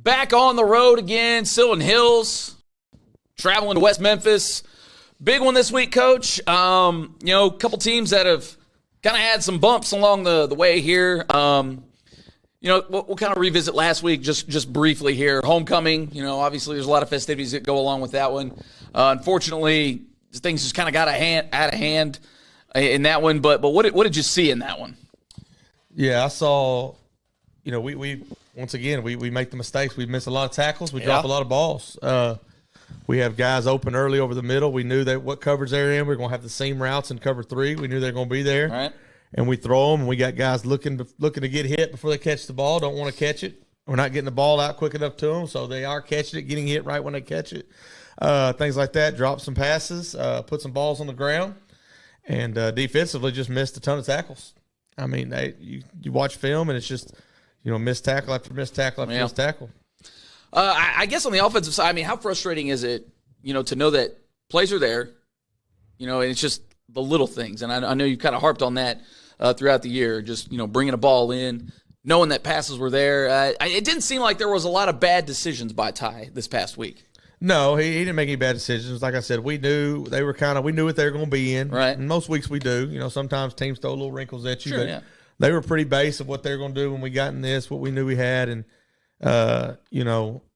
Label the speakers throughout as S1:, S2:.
S1: back on the road again, Sylvan Hills, traveling to West Memphis. Big one this week, Coach. A couple teams that have kind of had some bumps along the way here. We'll kind of revisit last week just briefly here. Homecoming, obviously there's a lot of festivities that go along with that one. Unfortunately, things just kind of got out of hand in that one. But what did you see in that one?
S2: Yeah, I saw, we once again, we make the mistakes. We miss a lot of tackles. We drop a lot of balls. We have guys open early over the middle. We knew that what coverage they're in. We're going to have the seam routes in cover 3. We knew they were going to be there.
S1: All right.
S2: And we throw them, and we got guys looking to get hit before they catch the ball, don't want to catch it. We're not getting the ball out quick enough to them, so they are catching it, getting hit right when they catch it. Things like that, drop some passes, put some balls on the ground, and defensively just missed a ton of tackles. I mean, you watch film, and it's just, missed tackle after missed tackle after missed tackle.
S1: I guess on the offensive side, I mean, how frustrating is it, to know that plays are there, and it's just the little things. And I know you kind of harped on that throughout the year, just, bringing a ball in, knowing that passes were there. It didn't seem like there was a lot of bad decisions by Ty this past week.
S2: No, he didn't make any bad decisions. Like I said, we knew we knew what they were going to be in.
S1: Right.
S2: And most weeks we do. Sometimes teams throw little wrinkles at you.
S1: Sure,
S2: but they were pretty base of what they were going to do when we got in this, what we knew we had. And,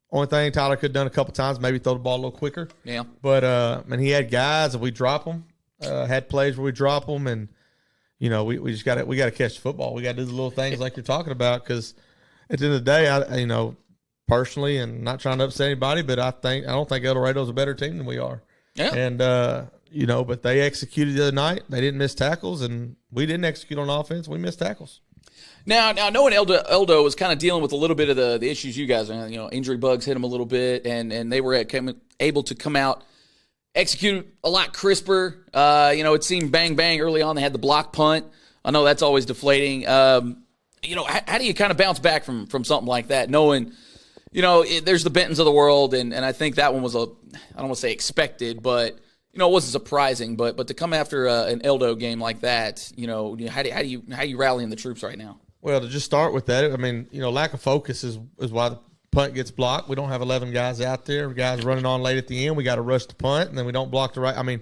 S2: only thing Tyler could have done a couple times, maybe throw the ball a little quicker.
S1: Yeah.
S2: But, and he had guys, if we drop them, had plays where we drop them. And, we just got to catch the football. We got to do the little things like you're talking about, because at the end of the day, I personally, and not trying to upset anybody, but I don't think El Dorado's a better team than we are.
S1: Yeah.
S2: And but they executed the other night. They didn't miss tackles, and we didn't execute on offense. We missed tackles.
S1: Now knowing Eldo was kind of dealing with a little bit of the issues you guys are, injury bugs hit him a little bit, and they were able to come out, execute a lot crisper. It seemed bang bang early on. They had the block punt. I know that's always deflating. How do you kind of bounce back from something like that, knowing there's the Bentons of the world, and I think that one was I don't want to say expected, but it wasn't surprising. But to come after an Eldo game like that, how you rallying the troops right now?
S2: Well, to just start with that, I mean, lack of focus is why the punt gets blocked. We don't have 11 guys out there. Guys running on late at the end. We got to rush the punt, and then we don't block the right. I mean,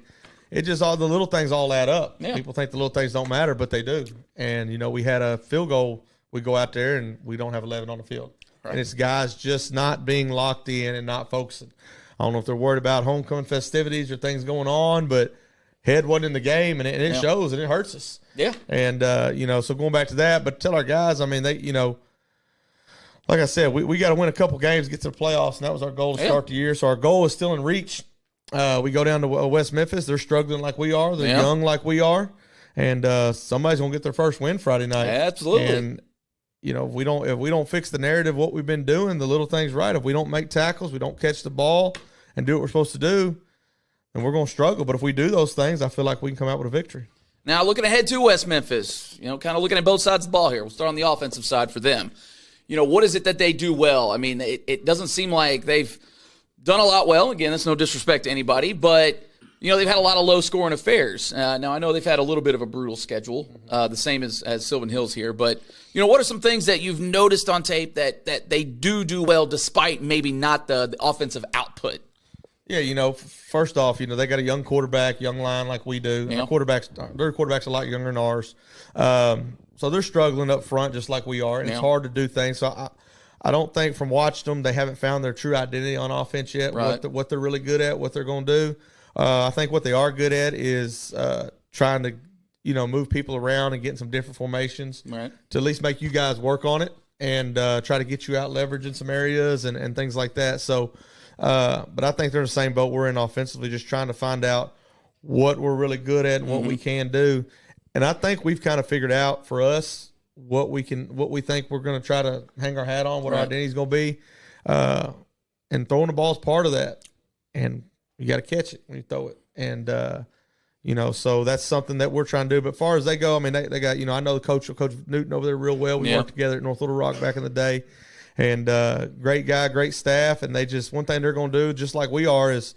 S2: it just all the little things all add up. Yeah. People think the little things don't matter, but they do. And we had a field goal. We go out there and we don't have 11 on the field. Right. And it's guys just not being locked in and not focusing. I don't know if they're worried about homecoming festivities or things going on, but head wasn't in the game, and it shows, and it hurts us.
S1: Yeah.
S2: And, so going back to that, but tell our guys, I mean, they, like I said, we got to win a couple games, get to the playoffs, and that was our goal to start the year. So our goal is still in reach. We go down to West Memphis. They're struggling like we are. They're young like we are. And somebody's going to get their first win Friday night.
S1: Absolutely.
S2: And, if we don't fix the narrative, what we've been doing, the little things right, if we don't make tackles, we don't catch the ball and do what we're supposed to do, then we're going to struggle. But if we do those things, I feel like we can come out with a victory.
S1: Now, looking ahead to West Memphis, kind of looking at both sides of the ball here. We'll start on the offensive side for them. What is it that they do well? I mean, it doesn't seem like they've done a lot well. Again, that's no disrespect to anybody, but, they've had a lot of low-scoring affairs. Now, I know they've had a little bit of a brutal schedule, the same as Sylvan Hills here, but, what are some things that you've noticed on tape that they do well despite maybe not the offensive output?
S2: Yeah, first off, they got a young quarterback, young line like we do. Yeah. Their quarterback's a lot younger than ours. So they're struggling up front just like we are, and it's hard to do things. So I don't think from watching them they haven't found their true identity on offense yet, right. What they're really good at, what they're going to do. I think what they are good at is trying to, move people around and getting some different formations to at least make you guys work on it and try to get you out leverage in some areas and things like that. So, but I think they're in the same boat we're in offensively, just trying to find out what we're really good at and what we can do. And I think we've kind of figured out for us what we think we're going to try to hang our hat on, what our identity is going to be. And throwing the ball is part of that. And you got to catch it when you throw it. And, so that's something that we're trying to do. But as far as they go, I mean, they got, I know Coach Newton over there real well. We worked together at North Little Rock back in the day. And great guy, great staff. And one thing they're going to do, just like we are, is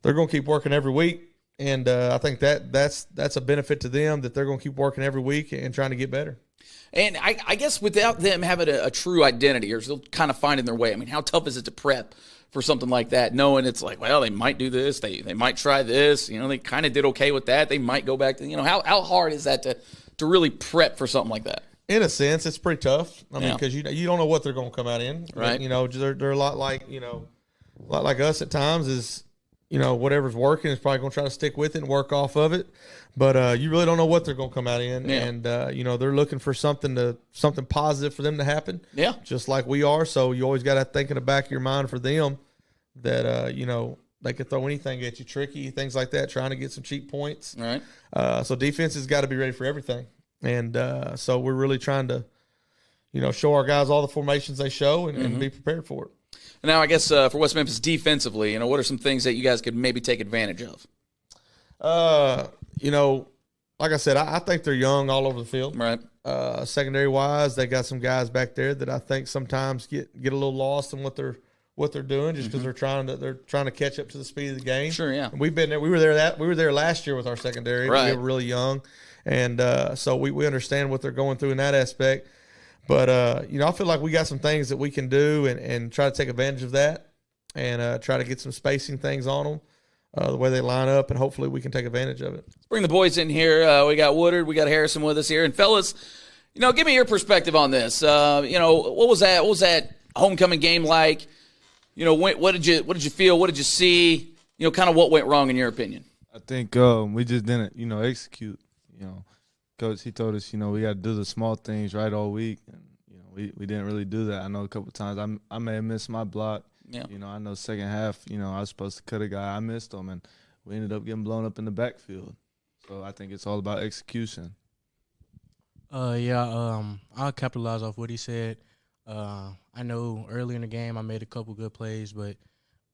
S2: they're going to keep working every week. And I think that's a benefit to them, that they're going to keep working every week and trying to get better.
S1: And I guess without them having a true identity or still kind of finding their way, I mean, how tough is it to prep for something like that, knowing it's like, well, they might do this, they might try this, they kind of did okay with that, they might go back to, how hard is that to really prep for something like that?
S2: In a sense, it's pretty tough. I mean, because you don't know what they're going to come out in,
S1: right?
S2: They're a lot like us at times. Is whatever's working is probably going to try to stick with it and work off of it. But you really don't know what they're going to come out in, and they're looking for something positive for them to happen.
S1: Yeah,
S2: just like we are. So you always got to think in the back of your mind for them that they could throw anything at you, tricky things like that, trying to get some cheap points.
S1: Right.
S2: So defense has got to be ready for everything, and so we're really trying to show our guys all the formations they show and be prepared for it.
S1: Now, I guess for West Memphis defensively, what are some things that you guys could maybe take advantage of?
S2: Like I said, I think they're young all over the field.
S1: Right.
S2: Secondary wise, they got some guys back there that I think sometimes get a little lost in what they're doing just because they're trying to catch up to the speed of the game.
S1: Sure, yeah.
S2: And we've been there. We were there last year with our secondary.
S1: Right.
S2: We were really young, and so we understand what they're going through in that aspect. But I feel like we got some things that we can do and try to take advantage of that, and try to get some spacing things on them. The way they line up, and hopefully we can take advantage of it.
S1: Let's bring the boys in here. We got Woodard, we got Harrison with us here. And fellas, give me your perspective on this. What was that homecoming game like? What did you feel? What did you see? Kind of what went wrong in your opinion?
S3: I think we just didn't, execute. Coach, he told us, we got to do the small things right all week, and we didn't really do that. I know a couple of times I may have missed my block.
S1: Yeah.
S3: I know second half, I was supposed to cut a guy. I missed him, and we ended up getting blown up in the backfield. So I think it's all about execution.
S4: I'll capitalize off what he said. I know early in the game I made a couple good plays, but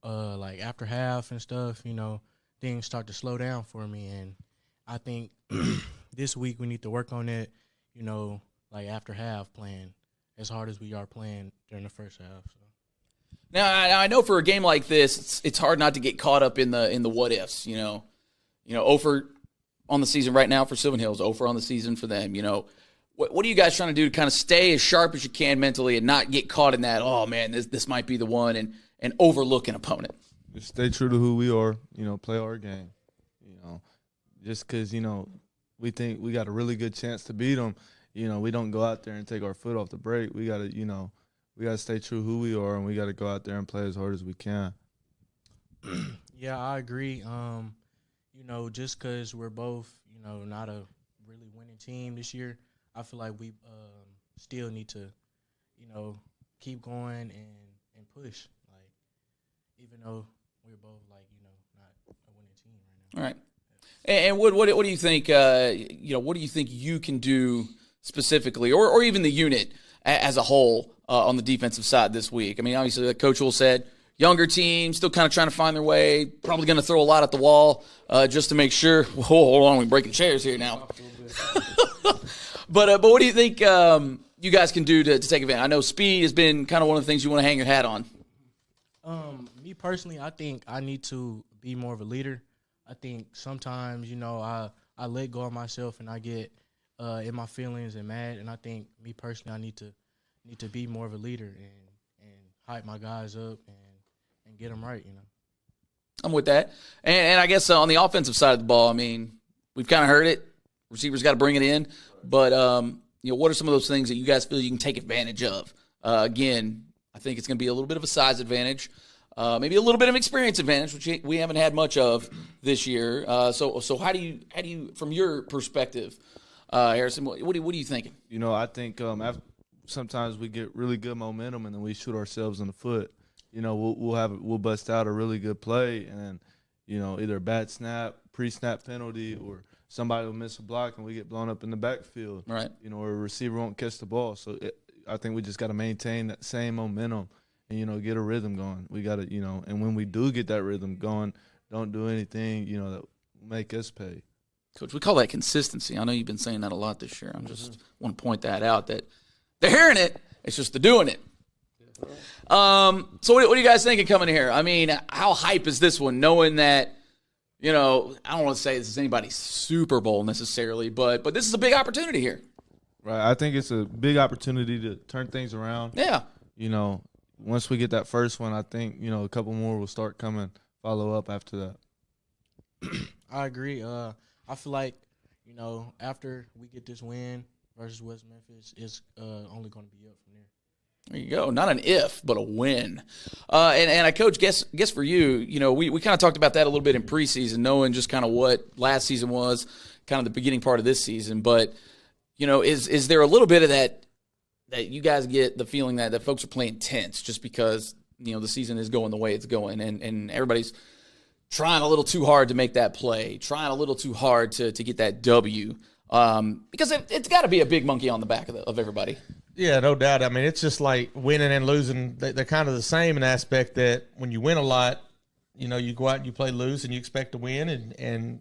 S4: like after half and stuff, things start to slow down for me. And I think this week we need to work on it, like after half playing as hard as we are playing during the first half. So.
S1: Now I know for a game like this, it's hard not to get caught up in the what ifs. 0 for on the season right now for Sylvan Hills, 0 for on the season for them. What are you guys trying to do to kind of stay as sharp as you can mentally and not get caught in that? Oh man, this might be the one and overlook an opponent.
S3: Just stay true to who we are. Play our game. Just because we think we got a really good chance to beat them. We don't go out there and take our foot off the brake. We got to we got to stay true who we are, and we got to go out there and play as hard as we can.
S4: Yeah, I agree. Just because we're both, not a really winning team this year, I feel like we still need to, keep going and push. Like, even though we're both, like, not a winning team right now.
S1: All right. And what do you think, what do you think you can do specifically, or even the unit as a whole, on the defensive side this week? I mean, obviously, like Coach Will said, younger team, still kind of trying to find their way, probably going to throw a lot at the wall just to make sure. Whoa, hold on, we're breaking chairs here now. But what do you think you guys can do to take advantage? I know speed has been kind of one of the things you want to hang your hat on.
S4: Me personally, I think I need to be more of a leader. I think sometimes, I let go of myself and I get in my feelings and mad, and I think me personally, I need to be more of a leader and hype my guys up and get them right,
S1: I'm with that. And I guess on the offensive side of the ball, I mean, we've kind of heard it. Receivers got to bring it in. But, what are some of those things that you guys feel you can take advantage of? Again, I think it's going to be a little bit of a size advantage, maybe a little bit of experience advantage, which we haven't had much of this year. So how do you, from your perspective, Harrison, what are you thinking?
S3: I think sometimes we get really good momentum and then we shoot ourselves in the foot. We'll bust out a really good play and either a bad snap, pre-snap penalty, or somebody will miss a block and we get blown up in the backfield.
S1: Right.
S3: Or a receiver won't catch the ball. So I think we just got to maintain that same momentum and get a rhythm going. We got to and when we do get that rhythm going, don't do anything that will make us pay.
S1: Coach, we call that consistency. I know you've been saying that a lot this year. I just want to point that out, that they're hearing it. It's just they're doing it. So what are you guys thinking coming here? I mean, how hype is this one, knowing that, I don't want to say this is anybody's Super Bowl necessarily, but this is a big opportunity here.
S3: Right. I think it's a big opportunity to turn things around.
S1: Yeah.
S3: You know, once we get that first one, I think, you know, a couple more will start coming, follow up after that.
S4: I agree. I feel like, you know, after we get this win versus West Memphis, it's only going to be up from there.
S1: There you go. Not an if, but a win. And Coach, guess for you, you know, we kind of talked about that a little bit in preseason, knowing just kind of what last season was, kind of the beginning part of this season. But, you know, is there a little bit of that you guys get the feeling that folks are playing tense just because, you know, the season is going the way it's going and everybody's trying a little too hard to make that play, trying a little too hard to get that W, because it's got to be a big monkey on the back of everybody.
S2: Yeah, no doubt. I mean, it's just like winning and losing. They're kind of the same in aspect that when you win a lot, you know, you go out and you play lose and you expect to win and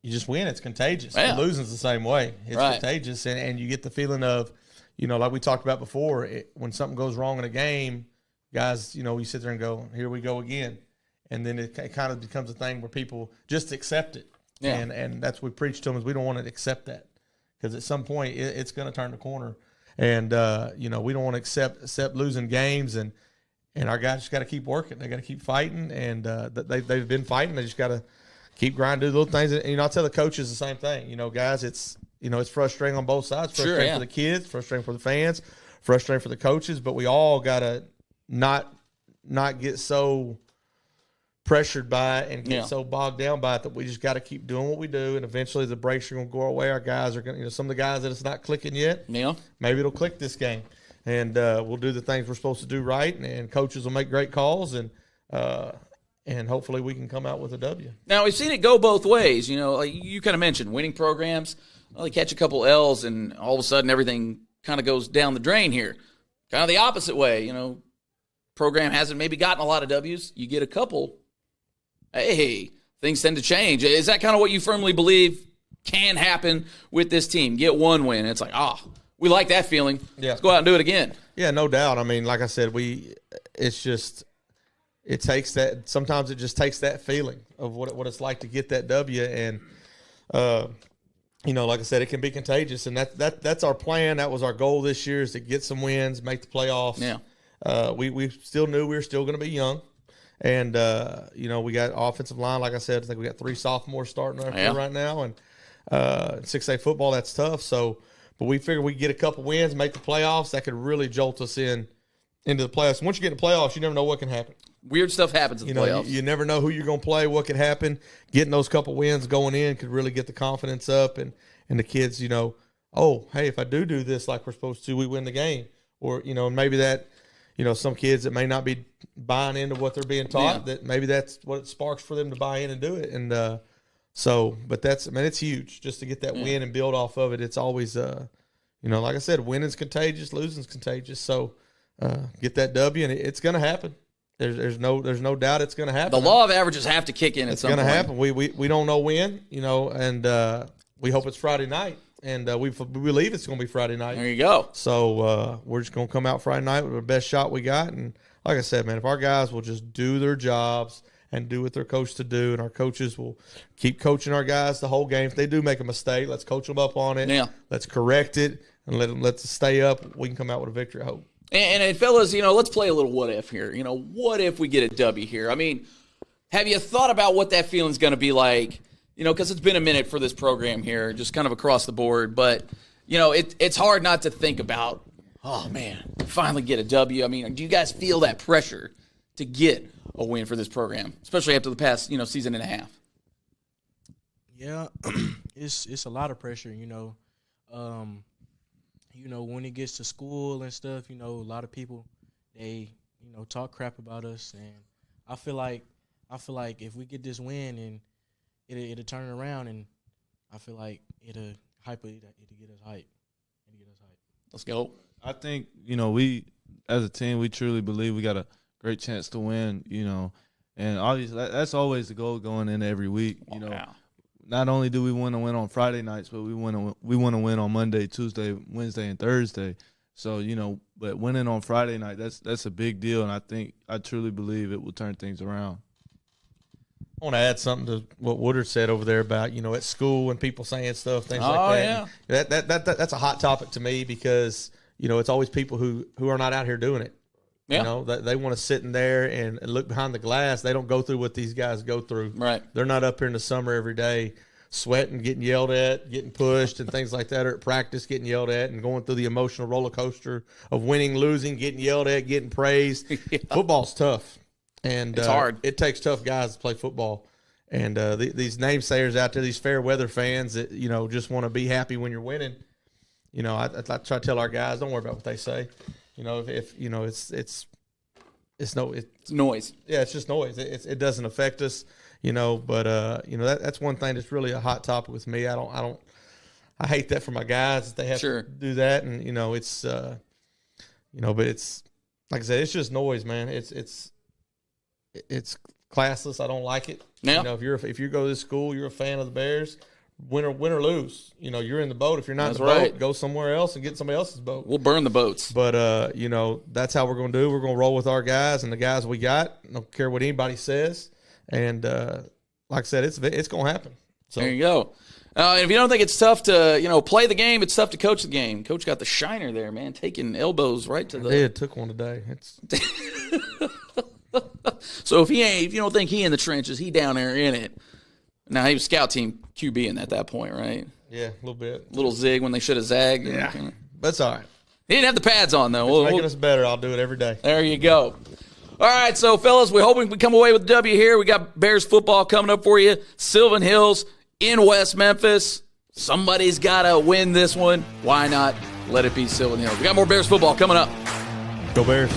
S2: you just win. It's contagious.
S1: Yeah.
S2: Losing's the same way. It's
S1: right.
S2: contagious. And you get the feeling of, you know, like we talked about before, when something goes wrong in a game, guys, you know, we sit there and go, here we go again. And then it kind of becomes a thing where people just accept it. Yeah. And that's what we preach to them is we don't want to accept that because at some point it's going to turn the corner. And, you know, we don't want to accept losing games. And our guys just got to keep working. They got to keep fighting. And they've been fighting. They just got to keep grinding, do little things. And, you know, I tell the coaches the same thing. You know, guys, it's frustrating on both sides. Frustrating for the kids, frustrating for the fans, frustrating for the coaches. But we all got to not get so pressured by it and get so bogged down by it that we just got to keep doing what we do, and eventually the breaks are going to go away. Our guys are going to, you know, some of the guys that it's not clicking yet, maybe it'll click this game, and we'll do the things we're supposed to do right, and coaches will make great calls, and hopefully we can come out with a W.
S1: Now, we've seen it go both ways. You know, like you kind of mentioned, winning programs, well, they catch a couple L's, and all of a sudden everything kind of goes down the drain here. Kind of the opposite way, you know, program hasn't maybe gotten a lot of W's. You get a couple, hey, things tend to change. Is that kind of what you firmly believe can happen with this team? Get one win, and it's like, we like that feeling. Yeah. Let's go out and do it again.
S2: Yeah, no doubt. I mean, like I said, it takes that. Sometimes it just takes that feeling of what it's like to get that W, and you know, like I said, it can be contagious, and that's our plan. That was our goal this year, is to get some wins, make the playoffs. Yeah. We still knew we were still going to be young. And, you know, we got offensive line. Like I said, I think we got 3 sophomores starting right now. And 6A football, that's tough. So, but we figured we'd get a couple wins, make the playoffs. That could really jolt us into the playoffs. Once you get in the playoffs, you never know what can happen.
S1: Weird stuff happens in the playoffs.
S2: You never know who you're going to play, what could happen. Getting those couple wins going in could really get the confidence up. And the kids, you know, oh, hey, if I do this like we're supposed to, we win the game. Or, you know, maybe that – you know, some kids that may not be buying into what they're being taught, that maybe that's what it sparks for them to buy in and do it. And but it's huge just to get that win and build off of it. It's always, you know, like I said, winning's contagious, losing's contagious. So get that W, and it's going to happen. There's no doubt it's going to happen.
S1: The law of averages have to kick in at some point.
S2: It's going to happen. We don't know when, you know, and we hope it's Friday night. And we believe it's going to be Friday night.
S1: There you go.
S2: So we're just going to come out Friday night with the best shot we got. And like I said, man, if our guys will just do their jobs and do what they're coached to do, and our coaches will keep coaching our guys the whole game. If they do make a mistake, let's coach them up on it. Yeah. Let's correct it and let's stay up. We can come out with a victory, I hope.
S1: And fellas, you know, let's play a little what if here. You know, what if we get a W here? I mean, have you thought about what that feeling's going to be like? You know, because it's been a minute for this program here, just kind of across the board. But, you know, it's hard not to think about, oh, man, finally get a W. I mean, do you guys feel that pressure to get a win for this program, especially after the past, you know, season and a half?
S4: Yeah, it's a lot of pressure, you know. You know, when it gets to school and stuff, you know, a lot of people, they, you know, talk crap about us. And I feel like if we get this win and it'll turn around, and I feel like it'll get us hype.
S1: Let's go.
S3: I think, you know, we as a team, we truly believe we got a great chance to win, you know, and obviously that's always the goal going in every week. You know, not only do we want to win on Friday nights, but we want to win on Monday, Tuesday, Wednesday, and Thursday. So, you know, but winning on Friday night, that's a big deal, and I truly believe it will turn things around.
S2: I want to add something to what Woodard said over there about, at school and people saying stuff, things like that.
S1: Yeah.
S2: That's a hot topic to me because, it's always people who are not out here doing it.
S1: Yeah.
S2: They want to sit in there and look behind the glass. They don't go through what these guys go through.
S1: Right.
S2: They're not up here in the summer every day sweating, getting yelled at, getting pushed and things like that, or at practice getting yelled at and going through the emotional roller coaster of winning, losing, getting yelled at, getting praised. Yeah. Football's tough. And
S1: it's hard.
S2: It takes tough guys to play football. And these namesayers out there, these fair weather fans that, just want to be happy when you're winning. I try to tell our guys, don't worry about what they say. It's
S1: noise.
S2: Yeah, it's just noise. It doesn't affect us, but that's one thing that's really a hot topic with me. I hate that for my guys that they have to do that. And, it's, but it's, like I said, it's just noise, man. It's classless. I don't like it.
S1: Yeah.
S2: If you go to this school, you're a fan of the Bears, win or lose. You're in the boat. If you're not in the boat, go somewhere else and get somebody else's boat.
S1: We'll burn the boats.
S2: But that's how we're going to do. We're going to roll with our guys and the guys we got. I don't care what anybody says. And like I said, it's going to happen. So
S1: there you go. And if you don't think it's tough to play the game, it's tough to coach the game. Coach got the shiner there, man, taking elbows right to the.
S2: I did. Took one today.
S1: So if you don't think he in the trenches, he down there in it. Now he was scout team QB at that point, right?
S2: Yeah, a little bit.
S1: Little zig when they should have zagged.
S2: Yeah, but it's all right.
S1: He didn't have the pads on though.
S2: It's making us better. I'll do it every day.
S1: There you go. All right, so fellas, we're hoping we come away with a W here. We got Bears football coming up for you. Sylvan Hills in West Memphis. Somebody's got to win this one. Why not let it be Sylvan Hills? We got more Bears football coming up.
S2: Go Bears.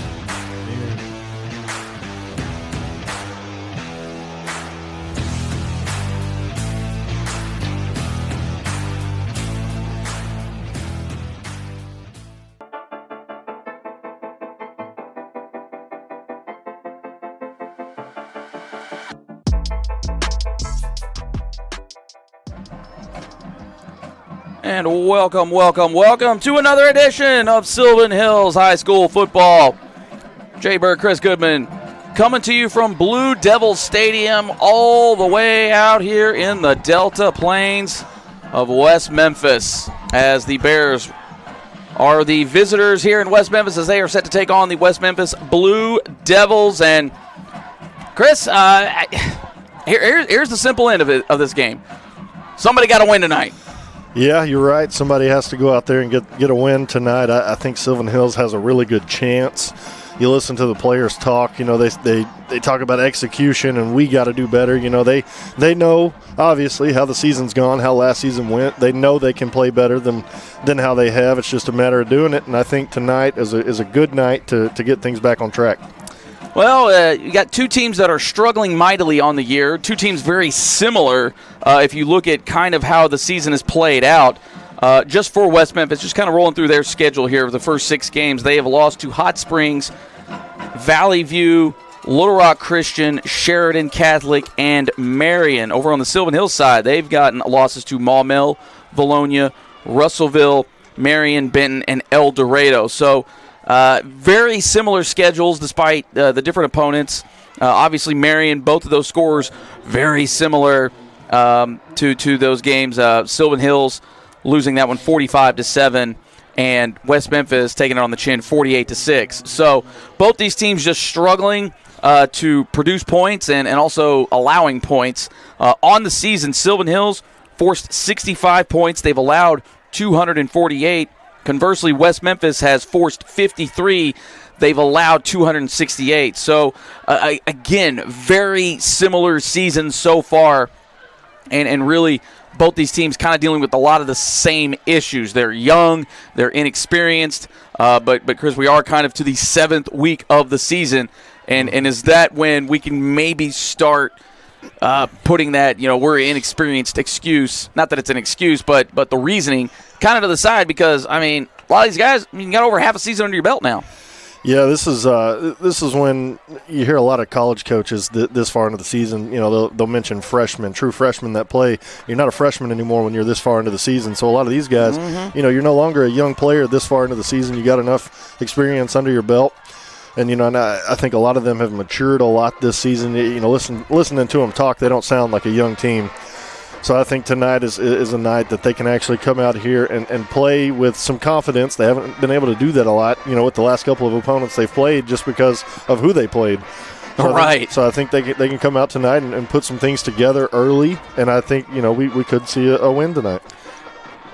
S1: And welcome to another edition of Sylvan Hills High School Football. Jay Burke, Chris Goodman, coming to you from Blue Devil Stadium all the way out here in the Delta Plains of West Memphis, as the Bears are the visitors here in West Memphis as they are set to take on the West Memphis Blue Devils. And Chris, here's the simple end of this game. Somebody got to win tonight.
S5: Yeah, you're right. Somebody has to go out there and get a win tonight. I think Sylvan Hills has a really good chance. You listen to the players talk. They talk about execution, and we got to do better. They know obviously how the season's gone, how last season went. They know they can play better than how they have. It's just a matter of doing it. And I think tonight is a good night to get things back on track.
S1: Well, you got two teams that are struggling mightily on the year, two teams very similar if you look at kind of how the season has played out. Just for West Memphis, just kind of rolling through their schedule here of the first 6 games, they have lost to Hot Springs, Valley View, Little Rock Christian, Sheridan Catholic, and Marion. Over on the Sylvan Hills side, they've gotten losses to Maumelle, Valonia, Russellville, Marion, Benton, and El Dorado. So very similar schedules despite the different opponents. Obviously, Marion, both of those scores very similar to those games. Sylvan Hills losing that one 45-7, and West Memphis taking it on the chin 48-6. So both these teams just struggling to produce points and also allowing points. On the season, Sylvan Hills forced 65 points. They've allowed 248. Conversely, West Memphis has forced 53. They've allowed 268. So, again, very similar seasons so far. And really, both these teams kind of dealing with a lot of the same issues. They're young. They're inexperienced. But Chris, we are kind of to the 7th week of the season. And is that when we can maybe start putting that, we're inexperienced excuse, not that it's an excuse, but the reasoning kind of to the side, because, a lot of these guys, you got over half a season under your belt now.
S5: Yeah, this is when you hear a lot of college coaches this far into the season. They'll mention freshmen, true freshmen that play. You're not a freshman anymore when you're this far into the season. So a lot of these guys, you're no longer a young player this far into the season. You got enough experience under your belt. And, and I think a lot of them have matured a lot this season. Listening to them talk, they don't sound like a young team. So I think tonight is a night that they can actually come out here and play with some confidence. They haven't been able to do that a lot, with the last couple of opponents they've played just because of who they played. So I think they can come out tonight and put some things together early, and I think, we could see a win tonight.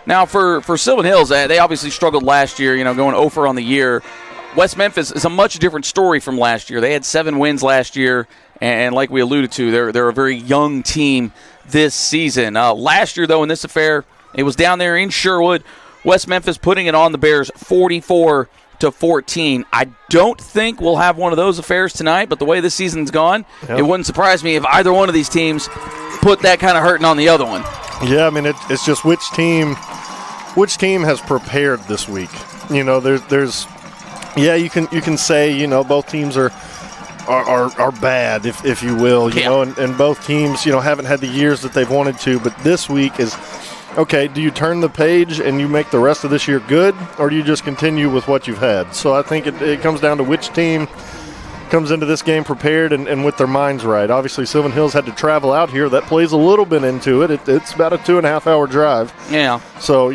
S1: Now, for Sylvan Hills, they obviously struggled last year, going 0 on the year. West Memphis is a much different story from last year. They had 7 wins last year, and like we alluded to, they're a very young team this season. Last year, though, in this affair, it was down there in Sherwood. West Memphis putting it on the Bears 44-14. I don't think we'll have one of those affairs tonight, but the way this season's gone, It wouldn't surprise me if either one of these teams put that kind of hurting on the other one.
S5: Yeah, I mean, it's just which team has prepared this week. There's you can say, both teams are bad, if you will, and both teams, haven't had the years that they've wanted to, but this week is, okay, do you turn the page and you make the rest of this year good, or do you just continue with what you've had? So I think it comes down to which team comes into this game prepared and with their minds right. Obviously, Sylvan Hills had to travel out here. That plays a little bit into it. It's about a 2.5-hour drive.
S1: Yeah.
S5: So,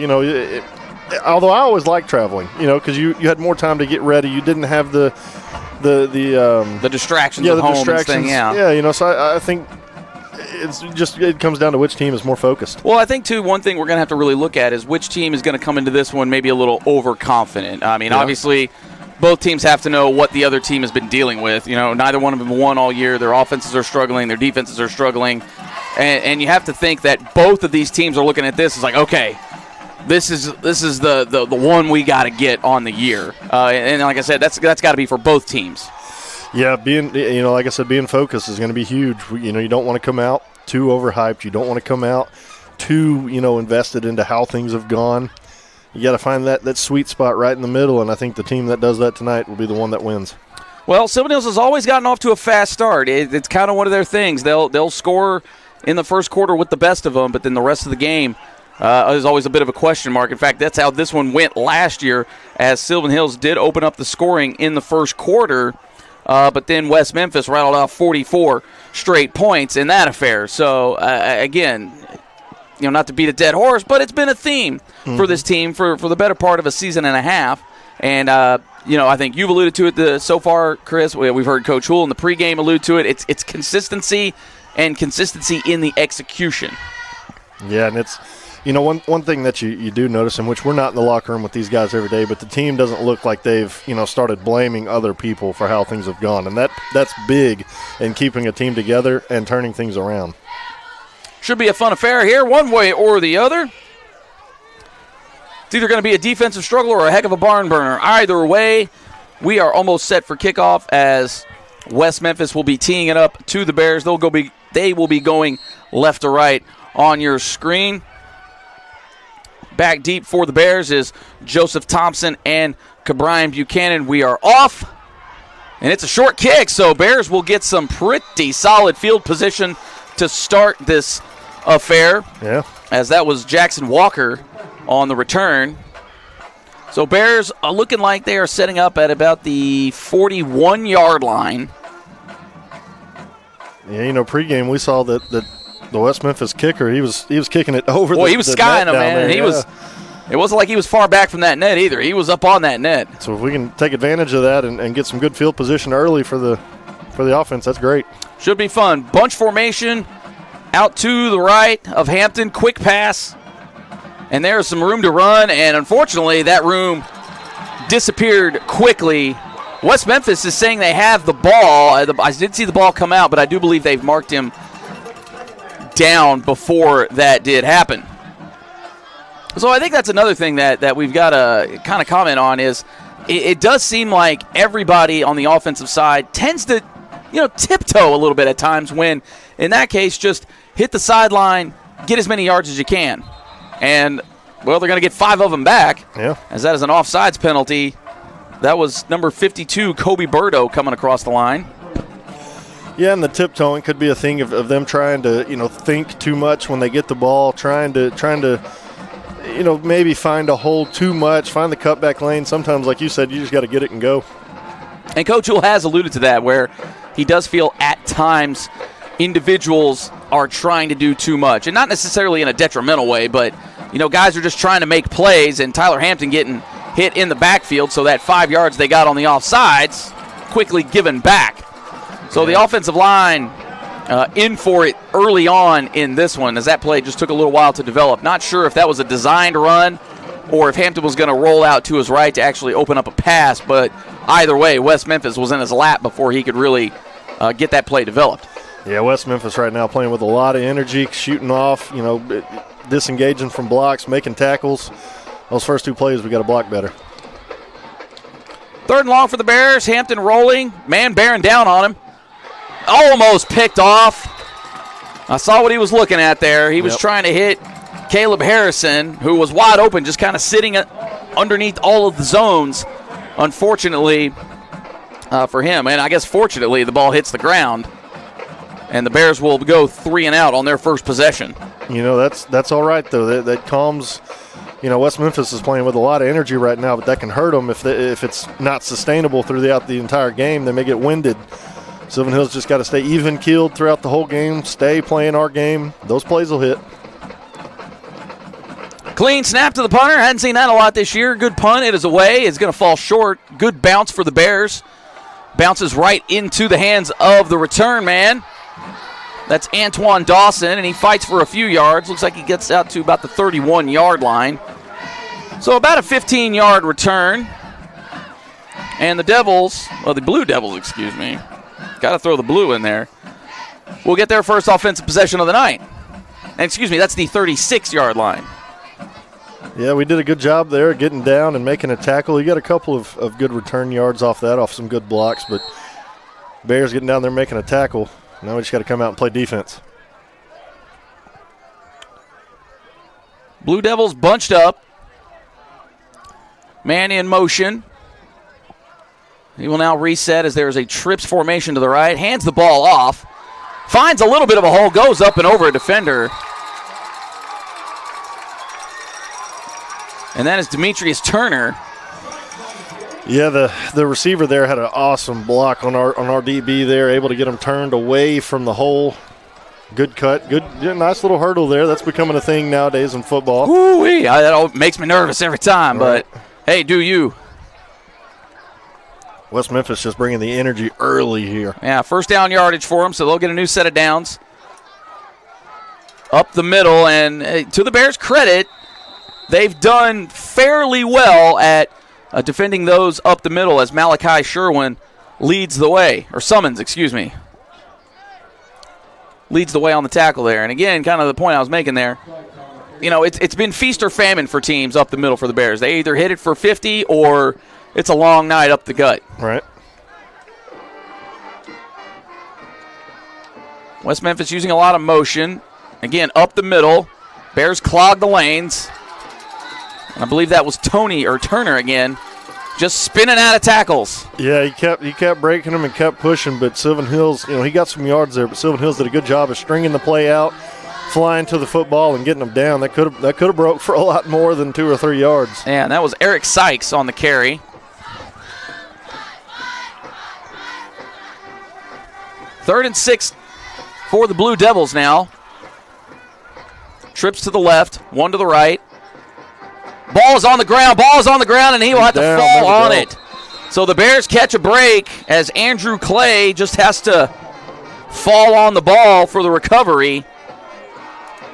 S5: although I always like traveling, because you had more time to get ready. You didn't have the
S1: distractions of home and staying out.
S5: Yeah, so I think it comes down to which team is more focused.
S1: Well, I think, too, one thing we're going to have to really look at is which team is going to come into this one maybe a little overconfident. I mean, obviously, both teams have to know what the other team has been dealing with. Neither one of them won all year. Their offenses are struggling. Their defenses are struggling. And you have to think that both of these teams are looking at this as like, okay, this is the one we got to get on the year. And like I said, that's got to be for both teams.
S5: Yeah, like I said, being focused is going to be huge. You don't want to come out too overhyped. You don't want to come out too, invested into how things have gone. You got to find that sweet spot right in the middle, and I think the team that does that tonight will be the one that wins.
S1: Well, Sylvan Hills has always gotten off to a fast start. It's kind of one of their things. They'll score in the first quarter with the best of them, but then the rest of the game is always a bit of a question mark. In fact, that's how this one went last year, as Sylvan Hills did open up the scoring in the first quarter, but then West Memphis rattled off 44 straight points in that affair. So, again, not to beat a dead horse, but it's been a theme for this team for the better part of a season and a half. And, I think you've alluded to it so far, Chris. We've heard Coach Houle in the pregame allude to it. It's consistency and consistency in the execution.
S5: Yeah, and it's, one thing that you do notice, in which we're not in the locker room with these guys every day, but the team doesn't look like they've, started blaming other people for how things have gone. And that's big in keeping a team together and turning things around.
S1: Should be a fun affair here, one way or the other. It's either going to be a defensive struggle or a heck of a barn burner. Either way, we are almost set for kickoff, as West Memphis will be teeing it up to the Bears. They will be going left to right on your screen. Back deep for the Bears is Joseph Thompson and Cabrian Buchanan. We are off, and it's a short kick, so Bears will get some pretty solid field position to start this affair.
S5: Yeah.
S1: As that was Jackson Walker on the return. So Bears are looking like they are setting up at about the 41-yard line.
S5: Yeah, pregame we saw that the West Memphis kicker, he was kicking it over.
S1: He was skying him, man. It wasn't like he was far back from that net either. He was up on that net.
S5: So if we can take advantage of that and get some good field position early for the offense, that's great.
S1: Should be fun. Bunch formation out to the right of Hampton. Quick pass. And there's some room to run, and unfortunately that room disappeared quickly. West Memphis is saying they have the ball. I did see the ball come out, but I do believe they've marked him down before that did happen. So I think that's another thing that we've got to kind of comment on is it does seem like everybody on the offensive side tends to, tiptoe a little bit at times when, in that case, just hit the sideline, get as many yards as you can. And, well, they're going to get 5 of them back, as that is an offsides penalty. That was number 52, Kobe Burdo, coming across the line.
S5: Yeah, and the tiptoeing could be a thing of them trying to, think too much when they get the ball, trying to maybe find a hole too much, find the cutback lane. Sometimes, like you said, you just got to get it and go.
S1: And Coach Jewell has alluded to that, where he does feel at times individuals are trying to do too much. And not necessarily in a detrimental way, but, guys are just trying to make plays, and Tyler Hampton getting hit in the backfield, so that 5 yards they got on the offsides quickly given back. So the offensive line in for it early on in this one, as that play just took a little while to develop. Not sure if that was a designed run or if Hampton was going to roll out to his right to actually open up a pass, but either way, West Memphis was in his lap before he could really get that play developed.
S5: Yeah, West Memphis right now playing with a lot of energy, shooting off, disengaging from blocks, making tackles. Those first two plays, we got to block better.
S1: 3rd and long for the Bears. Hampton rolling. Man bearing down on him. Almost picked off. I saw what he was looking at there. He was trying to hit Caleb Harrison, who was wide open, just kind of sitting underneath all of the zones. Unfortunately for him, and I guess fortunately, the ball hits the ground, and the Bears will go 3 and out on their first possession.
S5: That's all right, though. That calms. West Memphis is playing with a lot of energy right now, but that can hurt them if it's not sustainable throughout the entire game. They may get winded. Sylvan Hills just got to stay even-keeled throughout the whole game, stay playing our game. Those plays will hit.
S1: Clean snap to the punter. Hadn't seen that a lot this year. Good punt. It is away. It's going to fall short. Good bounce for the Bears. Bounces right into the hands of the return man. That's Antoine Dawson, and he fights for a few yards. Looks like he gets out to about the 31-yard line. So about a 15-yard return. And the Blue Devils, excuse me. Got to throw the blue in there. We'll get their first offensive possession of the night. And excuse me, that's the 36-yard line.
S5: Yeah, we did a good job there getting down and making a tackle. You got a couple of good return yards off that, off some good blocks, but Bears getting down there making a tackle. Now we just got to come out and play defense.
S1: Blue Devils bunched up. Man in motion. He will now reset as there is a trips formation to the right. Hands the ball off. Finds a little bit of a hole. Goes up and over a defender. And that is Demetrius Turner.
S5: Yeah, the receiver there had an awesome block on our DB there, able to get him turned away from the hole. Good cut, nice little hurdle there. That's becoming a thing nowadays in football.
S1: Woo-wee, that makes me nervous every time, right. But hey, do you.
S5: West Memphis just bringing the energy early here.
S1: Yeah, first down yardage for them, so they'll get a new set of downs. Up the middle, and to the Bears' credit, they've done fairly well at defending those up the middle as Malachi Sherwin leads the way, or Summons, excuse me. Leads the way on the tackle there. And again, kind of the point I was making there, it's been feast or famine for teams up the middle for the Bears. They either hit it for 50 or it's a long night up the gut.
S5: Right.
S1: West Memphis using a lot of motion. Again, up the middle. Bears clog the lanes. And I believe that was Turner again, just spinning out of tackles.
S5: Yeah, he kept breaking them and kept pushing, but Sylvan Hills, he got some yards there, but Sylvan Hills did a good job of stringing the play out, flying to the football and getting them down. That could have broke for a lot more than 2 or 3 yards.
S1: Yeah, and that was Eric Sykes on the carry. Third and 6 for the Blue Devils now. Trips to the left, one to the right. Ball is on the ground, and he will have to fall on it. So the Bears catch a break as Andrew Clay just has to fall on the ball for the recovery.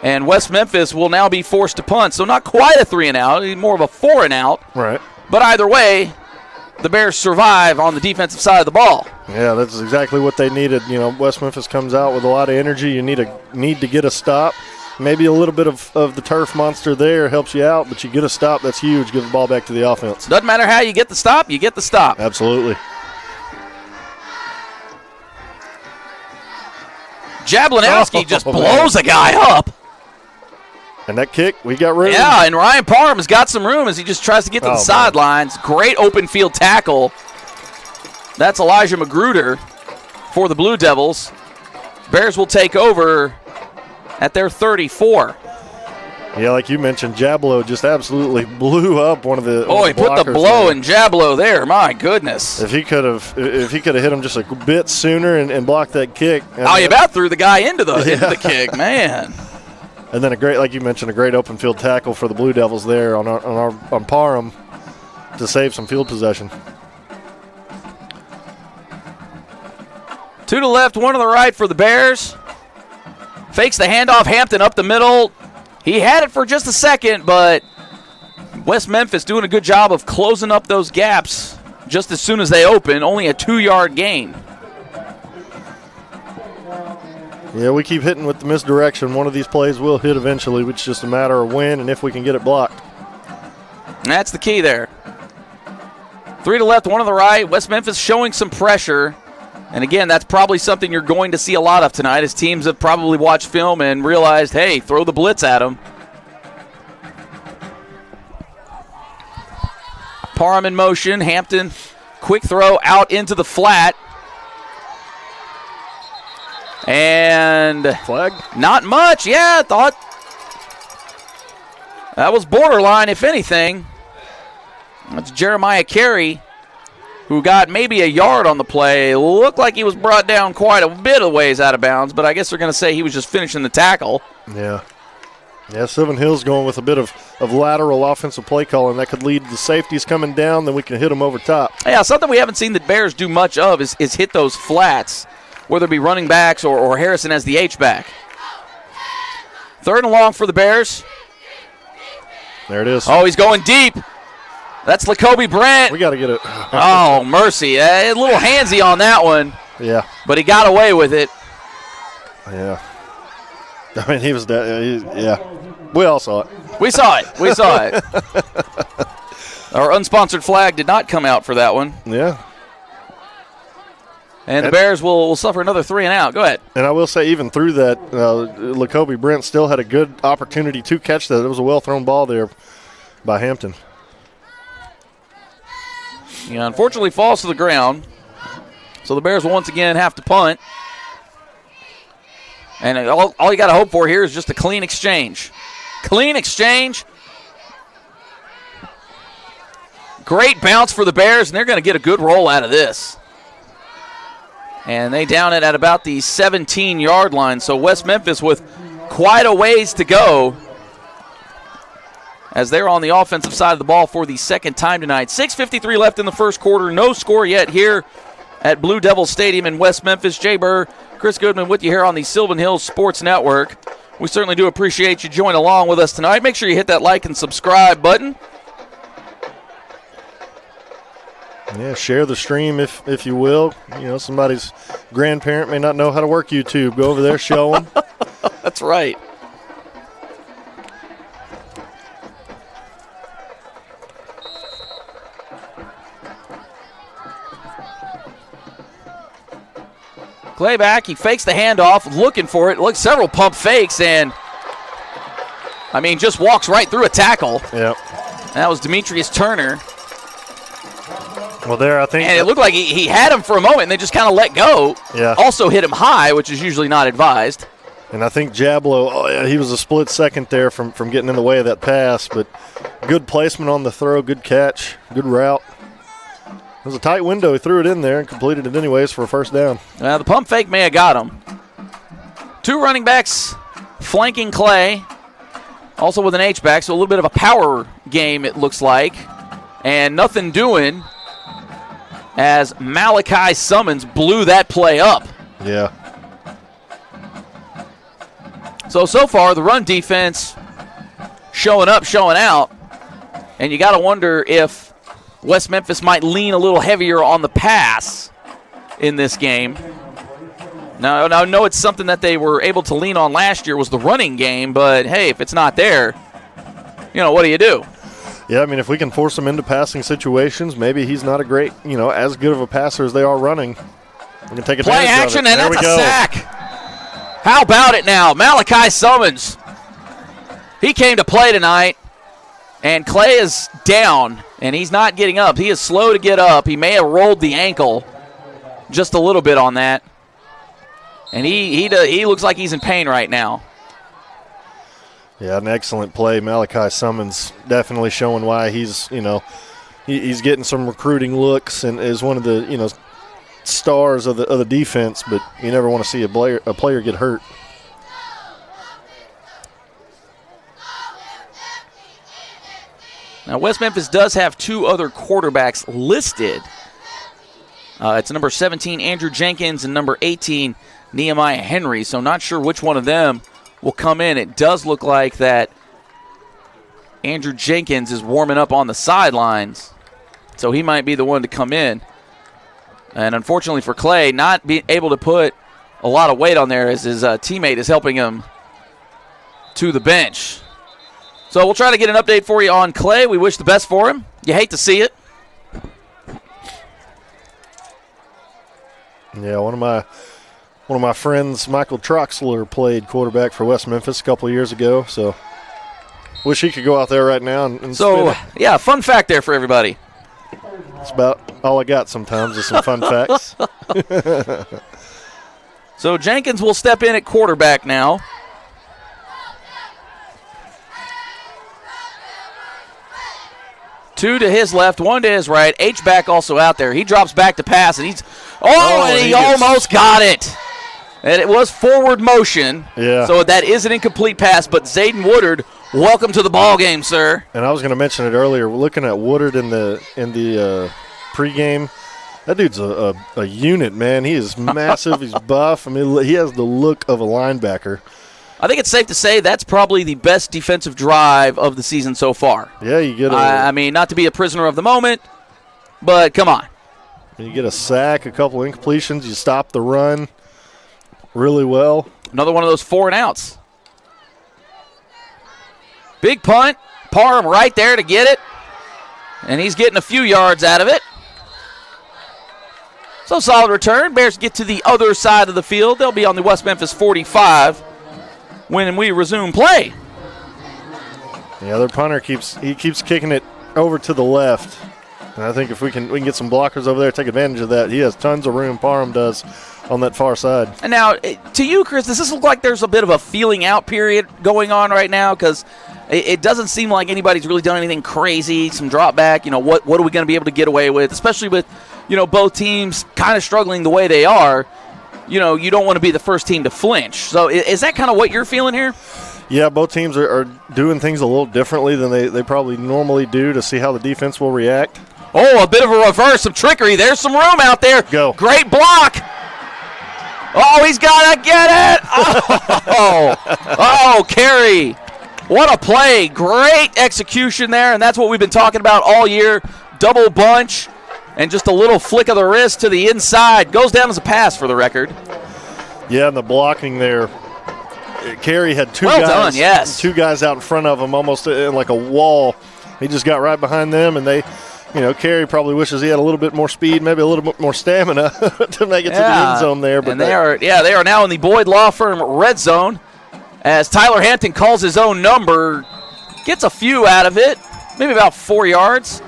S1: And West Memphis will now be forced to punt. So not quite a 3 and out, more of a 4 and out.
S5: Right.
S1: But either way, the Bears survive on the defensive side of the ball.
S5: Yeah, that's exactly what they needed. West Memphis comes out with a lot of energy. You need to get a stop. Maybe a little bit of the turf monster there helps you out, but you get a stop, that's huge. Give the ball back to the offense.
S1: Doesn't matter how you get the stop, you get the stop.
S5: Absolutely.
S1: Jablinowski just blows a guy up.
S5: And that kick, we got room.
S1: Yeah, and Ryan Parham has got some room as he just tries to get to the sidelines. Great open field tackle. That's Elijah Magruder for the Blue Devils. Bears will take over at their 34.
S5: Yeah, like you mentioned, Jablo just absolutely blew up one of the.
S1: Oh, he put the blow in Jablo there. My goodness!
S5: If he could have hit him just a bit sooner and blocked that kick.
S1: You about threw the guy into the kick, man.
S5: And then like you mentioned, a great open field tackle for the Blue Devils there on Parham to save some field possession.
S1: 2 to the left, 1 to the right for the Bears. Fakes the handoff, Hampton up the middle. He had it for just a second, but West Memphis doing a good job of closing up those gaps just as soon as they open. Only a 2-yard gain.
S5: Yeah, we keep hitting with the misdirection. One of these plays will hit eventually. It's just a matter of when and if we can get it blocked.
S1: That's the key there. 3 to the left, 1 to the right. West Memphis showing some pressure. And again, that's probably something you're going to see a lot of tonight as teams have probably watched film and realized, hey, throw the blitz at them. Parham in motion. Hampton, quick throw out into the flat. And
S5: flag?
S1: Not much. Yeah, I thought that was borderline, if anything. That's Jeremiah Carey, who got maybe a yard on the play. Looked like he was brought down quite a bit of ways out of bounds, but I guess they're going to say he was just finishing the tackle.
S5: Yeah. Yeah, Sylvan Hill's going with a bit of lateral offensive play calling. That could lead to the safeties coming down, then we can hit them over top.
S1: Yeah, something we haven't seen the Bears do much of is hit those flats, whether it be running backs or Harrison as the H-back. 3rd and long for the Bears.
S5: There it is.
S1: Oh, he's going deep. That's Lacoby Brent.
S5: We got to get it.
S1: Oh, mercy. A little handsy on that one.
S5: Yeah.
S1: But he got away with it.
S5: Yeah. I mean, he was yeah. We all saw it.
S1: We saw it. Our unsponsored flag did not come out for that one.
S5: Yeah.
S1: And the Bears will suffer another 3 and out. Go ahead.
S5: And I will say, even through that, Lacoby Brent still had a good opportunity to catch that. It was a well-thrown ball there by Hampton.
S1: Yeah, unfortunately falls to the ground. So the Bears will once again have to punt. And all you got to hope for here is just a clean exchange. Clean exchange. Great bounce for the Bears, and they're going to get a good roll out of this. And they down it at about the 17-yard line. So West Memphis with quite a ways to go as they're on the offensive side of the ball for the second time tonight. 6:53 left in the first quarter. No score yet here at Blue Devil Stadium in West Memphis. Jay Burr, Chris Goodman with you here on the Sylvan Hills Sports Network. We certainly do appreciate you joining along with us tonight. Make sure you hit that like and subscribe button.
S5: Yeah, share the stream if you will. You know, somebody's grandparent may not know how to work YouTube. Go over there, show them.
S1: That's right. Clayback, he fakes the handoff, looking for it. Look, several pump fakes, and I mean, just walks right through a tackle.
S5: Yep.
S1: That was Demetrius Turner.
S5: Well, there, I think.
S1: And it looked like he had him for a moment, and they just kind of let go.
S5: Yeah.
S1: Also hit him high, which is usually not advised.
S5: And I think Jablo, he was a split second there from getting in the way of that pass, but good placement on the throw, good catch, good route. It was a tight window. He threw it in there and completed it anyways for a first down.
S1: The pump fake may have got him. 2 running backs flanking Clay, also with an H-back, so a little bit of a power game it looks like. And nothing doing as Malachi Summons blew that play up.
S5: Yeah.
S1: So far, the run defense showing up, showing out. And you got to wonder if West Memphis might lean a little heavier on the pass in this game. Now, I know it's something that they were able to lean on last year was the running game, but, hey, if it's not there, what do you do?
S5: Yeah, I mean, if we can force him into passing situations, maybe he's not a great, as good of a passer as they are running. We can take advantage
S1: play action,
S5: of it.
S1: and
S5: there
S1: that's
S5: we
S1: a
S5: go.
S1: sack. How about it now? Malachi Summons. He came to play tonight, and Clay is down, and he's not getting up. He is slow to get up. He may have rolled the ankle just a little bit on that. And he looks like he's in pain right now.
S5: Yeah, an excellent play. Malachi Summons definitely showing why he's, he's getting some recruiting looks and is one of the, stars of the defense, but you never want to see a player get hurt.
S1: Now, West Memphis does have 2 other quarterbacks listed. It's number 17, Andrew Jenkins, and number 18, Nehemiah Henry. So not sure which one of them will come in. It does look like that Andrew Jenkins is warming up on the sidelines, so he might be the one to come in. And unfortunately for Clay, not being able to put a lot of weight on there as his teammate is helping him to the bench. So we'll try to get an update for you on Clay. We wish the best for him. You hate to see it.
S5: Yeah, one of my friends, Michael Troxler, played quarterback for West Memphis a couple of years ago. So wish he could go out there right now and
S1: so yeah, fun fact there for everybody.
S5: That's about all I got sometimes is some fun facts.
S1: So Jenkins will step in at quarterback now. Two to his left, one to his right. H-back also out there. He drops back to pass, and he almost got it. And it was forward motion. Yeah. So that is an incomplete pass, but Zayden Woodard, welcome to the ball game, sir.
S5: And I was going to mention it earlier. We're looking at Woodard in the pregame. That dude's a unit, man. He is massive. He's buff. I mean, he has the look of a linebacker.
S1: I think it's safe to say that's probably the best defensive drive of the season so far.
S5: Yeah, you get
S1: I mean, not to be a prisoner of the moment, but come on.
S5: You get a sack, a couple incompletions. You stop the run really well.
S1: Another one of those 4-and-outs. Big punt. Parham right there to get it. And he's getting a few yards out of it. So solid return. Bears get to the other side of the field. They'll be on the West Memphis 45 when we resume play.
S5: Yeah, their punter keeps kicking it over to the left. And I think if we can get some blockers over there, take advantage of that. He has tons of room, Parham does, on that far side.
S1: And now, to you, Chris, does this look like there's a bit of a feeling out period going on right now? Because it doesn't seem like anybody's really done anything crazy, some drop back. What are we going to be able to get away with, especially with, both teams kind of struggling the way they are. You don't want to be the first team to flinch. So is that kind of what you're feeling here?
S5: Yeah, both teams are doing things a little differently than they probably normally do to see how the defense will react.
S1: Oh, a bit of a reverse, some trickery. There's some room out there.
S5: Go.
S1: Great block. Oh, he's got to get it. Oh, Carey. What a play. Great execution there, and that's what we've been talking about all year. Double bunch and just a little flick of the wrist to the inside. Goes down as a pass for the record.
S5: Yeah, and the blocking there. Carey had two guys out in front of him, almost in like a wall. He just got right behind them, and they, Carey probably wishes he had a little bit more speed, maybe a little bit more stamina to make it to the end zone there. But
S1: and they are now in the Boyd Law Firm red zone as Tyler Hampton calls his own number, gets a few out of it, maybe about 4 yards.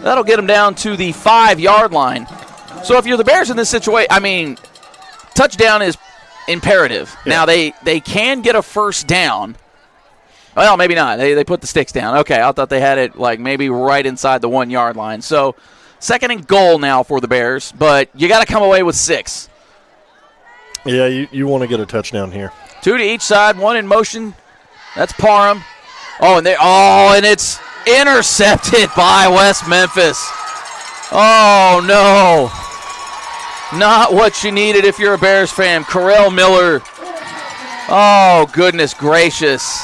S1: That'll get him down to the 5-yard line. So if you're the Bears in this situation, touchdown is imperative. Yeah. Now, they can get a first down. Well, maybe not. They put the sticks down. Okay, I thought they had it maybe right inside the 1-yard line. So, second and goal now for the Bears, but you got to come away with 6.
S5: Yeah, you want to get a touchdown here.
S1: 2 to each side, 1 in motion. That's Parham. And it's intercepted by West Memphis. Oh, no. Not what you needed if you're a Bears fan. Carell Miller. Oh, goodness gracious.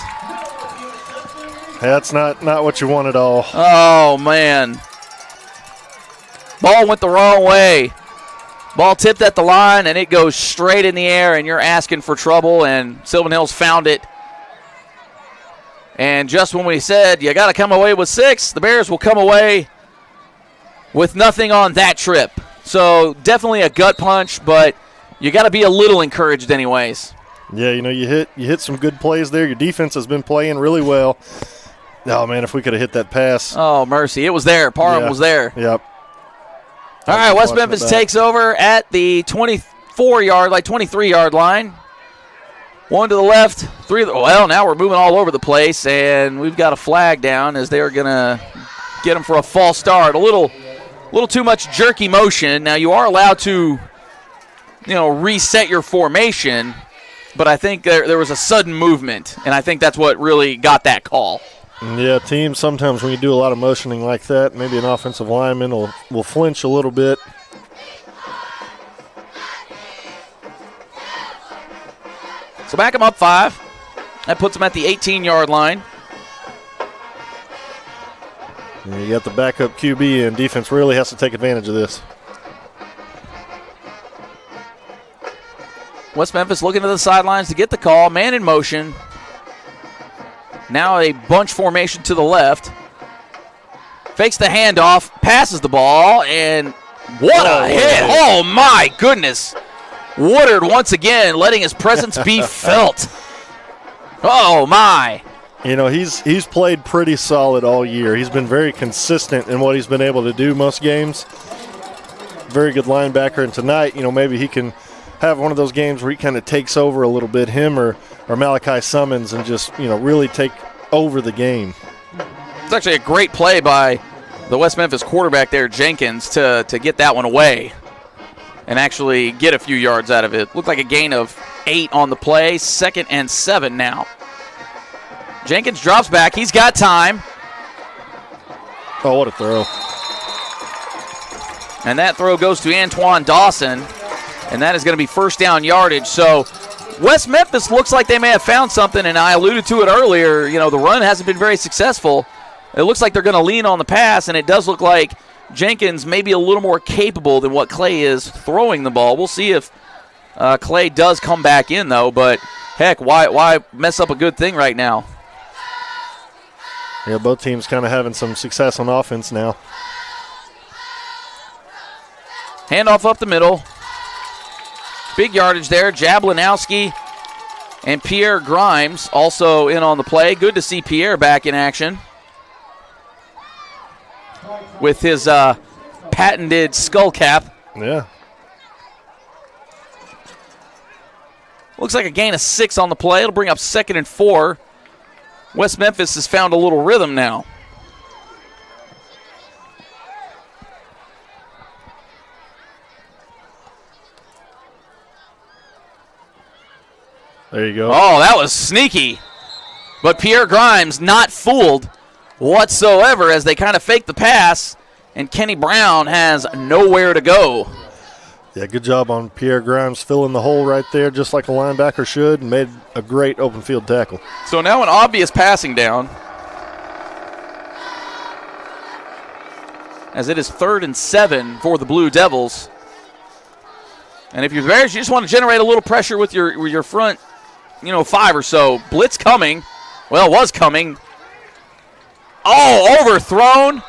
S5: That's not what you want at all.
S1: Oh, man. Ball went the wrong way. Ball tipped at the line, and it goes straight in the air, and you're asking for trouble, and Sylvan Hills found it. And just when we said you got to come away with 6, the Bears will come away with nothing on that trip. So definitely a gut punch, but you got to be a little encouraged anyways.
S5: Yeah, you hit some good plays there. Your defense has been playing really well. Oh, man, if we could have hit that pass.
S1: Oh, mercy. It was there. Parham was there.
S5: Yep.
S1: All right, West Memphis takes over at the 23-yard line. One to the left, three. Well, now we're moving all over the place, and we've got a flag down as they're going to get him for a false start. A little too much jerky motion. Now, you are allowed to, reset your formation, but I think there was a sudden movement, and I think that's what really got that call.
S5: Yeah, teams, sometimes when you do a lot of motioning like that, maybe an offensive lineman will flinch a little bit.
S1: So back him up 5. That puts him at the 18-yard line.
S5: Yeah, you got the backup QB, and defense really has to take advantage of this.
S1: West Memphis looking to the sidelines to get the call. Man in motion. Now a bunch formation to the left. Fakes the handoff, passes the ball, and what a hit. Oh, my goodness. Woodard once again letting his presence be felt. Oh, my.
S5: He's played pretty solid all year. He's been very consistent in what he's been able to do most games. Very good linebacker, and tonight, maybe he can have one of those games where he kind of takes over a little bit, him or Malachi Summons, and just, really take over the game.
S1: It's actually a great play by the West Memphis quarterback there, Jenkins, to get that one away and actually get a few yards out of it. Looked like a gain of 8 on the play. 2nd and 7 now. Jenkins drops back. He's got time.
S5: Oh, what a throw.
S1: And that throw goes to Antoine Dawson, and that is going to be first down yardage. So West Memphis looks like they may have found something, and I alluded to it earlier. The run hasn't been very successful. It looks like they're going to lean on the pass, and it does look like Jenkins may be a little more capable than what Clay is throwing the ball. We'll see if Clay does come back in, though. But, heck, why mess up a good thing right now?
S5: Yeah, both teams kind of having some success on offense now.
S1: Handoff up the middle. Big yardage there. Jablinowski and Pierre Grimes also in on the play. Good to see Pierre back in action with his patented skull cap.
S5: Yeah.
S1: Looks like a gain of 6 on the play. It'll bring up 2nd and 4. West Memphis has found a little rhythm now.
S5: There you go.
S1: Oh, that was sneaky. But Pierre Grimes not fooled whatsoever as they kind of fake the pass, and Kenny Brown has nowhere to go.
S5: Yeah, good job on Pierre Grimes filling the hole right there just like a linebacker should, and made a great open field tackle.
S1: So now an obvious passing down, as it is 3rd and 7 for the Blue Devils. And if you're the Bears, you just want to generate a little pressure with your front, 5 or so. Blitz coming. Well, it was coming. Oh, overthrown.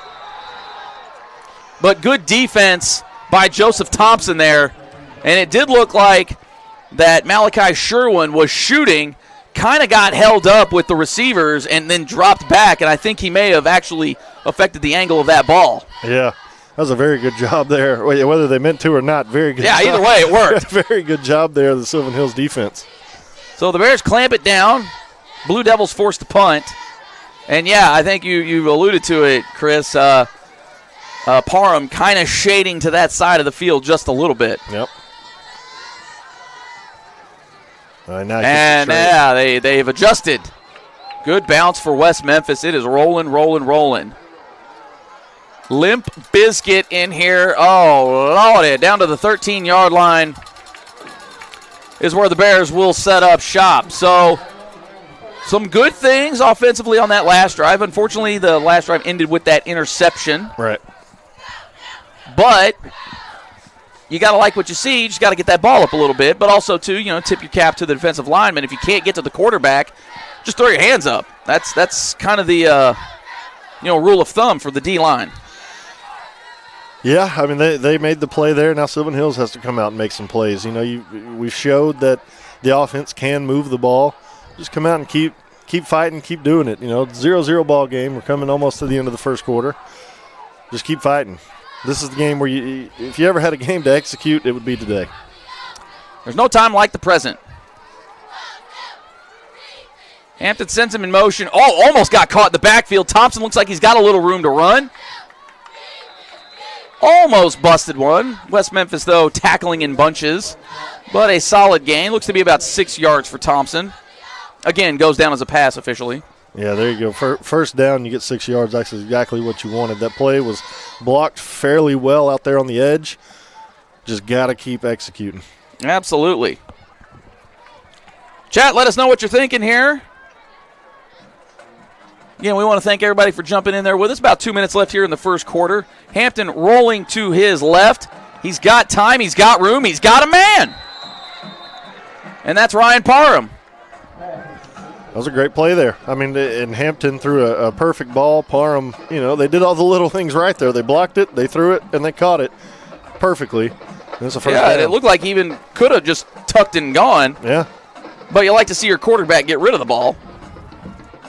S1: But good defense by Joseph Thompson there. And it did look like that Malachi Sherwin was shooting, kind of got held up with the receivers and then dropped back. And I think he may have actually affected the angle of that ball.
S5: Yeah. That was a very good job there. Whether they meant to or not, very good job.
S1: Yeah, either way, it worked.
S5: Very good job there, the Sylvan Hills defense.
S1: So the Bears clamp it down. Blue Devils forced to punt. And, yeah, I think you alluded to it, Chris. Parham kind of shading to that side of the field just a little bit.
S5: Yep. Now
S1: and, yeah, they've adjusted. Good bounce for West Memphis. It is rolling, rolling, rolling. Limp Bizkit in here. Oh, Lordy. Down to the 13-yard line is where the Bears will set up shop. So some good things offensively on that last drive. Unfortunately, the last drive ended with that interception.
S5: Right.
S1: But you got to like what you see. You just got to get that ball up a little bit. But also, too, tip your cap to the defensive lineman. If you can't get to the quarterback, just throw your hands up. That's kind of the rule of thumb for the D-line.
S5: Yeah, I mean, they made the play there. Now Sylvan Hills has to come out and make some plays. We showed that the offense can move the ball. Just come out and keep fighting, keep doing it. 0-0 ball game. We're coming almost to the end of the first quarter. Just keep fighting. This is the game where if you ever had a game to execute, it would be today.
S1: There's no time like the present. Hampton sends him in motion. Oh, almost got caught in the backfield. Thompson looks like he's got a little room to run. Almost busted one. West Memphis, though, tackling in bunches. But a solid gain. Looks to be about 6 yards for Thompson. Again, goes down as a pass officially.
S5: Yeah, there you go. First down, you get 6 yards. That's exactly what you wanted. That play was blocked fairly well out there on the edge. Just got to keep executing.
S1: Absolutely. Chat, let us know what you're thinking here. Again, we want to thank everybody for jumping in there with us. About 2 minutes left here in the first quarter. Hampton rolling to his left. He's got time. He's got room. He's got a man. And that's Ryan Parham.
S5: That was a great play there. I mean, and Hampton threw a perfect ball. Parham, they did all the little things right there. They blocked it, they threw it, and they caught it perfectly. That's the first down.
S1: And it looked like he even could have just tucked and gone.
S5: Yeah.
S1: But you like to see your quarterback get rid of the ball.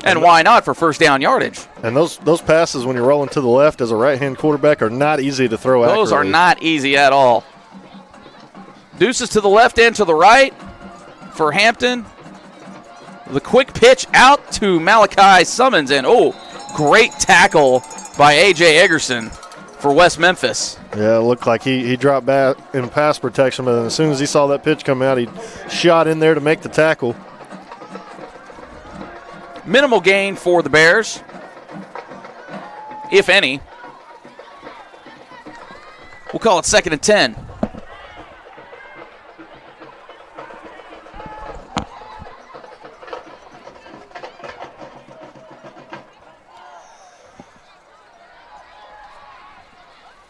S1: And why not for first down yardage?
S5: And those passes when you're rolling to the left as a right-hand quarterback are not easy to throw accurately.
S1: Those are not easy at all. Deuces to the left and to the right for Hampton. The quick pitch out to Malachi Summons. And, great tackle by A.J. Eggerson for West Memphis.
S5: Yeah, it looked like he dropped back in pass protection, but as soon as he saw that pitch come out, he shot in there to make the tackle.
S1: Minimal gain for the Bears, if any. We'll call it 2nd and 10.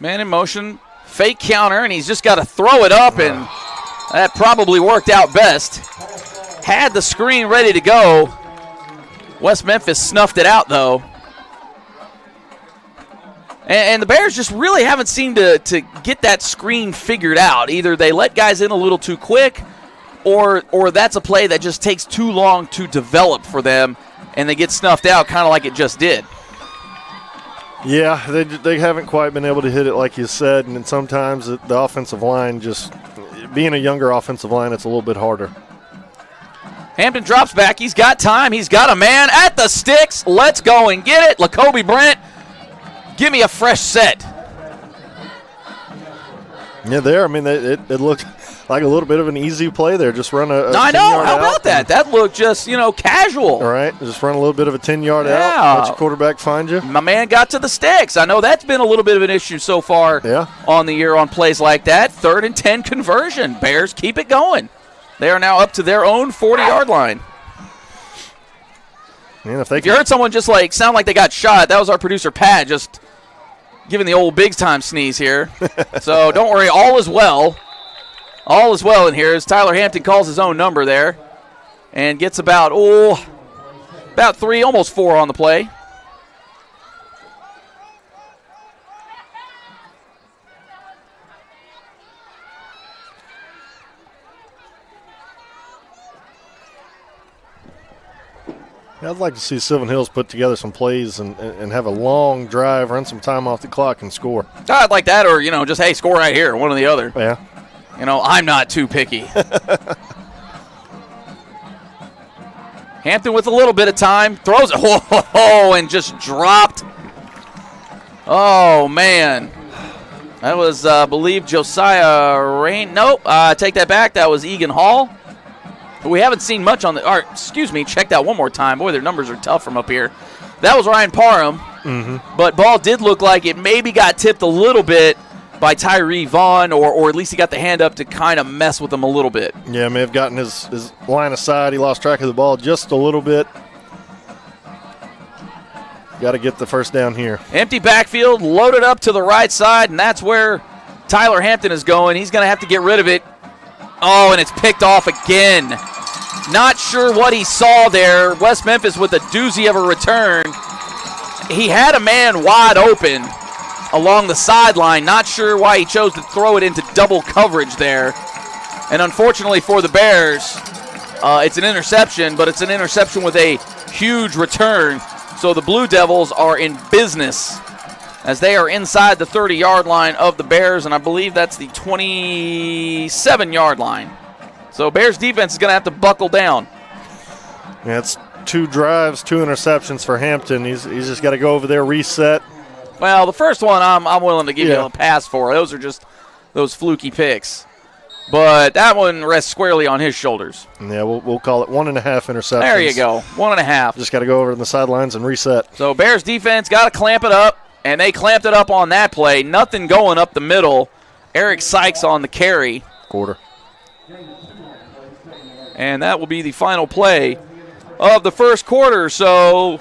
S1: Man in motion, fake counter, and he's just got to throw it up, and that probably worked out best. Had the screen ready to go. West Memphis snuffed it out, though. And the Bears just really haven't seemed to get that screen figured out. Either they let guys in a little too quick, or that's a play that just takes too long to develop for them, and they get snuffed out kind of like it just did.
S5: Yeah, they haven't quite been able to hit it like you said, and then sometimes the offensive line just – being a younger offensive line, it's a little bit harder.
S1: Hampton drops back. He's got time. He's got a man at the sticks. Let's go and get it. Lacoby Brent, give me a fresh set.
S5: Yeah, there. I mean, it looked like a little bit of an easy play there. Just run a
S1: I know. How about that? That looked just, casual.
S5: All right. Just run a little bit of a 10-yard out. Let your quarterback find you.
S1: My man got to the sticks. I know that's been a little bit of an issue so far on the year on plays like that. 3rd and 10 conversion. Bears keep it going. They are now up to their own 40-yard line.
S5: Man,
S1: if you heard someone just sound like they got shot, that was our producer Pat just giving the old big time sneeze here. So don't worry, all is well. All is well in here as Tyler Hampton calls his own number there and gets about 3, almost 4 on the play.
S5: I'd like to see Sylvan Hills put together some plays and have a long drive, run some time off the clock, and score.
S1: I'd like that, or, just, hey, score right here, one or the other.
S5: Yeah.
S1: I'm not too picky. Hampton with a little bit of time, throws it, and just dropped. Oh, man. That was, I believe, Josiah Rain. Nope, take that back. That was Egan Hall. But we haven't seen much on check that one more time. Boy, their numbers are tough from up here. That was Ryan Parham, but ball did look like it maybe got tipped a little bit by Tyree Vaughn, or at least he got the hand up to kind of mess with him a little bit.
S5: Yeah, may have gotten his line of sight. He lost track of the ball just a little bit. Got to get the first down here.
S1: Empty backfield, loaded up to the right side, and that's where Tyler Hampton is going. He's going to have to get rid of it. Oh, and it's picked off again. Not sure what he saw there. West Memphis with a doozy of a return. He had a man wide open along the sideline. Not sure why he chose to throw it into double coverage there. And unfortunately for the Bears, it's an interception, but it's an interception with a huge return. So the Blue Devils are in business as they are inside the 30-yard line of the Bears, and I believe that's the 27-yard line. So Bears defense is going to have to buckle down.
S5: Yeah, it's 2 drives, 2 interceptions for Hampton. He's just got to go over there, reset.
S1: Well, the first one I'm willing to give you a pass for. Those are just those fluky picks. But that one rests squarely on his shoulders.
S5: Yeah, we'll call it 1.5 interceptions.
S1: There you go, 1.5.
S5: Just got to go over on the sidelines and reset.
S1: So Bears defense got to clamp it up, and they clamped it up on that play. Nothing going up the middle. Eric Sykes on the carry.
S5: Quarter.
S1: And that will be the final play of the first quarter. So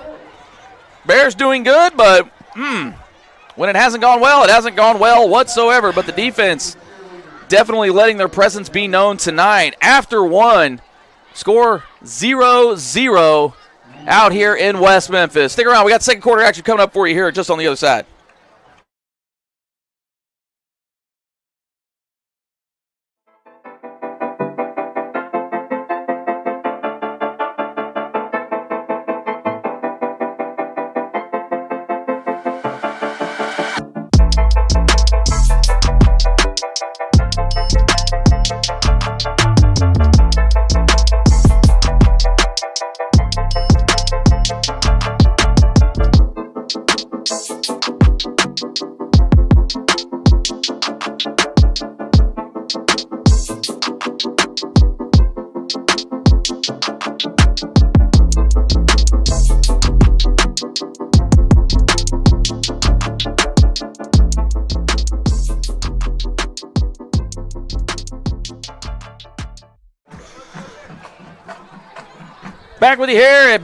S1: Bears doing good, but when it hasn't gone well, it hasn't gone well whatsoever. But the defense definitely letting their presence be known tonight. After one, score 0-0 out here in West Memphis. Stick around. We got second quarter action coming up for you here just on the other side. Back with you here at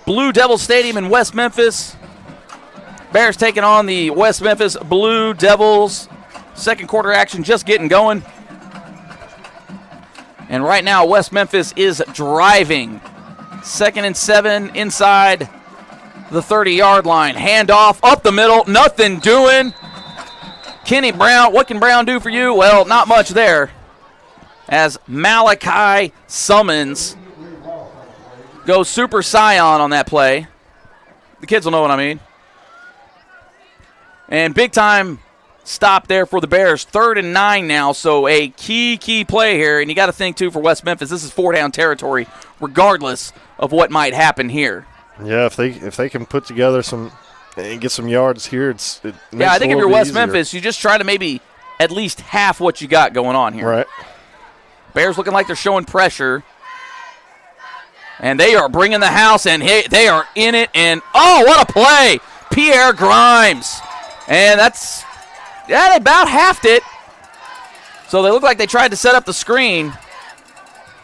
S1: Blue Devil Stadium in West Memphis. Bears taking on the West Memphis Blue Devils. Second quarter action just getting going. And right now, West Memphis is driving. 2nd and 7 inside the 30-yard line. Handoff up the middle. Nothing doing. Kenny Brown, what can Brown do for you? Well, not much there. As Malachi Summons goes Super Scion on that play. The kids will know what I mean. And big time stop there for the Bears. 3rd and 9 now, so a key play here. And you got to think, too, for West Memphis, this is 4-down territory, regardless of what might happen here.
S5: Yeah, if they can put together some and get some yards here, I think
S1: if you're West Memphis, you just try to maybe at least half what you got going on here.
S5: Right.
S1: Bears looking like they're showing pressure. And they are bringing the house, and they are in it. And, oh, what a play. Pierre Grimes. And they about halved it. So they look like they tried to set up the screen.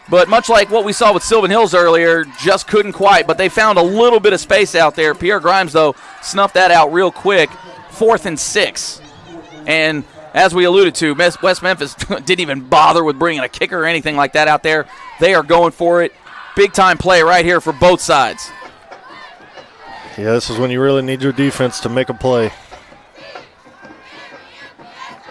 S1: But much like what we saw with Sylvan Hills earlier, just couldn't quite. But they found a little bit of space out there. Pierre Grimes, though, snuffed that out real quick. 4th and 6. And as we alluded to, West Memphis didn't even bother with bringing a kicker or anything like that out there. They are going for it. Big-time play right here for both sides.
S5: Yeah, this is when you really need your defense to make a play.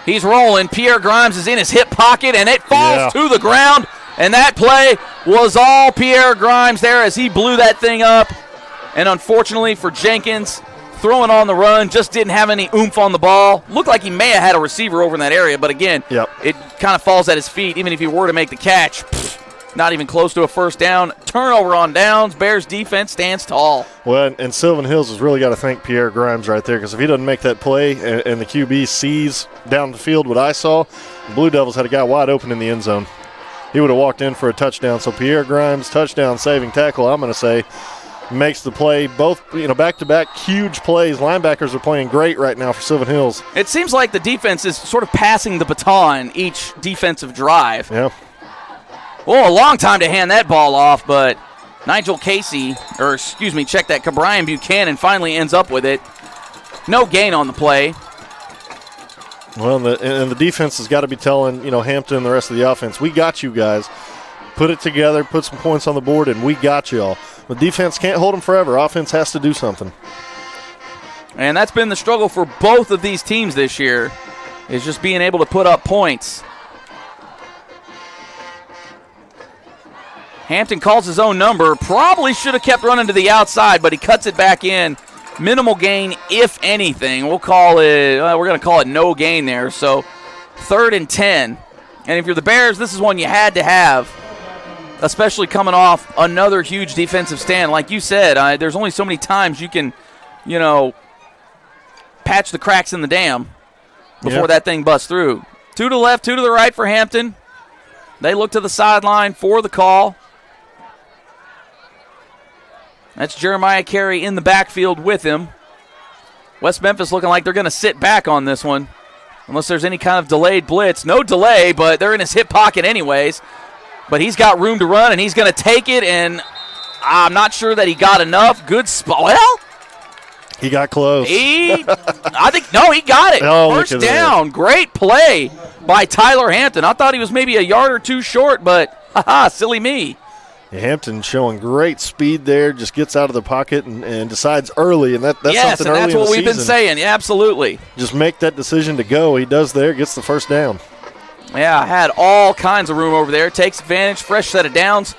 S1: He's rolling. Pierre Grimes is in his hip pocket, and it falls to the ground. And that play was all Pierre Grimes there as he blew that thing up. And unfortunately for Jenkins, throwing on the run, just didn't have any oomph on the ball. Looked like he may have had a receiver over in that area, but again, it kind of falls at his feet. Even if he were to make the catch, not even close to a first down. Turnover on downs. Bears defense stands tall.
S5: Well, and Sylvan Hills has really got to thank Pierre Grimes right there, because if he doesn't make that play and the QB sees down the field what I saw, the Blue Devils had a guy wide open in the end zone. He would have walked in for a touchdown. So Pierre Grimes, touchdown saving tackle, I'm going to say, makes the play. Both, back-to-back huge plays. Linebackers are playing great right now for Sylvan Hills.
S1: It seems like the defense is sort of passing the baton each defensive drive.
S5: Yeah.
S1: Well, a long time to hand that ball off, but Cabrian Buchanan finally ends up with it. No gain on the play.
S5: Well, the defense has got to be telling, Hampton and the rest of the offense, we got you guys. Put it together, put some points on the board, and we got y'all. The defense can't hold them forever. Offense has to do something.
S1: And that's been the struggle for both of these teams this year, is just being able to put up points. Hampton calls his own number. Probably should have kept running to the outside, but he cuts it back in. Minimal gain, if anything. We're going to call it no gain there. So 3rd and 10. And if you're the Bears, this is one you had to have. especially coming off another huge defensive stand. Like you said, there's only so many times you can, patch the cracks in the dam before that thing busts through. 2 to the left, 2 to the right for Hampton. They look to the sideline for the call. That's Jeremiah Carey in the backfield with him. West Memphis looking like they're going to sit back on this one, unless there's any kind of delayed blitz. No delay, but they're in his hip pocket anyways. But he's got room to run, and he's going to take it, and I'm not sure that he got enough. Good spot. Well,
S5: he got close.
S1: He got it. First down. Great play by Tyler Hampton. I thought he was maybe a yard or two short, but silly me.
S5: Hampton showing great speed there, just gets out of the pocket and decides early, and that's something early in the season. Yes, and that's what we've
S1: been saying. Yeah, absolutely.
S5: Just make that decision to go. He does there, gets the first down.
S1: Yeah, had all kinds of room over there. Takes advantage, fresh set of downs.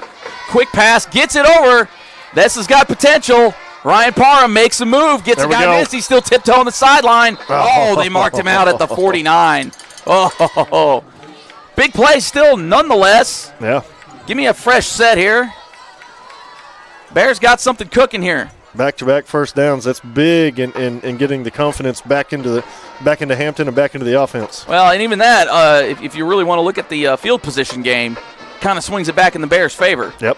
S1: Quick pass, gets it over. This has got potential. Ryan Parham makes a move, gets a guy missed. He's still tiptoeing the sideline. Oh, they marked him out at the 49. Oh, big play still nonetheless.
S5: Yeah.
S1: Give me a fresh set here. Bears got something cooking here.
S5: Back-to-back first downs. That's big in getting the confidence back into Hampton and back into the offense.
S1: Well, and even that, if you really want to look at the field position game, kind of swings it back in the Bears' favor.
S5: Yep.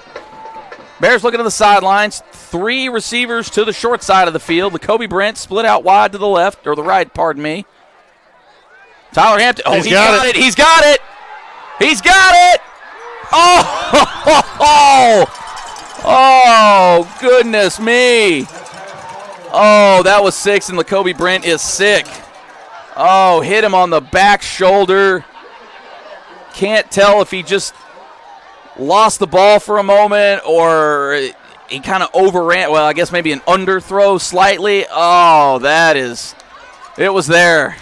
S1: Bears looking to the sidelines. 3 receivers to the short side of the field. Kobe Brent split out wide to the left, or the right, pardon me. Tyler Hampton. Oh, he's got it. He's got it. He's got it. Oh, goodness me. Oh, that was 6, and Kobe Brent is sick. Oh, hit him on the back shoulder. Can't tell if he just lost the ball for a moment or he kind of overran. Well, I guess maybe an underthrow slightly. Oh, it was there.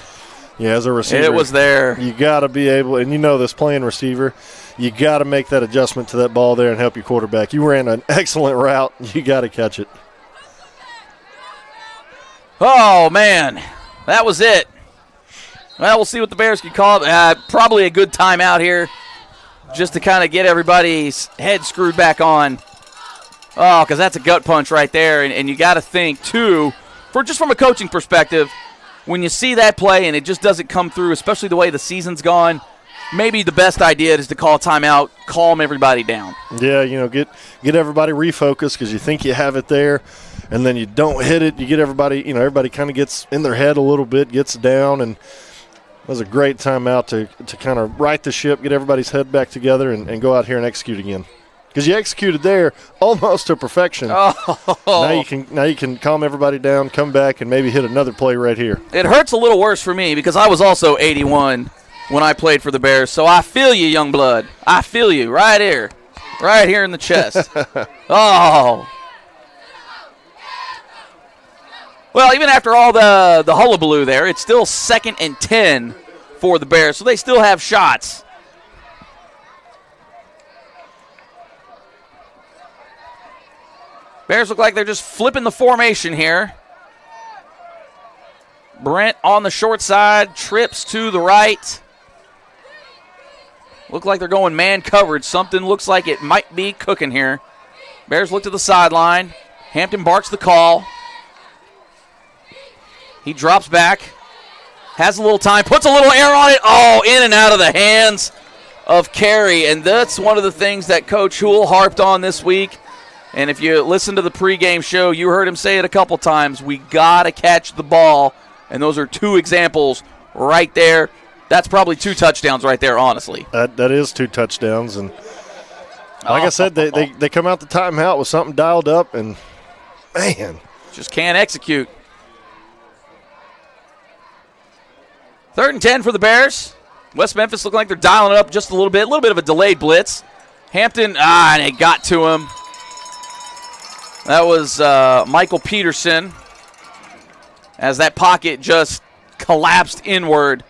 S5: Yeah, as a receiver.
S1: It was there.
S5: You got to be able, and this playing receiver, you got to make that adjustment to that ball there and help your quarterback. You ran an excellent route. You got to catch it.
S1: Oh, man. That was it. Well, we'll see what the Bears can call it. Probably a good timeout here just to kind of get everybody's head screwed back on. Oh, because that's a gut punch right there. And you got to think, too, from a coaching perspective, when you see that play and it just doesn't come through, especially the way the season's gone, maybe the best idea is to call a timeout, calm everybody down.
S5: Yeah, get everybody refocused because you think you have it there, and then you don't hit it. You get everybody, everybody kind of gets in their head a little bit, gets down, and it was a great timeout to kind of right the ship, get everybody's head back together, and go out here and execute again. Because you executed there almost to perfection.
S1: Oh.
S5: Now you can calm everybody down, come back, and maybe hit another play right here.
S1: It hurts a little worse for me because I was also 81 when I played for the Bears. So I feel you, young blood. I feel you right here in the chest. Oh. Well, even after all the hullabaloo there, it's still 2nd and 10 for the Bears, so they still have shots. Bears look like they're just flipping the formation here. Brent on the short side, trips to the right. Look like they're going man coverage. Something looks like it might be cooking here. Bears look to the sideline. Hampton barks the call. He drops back. Has a little time. Puts a little air on it. Oh, in and out of the hands of Carey. And that's one of the things that Coach Houle harped on this week. And if you listen to the pregame show, you heard him say it a couple times. We got to catch the ball. And those are 2 examples right there. That's probably 2 touchdowns right there, honestly.
S5: That is 2 touchdowns. And like I said, they come out the timeout with something dialed up, and, man.
S1: Just can't execute. 3rd and 10 for the Bears. West Memphis look like they're dialing it up just a little bit of a delayed blitz. Hampton, and it got to him. That was Michael Peterson as that pocket just collapsed inward.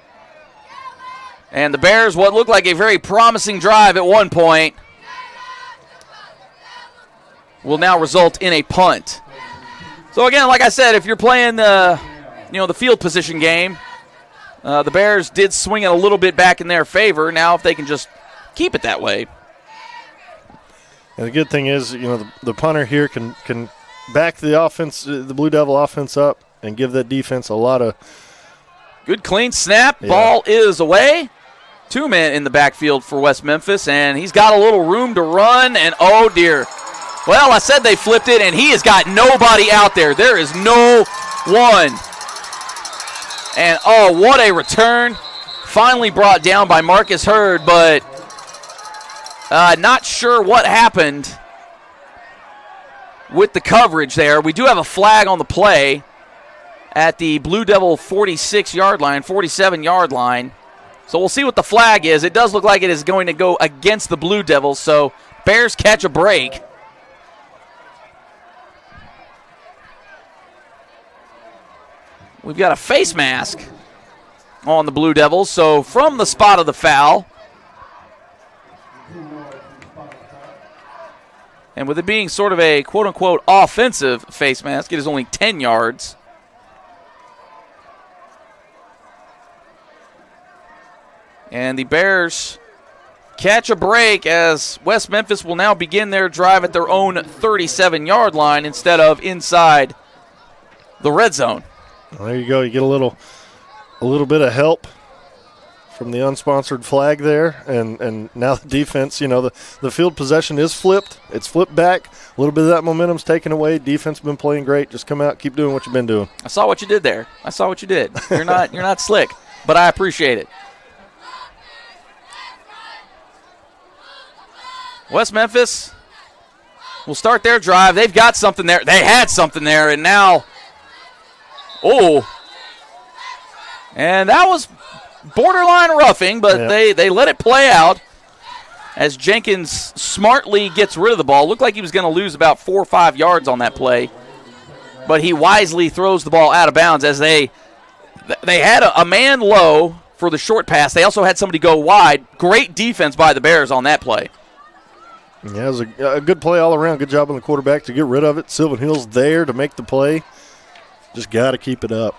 S1: And the Bears, what looked like a very promising drive at one point, will now result in a punt. So again, like I said, if you're playing the field position game, the Bears did swing it a little bit back in their favor. Now if they can just keep it that way.
S5: And the good thing is, the punter here can back the offense, the Blue Devil offense up, and give that defense a lot of.
S1: Good clean snap. Yeah. Ball is away. 2 men in the backfield for West Memphis, and he's got a little room to run, and oh dear. Well, I said they flipped it, and he has got nobody out there. There is no one. And oh, what a return. Finally brought down by Marcus Hurd, but not sure what happened with the coverage there. We do have a flag on the play at the Blue Devil 46-yard line, 47-yard line. So we'll see what the flag is. It does look like it is going to go against the Blue Devils, so Bears catch a break. We've got a face mask on the Blue Devils, so from the spot of the foul, and with it being sort of a quote-unquote offensive face mask, it is only 10 yards. And the Bears catch a break as West Memphis will now begin their drive at their own 37-yard line instead of inside the red zone.
S5: Well, there you go. You get a little bit of help from the unsponsored flag there, and now the defense, the field possession is flipped. It's flipped back. A little bit of that momentum's taken away. Defense been playing great. Just come out, keep doing what you've been doing.
S1: I saw what you did there. I saw what you did. You're not slick, but I appreciate it. West Memphis will start their drive. They've got something there. They had something there, and now, and that was borderline roughing, but they let it play out as Jenkins smartly gets rid of the ball. Looked like he was going to lose about 4 or 5 yards on that play, but he wisely throws the ball out of bounds as they had a man low for the short pass. They also had somebody go wide. Great defense by the Bears on that play.
S5: Yeah, it was a good play all around. Good job on the quarterback to get rid of it. Sylvan Hill's there to make the play. Just got to keep it up.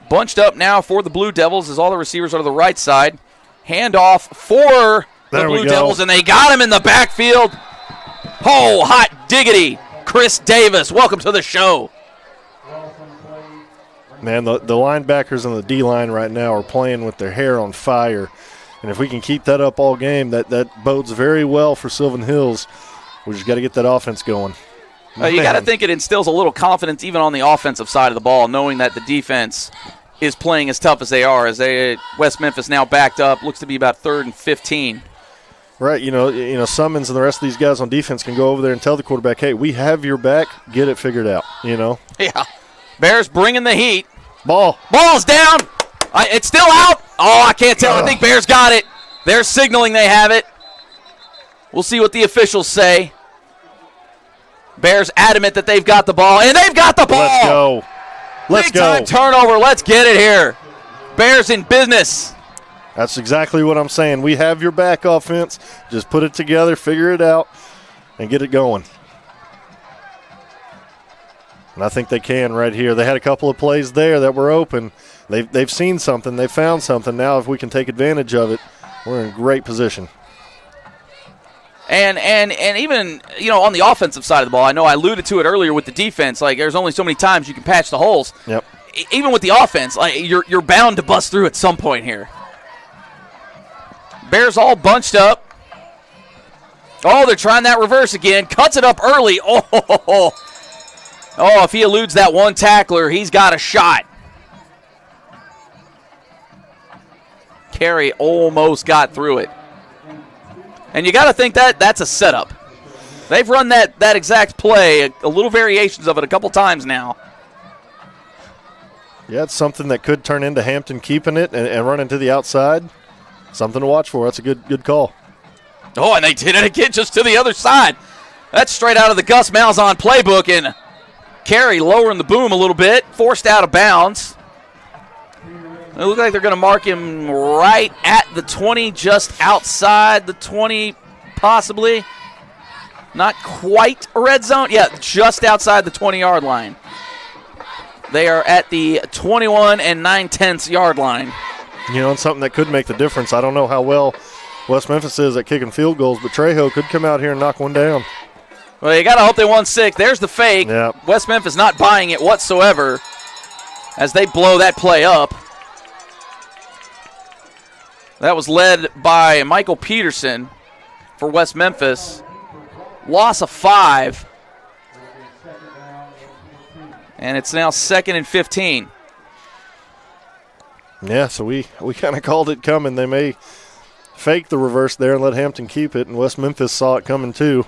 S1: Bunched up now for the Blue Devils as all the receivers are to the right side. Handoff for the Blue Devils, and they got him in the backfield. Oh, hot diggity. Chris Davis, welcome to the show.
S5: Man, the linebackers and the D-line right now are playing with their hair on fire. And if we can keep that up all game, that bodes very well for Sylvan Hills. We just got to get that offense going.
S1: You got to think it instills a little confidence even on the offensive side of the ball, knowing that the defense is playing as tough as they are. West Memphis now backed up, looks to be about 3rd and 15.
S5: Right, Summons and the rest of these guys on defense can go over there and tell the quarterback, hey, we have your back, get it figured out,
S1: Yeah. Bears bringing the heat.
S5: Ball's
S1: down. It's still out. Oh, I can't tell. I think Bears got it. They're signaling they have it. We'll see what the officials say. Bears adamant that they've got the ball, and they've got the ball.
S5: Let's go.
S1: Big time turnover. Let's get it here. Bears in business.
S5: That's exactly what I'm saying. We have your back, offense. Just put it together, figure it out, and get it going. And I think they can right here. They had a couple of plays there that were open. They've seen something. They found something. Now if we can take advantage of it, we're in great position.
S1: And even, on the offensive side of the ball, I know I alluded to it earlier with the defense. Like, there's only so many times you can patch the holes.
S5: Yep.
S1: Even with the offense, like you're bound to bust through at some point here. Bears all bunched up. Oh, they're trying that reverse again. Cuts it up early. Oh, if he eludes that one tackler, he's got a shot. Carey almost got through it. And you got to think that's a setup. They've run that exact play, a little variations of it a couple times now.
S5: Yeah, it's something that could turn into Hampton keeping it and running to the outside. Something to watch for. That's a good call.
S1: Oh, and they did it again just to the other side. That's straight out of the Gus Malzahn playbook, and Carey lowering the boom a little bit, forced out of bounds. It looks like they're going to mark him right at the 20, just outside the 20, possibly. Not quite a red zone. Yeah, just outside the 20-yard line. They are at the 21 and 9/10 yard line.
S5: And something that could make the difference. I don't know how well West Memphis is at kicking field goals, but Trejo could come out here and knock one down.
S1: Well, you got to hope they won 6. There's the fake.
S5: Yep.
S1: West Memphis not buying it whatsoever as they blow that play up. That was led by Michael Peterson for West Memphis. Loss of 5. And it's now 2nd and 15.
S5: Yeah, so we kind of called it coming. They may fake the reverse there and let Hampton keep it, and West Memphis saw it coming too.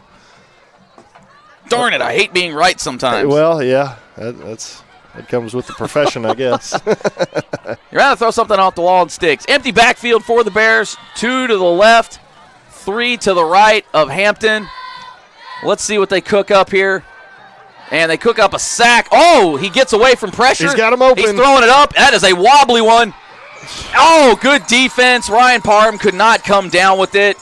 S1: Darn it, I hate being right sometimes.
S5: Well, yeah, that comes with the profession, I guess.
S1: You're going to throw something off the wall and sticks. Empty backfield for the Bears. 2 to the left, 3 to the right of Hampton. Let's see what they cook up here. And they cook up a sack. Oh, he gets away from pressure.
S5: He's got him open.
S1: He's throwing it up. That is a wobbly one. Oh, good defense. Ryan Parham could not come down with it.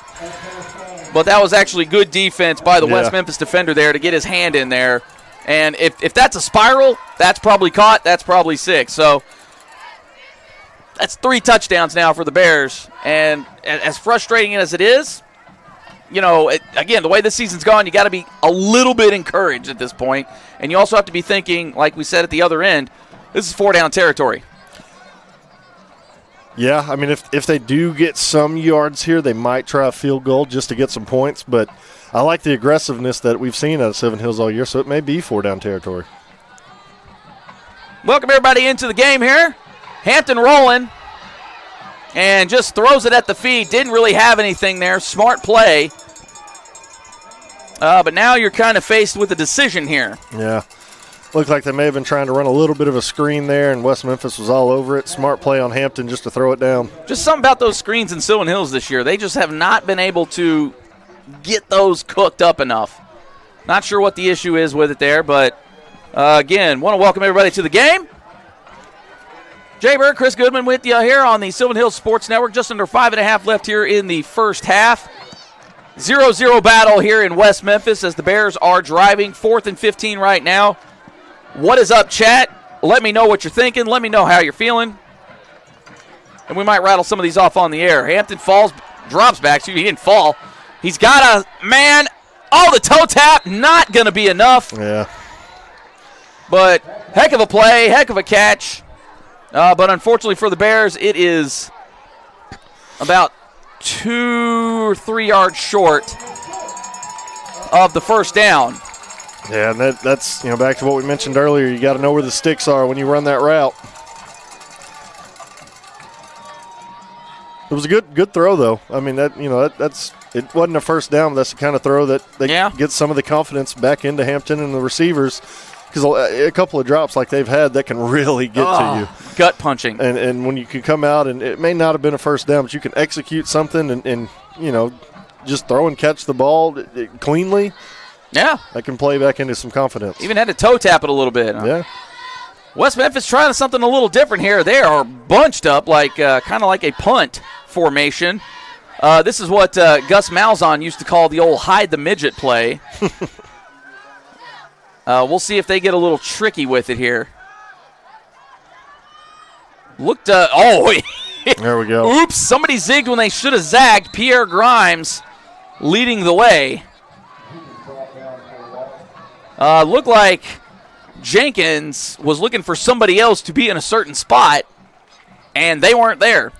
S1: But that was actually good defense by the West Memphis defender there to get his hand in there. And if that's a spiral, that's probably caught. That's probably 6. So that's 3 touchdowns now for the Bears. And as frustrating as it is, you know, again, the way this season's gone, you got to be a little bit encouraged at this point. And you also have to be thinking, like we said at the other end, this is 4-down territory.
S5: Yeah, I mean, if they do get some yards here, they might try a field goal just to get some points. But I like the aggressiveness that we've seen out of Seven Hills all year, so it may be 4-down territory.
S1: Welcome everybody into the game here. Hampton rolling and just throws it at the feet. Didn't really have anything there. Smart play. But now you're kind of faced with a decision here.
S5: Yeah. Looked like they may have been trying to run a little bit of a screen there, and West Memphis was all over it. Smart play on Hampton just to throw it down.
S1: Just something about those screens in Sylvan Hills this year. They just have not been able to get those cooked up enough. Not sure what the issue is with it there, but again, want to welcome everybody to the game. Jay Bird, Chris Goodman with you here on the Sylvan Hills Sports Network. Just under 5.5 left here in the first half. 0-0 battle here in West Memphis as the Bears are driving. 4th and 15 right now. What is up, chat? Let me know what you're thinking. Let me know how you're feeling. And we might rattle some of these off on the air. Hampton drops back. He didn't fall. He's got a man. Oh, the toe tap. Not going to be enough.
S5: Yeah.
S1: But heck of a play. Heck of a catch. But unfortunately for the Bears, it is about 2 or 3 yards short of the first down.
S5: Yeah, and that's back to what we mentioned earlier. You got to know where the sticks are when you run that route. It was a good throw though. I mean that's it wasn't a first down. But that's the kind of throw that gets some of the confidence back into Hampton and the receivers, because a couple of drops like they've had that can really get to you.
S1: Gut punching.
S5: And when you can come out and it may not have been a first down, but you can execute something and just throw and catch the ball cleanly.
S1: Yeah.
S5: That can play back into some confidence.
S1: Even had to toe tap it a little bit.
S5: Yeah.
S1: West Memphis trying something a little different here. They are bunched up like kind of like a punt formation. This is what Gus Malzahn used to call the old hide the midget play. We'll see if they get a little tricky with it here.
S5: There we go.
S1: Oops, somebody zigged when they should have zagged. Pierre Grimes leading the way. Looked like Jenkins was looking for somebody else to be in a certain spot, and they weren't there.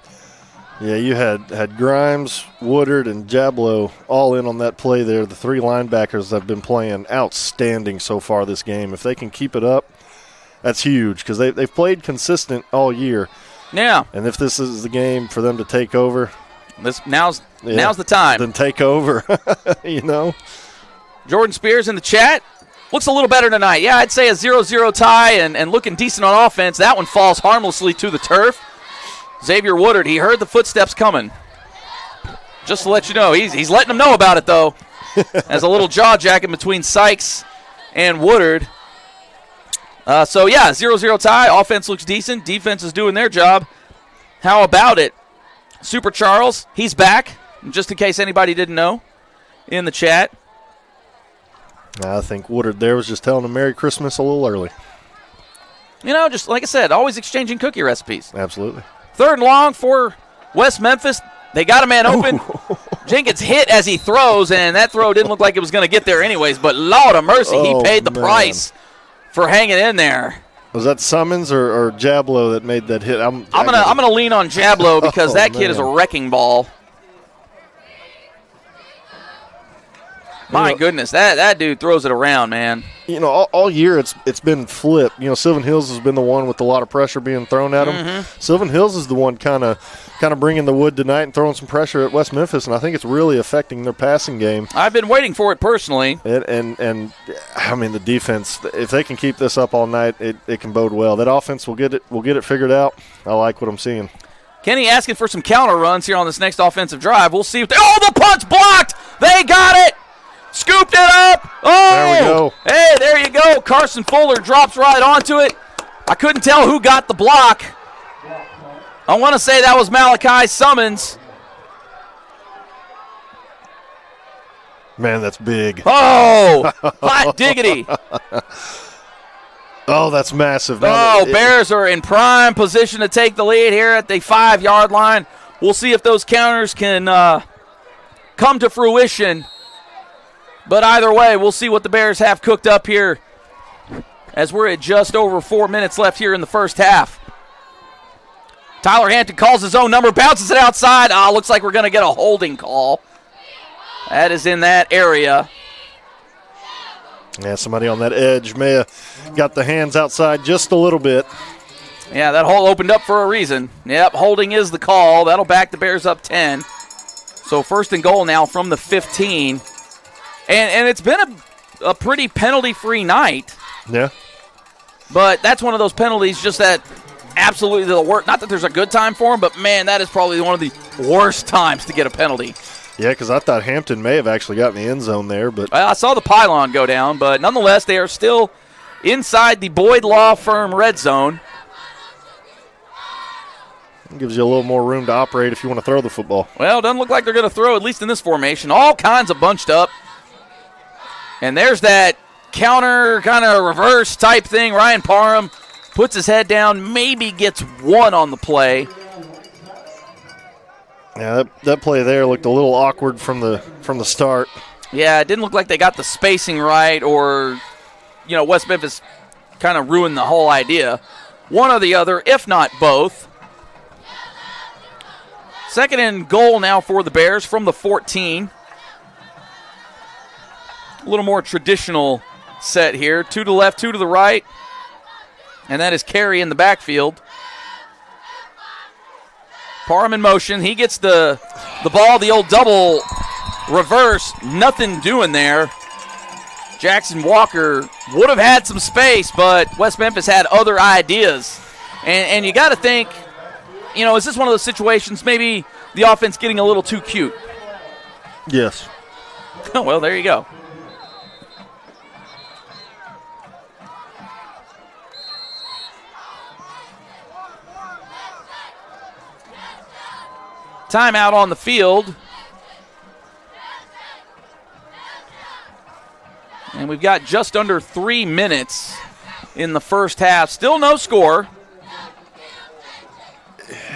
S5: Yeah, you had Grimes, Woodard, and Jablow all in on that play there. The 3 linebackers have been playing outstanding so far this game. If they can keep it up, that's huge, because they've played consistent all year.
S1: Yeah.
S5: And if this is the game for them to take over.
S1: Now's the time.
S5: Then take over,
S1: Jordan Spears in the chat. Looks a little better tonight. Yeah, I'd say a 0-0 tie and looking decent on offense. That one falls harmlessly to the turf. Xavier Woodard, he heard the footsteps coming. Just to let you know, he's letting them know about it, though. As a little jaw jacking between Sykes and Woodard. 0-0 tie. Offense looks decent. Defense is doing their job. How about it? Super Charles, he's back, just in case anybody didn't know, in the chat.
S5: I think Woodard there was just telling them Merry Christmas a little early.
S1: Just like I said, always exchanging cookie recipes.
S5: Absolutely.
S1: 3rd and long for West Memphis. They got a man open. Jenkins hit as he throws, and that throw didn't look like it was going to get there anyways, but Lord of mercy, he paid the price for hanging in there.
S5: Was that Summons or Jablo that made that hit? I'm
S1: gonna lean on Jablo because that kid is a wrecking ball. My goodness, that dude throws it around, man.
S5: All year it's been flipped. Sylvan Hills has been the one with a lot of pressure being thrown at him. Sylvan Hills is the one kind of bringing the wood tonight and throwing some pressure at West Memphis, and I think it's really affecting their passing game.
S1: I've been waiting for it personally.
S5: And I mean, the defense, if they can keep this up all night, it can bode well. That offense will get it figured out. I like what I'm seeing.
S1: Kenny asking for some counter runs here on this next offensive drive. We'll see if the punch blocked. They got it. Scooped it up. Oh,
S5: there we go.
S1: Hey, there you go. Carson Fuller drops right onto it. I couldn't tell who got the block. I want to say that was Malachi Summons.
S5: Man, that's big.
S1: Oh, hot diggity.
S5: Oh, that's massive.
S1: Bears are in prime position to take the lead here at the 5-yard line. We'll see if those counters can come to fruition. But either way, we'll see what the Bears have cooked up here as we're at just over 4 minutes left here in the first half. Tyler Hampton calls his own number, bounces it outside. Looks like we're going to get a holding call. That is in that area.
S5: Yeah, somebody on that edge may have got the hands outside just a little bit.
S1: Yeah, that hole opened up for a reason. Yep, holding is the call. That'll back the Bears up 10. So 1st and goal now from the 15. And it's been a pretty penalty-free night.
S5: Yeah.
S1: But that's one of those penalties just that absolutely the worst. Not that there's a good time for them, but, man, that is probably one of the worst times to get a penalty.
S5: Yeah, because I thought Hampton may have actually gotten the end zone there. But
S1: I saw the pylon go down, but nonetheless, they are still inside the Boyd Law Firm red zone.
S5: It gives you a little more room to operate if you want to throw the football.
S1: Well, it doesn't look like they're going to throw, at least in this formation. All kinds of bunched up. And there's that counter kind of reverse type thing. Ryan Parham puts his head down, maybe gets one on the play.
S5: Yeah, that play there looked a little awkward from the start.
S1: Yeah, it didn't look like they got the spacing right, or, West Memphis kind of ruined the whole idea. One or the other, if not both. 2nd and goal now for the Bears from the 14. A little more traditional set here. 2 to the left, 2 to the right. And that is Carey in the backfield. Parham in motion. He gets the ball, the old double reverse. Nothing doing there. Jackson Walker would have had some space, but West Memphis had other ideas. And you got to think, is this one of those situations maybe the offense getting a little too cute?
S5: Yes.
S1: Oh, well, there you go. Timeout on the field. And we've got just under 3 minutes in the first half. Still no score.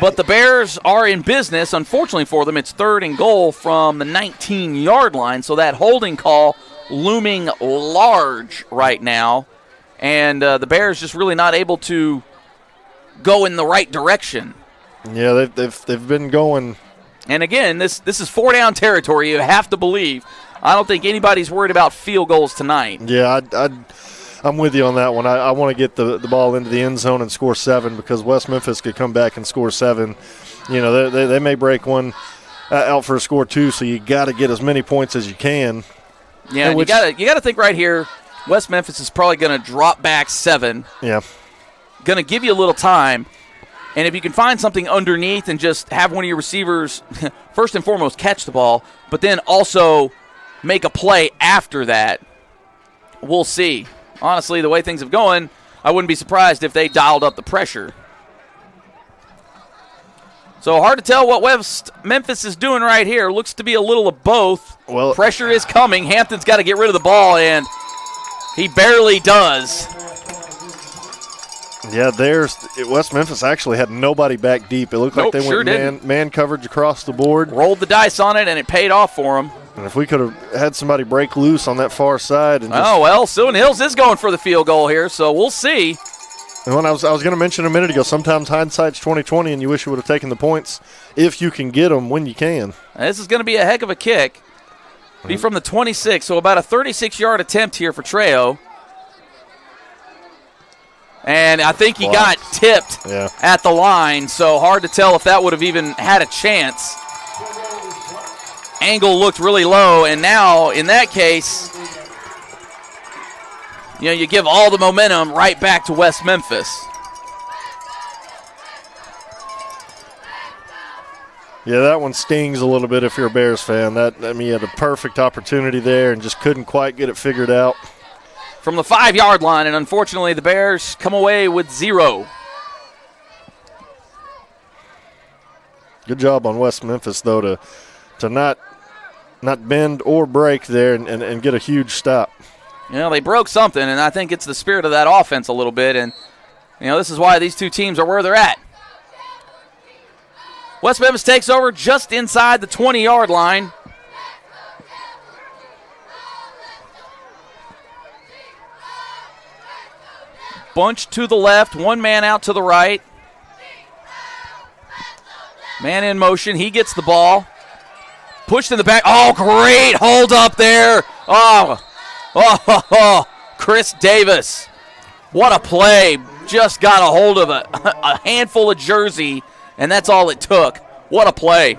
S1: But the Bears are in business. Unfortunately for them, it's 3rd and goal from the 19-yard line. So that holding call looming large right now. And the Bears just really not able to go in the right direction.
S5: Yeah, they've been going.
S1: And again, this is 4-down territory. You have to believe. I don't think anybody's worried about field goals tonight.
S5: Yeah, I'm with you on that one. I want to get the ball into the end zone and score 7, because West Memphis could come back and score 7. They may break one out for a score 2, so you got to get as many points as you can.
S1: Yeah, you got to think right here. West Memphis is probably going to drop back 7.
S5: Yeah,
S1: going to give you a little time. And if you can find something underneath and just have one of your receivers, first and foremost, catch the ball, but then also make a play after that, we'll see. Honestly, the way things have going, I wouldn't be surprised if they dialed up the pressure. So hard to tell what West Memphis is doing right here. Looks to be a little of both.
S5: Well,
S1: pressure is coming. Hampton's got to get rid of the ball, and he barely does.
S5: Yeah, West Memphis actually had nobody back deep. It looked like they went man coverage across the board.
S1: Rolled the dice on it, and it paid off for them.
S5: And if we could have had somebody break loose on that far side.
S1: Sylvan Hills is going for the field goal here, so we'll see.
S5: And when I was going to mention a minute ago, sometimes hindsight's 20/20, and you wish you would have taken the points if you can get them when you can.
S1: This is going to be a heck of a kick. Be from the 26, so about a 36-yard attempt here for Trejo. And I think he got tipped at the line, so hard to tell if that would have even had a chance. Angle looked really low, and now in that case, you give all the momentum right back to West Memphis.
S5: Yeah, that one stings a little bit if you're a Bears fan. You had a perfect opportunity there and just couldn't quite get it figured out.
S1: From the 5-yard line, and unfortunately the Bears come away with 0.
S5: Good job on West Memphis, though, to not bend or break there and get a huge stop.
S1: They broke something, and I think it's the spirit of that offense a little bit, and this is why these two teams are where they're at. West Memphis takes over just inside the 20-yard line. Bunch to the left, one man out to the right. Man in motion, he gets the ball. Pushed in the back. Oh, great hold up there. Oh, Chris Davis. What a play. Just got a hold of a handful of jersey, and that's all it took. What a play.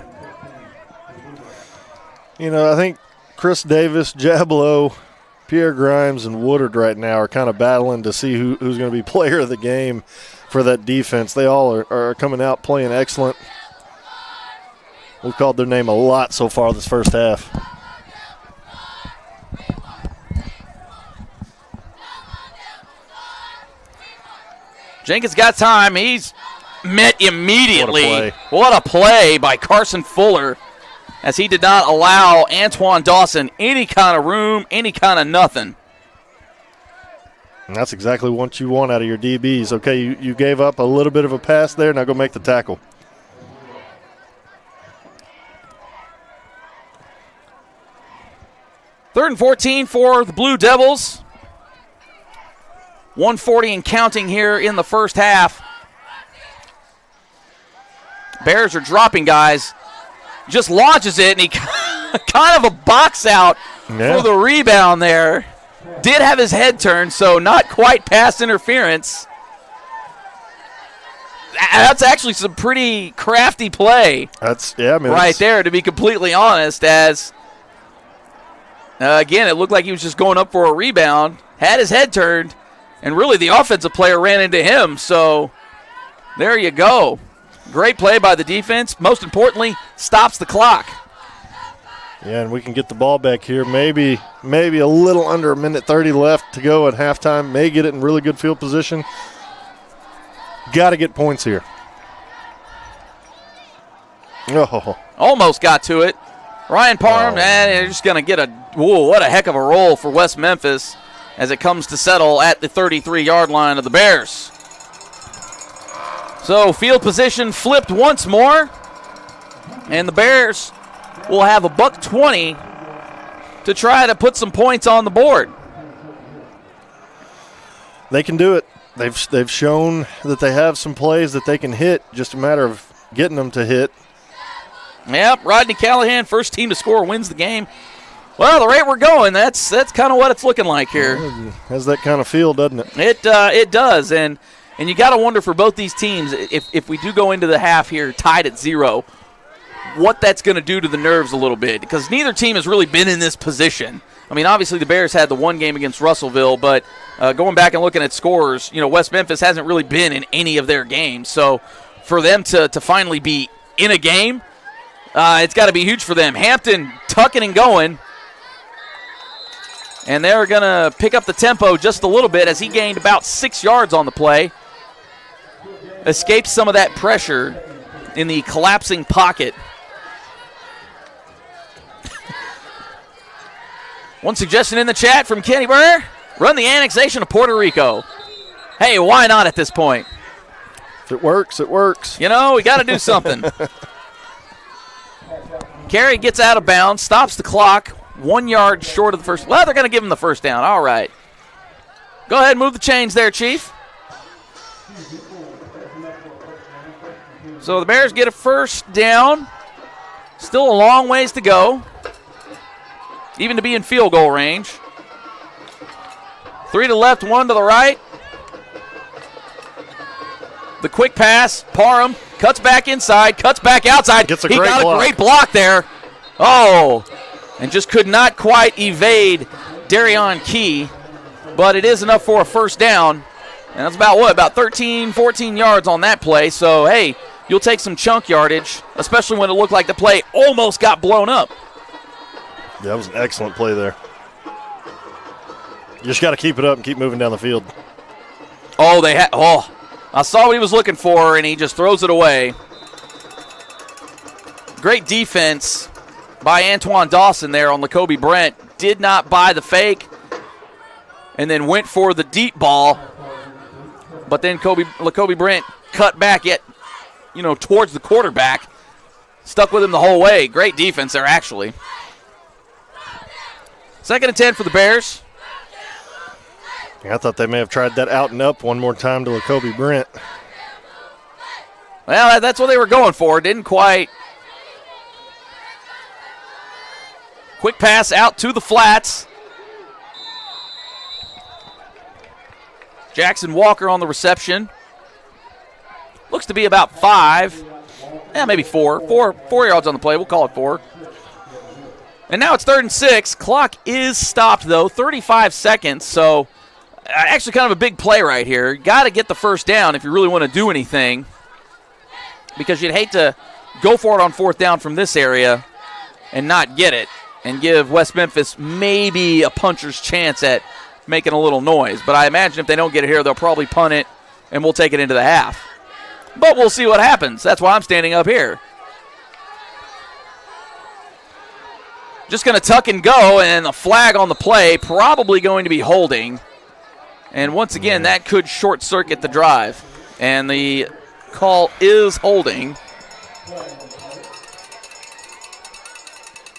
S5: I think Chris Davis, Jablow, Pierre Grimes, and Woodard right now are kind of battling to see who's going to be player of the game for that defense. They all are coming out playing excellent. We've called their name a lot so far this first half.
S1: Jenkins got time. He's met immediately. What a play by Carson Fuller, as he did not allow Antoine Dawson any kind of room, any kind of nothing.
S5: And that's exactly what you want out of your DBs. Okay, you gave up a little bit of a pass there. Now go make the tackle.
S1: Third and 14 for the Blue Devils. 1:40 and counting here in the first half. Bears are dropping guys. Just launches it, and he kind of a box out for the rebound there. Did have his head turned, so not quite pass interference. That's actually some pretty crafty play. Right there, to be completely honest, as again, it looked like he was just going up for a rebound, had his head turned, and really the offensive player ran into him. So there you go. Great play by the defense. Most importantly, stops the clock.
S5: Yeah, and we can get the ball back here. Maybe a little under 1:30 left to go at halftime. May get it in really good field position. Got to get points here. Oh.
S1: Almost got to it. Ryan Parham, they're just going to get what a heck of a roll for West Memphis as it comes to settle at the 33-yard line of the Bears. So field position flipped once more, and the Bears will have $120 to try to put some points on the board.
S5: They can do it. They've shown that they have some plays that they can hit, just a matter of getting them to hit.
S1: Yep, Rodney Callahan, first team to score, wins the game. Well, the rate we're going, that's kind of what it's looking like here.
S5: It has that kind of feel, doesn't it?
S1: It does, and you got to wonder for both these teams, if we do go into the half here tied at 0, what that's going to do to the nerves a little bit, because neither team has really been in this position. I mean, obviously the Bears had the one game against Russellville, but going back and looking at scores, West Memphis hasn't really been in any of their games. So for them to finally be in a game, it's got to be huge for them. Hampton tucking and going, and they're going to pick up the tempo just a little bit as he gained about 6 yards on the play. Escapes some of that pressure in the collapsing pocket. One suggestion in the chat from Kenny Burr: run the annexation of Puerto Rico. Hey, why not at this point?
S5: If it works, it works.
S1: You know, we got to do something. Carey gets out of bounds, stops the clock, 1 yard short of the first. Well, they're going to give him the first down. All right. Go ahead and move the chains there, Chief. So the Bears get a first down. Still a long ways to go, even to be in field goal range. 3 to the left, 1 to the right. The quick pass, Parham cuts back inside, cuts back outside.
S5: Gets a
S1: he
S5: great
S1: got
S5: block.
S1: a great block there. Oh, and just could not quite evade Darion Key, but it is enough for a first down. And that's about what? About 13, 14 yards on that play. So, hey, you'll take some chunk yardage, especially when it looked like the play almost got blown up.
S5: Yeah, that was an excellent play there. You just got to keep it up and keep moving down the field.
S1: I saw what he was looking for, and he just throws it away. Great defense by Antoine Dawson there on Lacoby Brent. Did not buy the fake, and then went for the deep ball. But then Lacoby Brent cut back towards the quarterback. Stuck with him the whole way. Great defense there, actually. 2nd and 10 for the Bears.
S5: I thought they may have tried that out and up one more time to Lacoby Brent.
S1: Well, that's what they were going for. Didn't quite. Quick pass out to the flats. Jackson Walker on the reception. Looks to be about 5. Maybe 4. 4 yards on the play. We'll call it 4. And now it's 3rd and 6. Clock is stopped, though. 35 seconds, so actually kind of a big play right here. Got to get the first down if you really want to do anything, because you'd hate to go for it on 4th down from this area and not get it and give West Memphis maybe a puncher's chance at making a little noise. But I imagine if they don't get it here, they'll probably punt it and we'll take it into the half. But we'll see what happens. That's why I'm standing up here. Just going to tuck and go, and a flag on the play, probably going to be holding. And once again, that could short-circuit the drive. And the call is holding.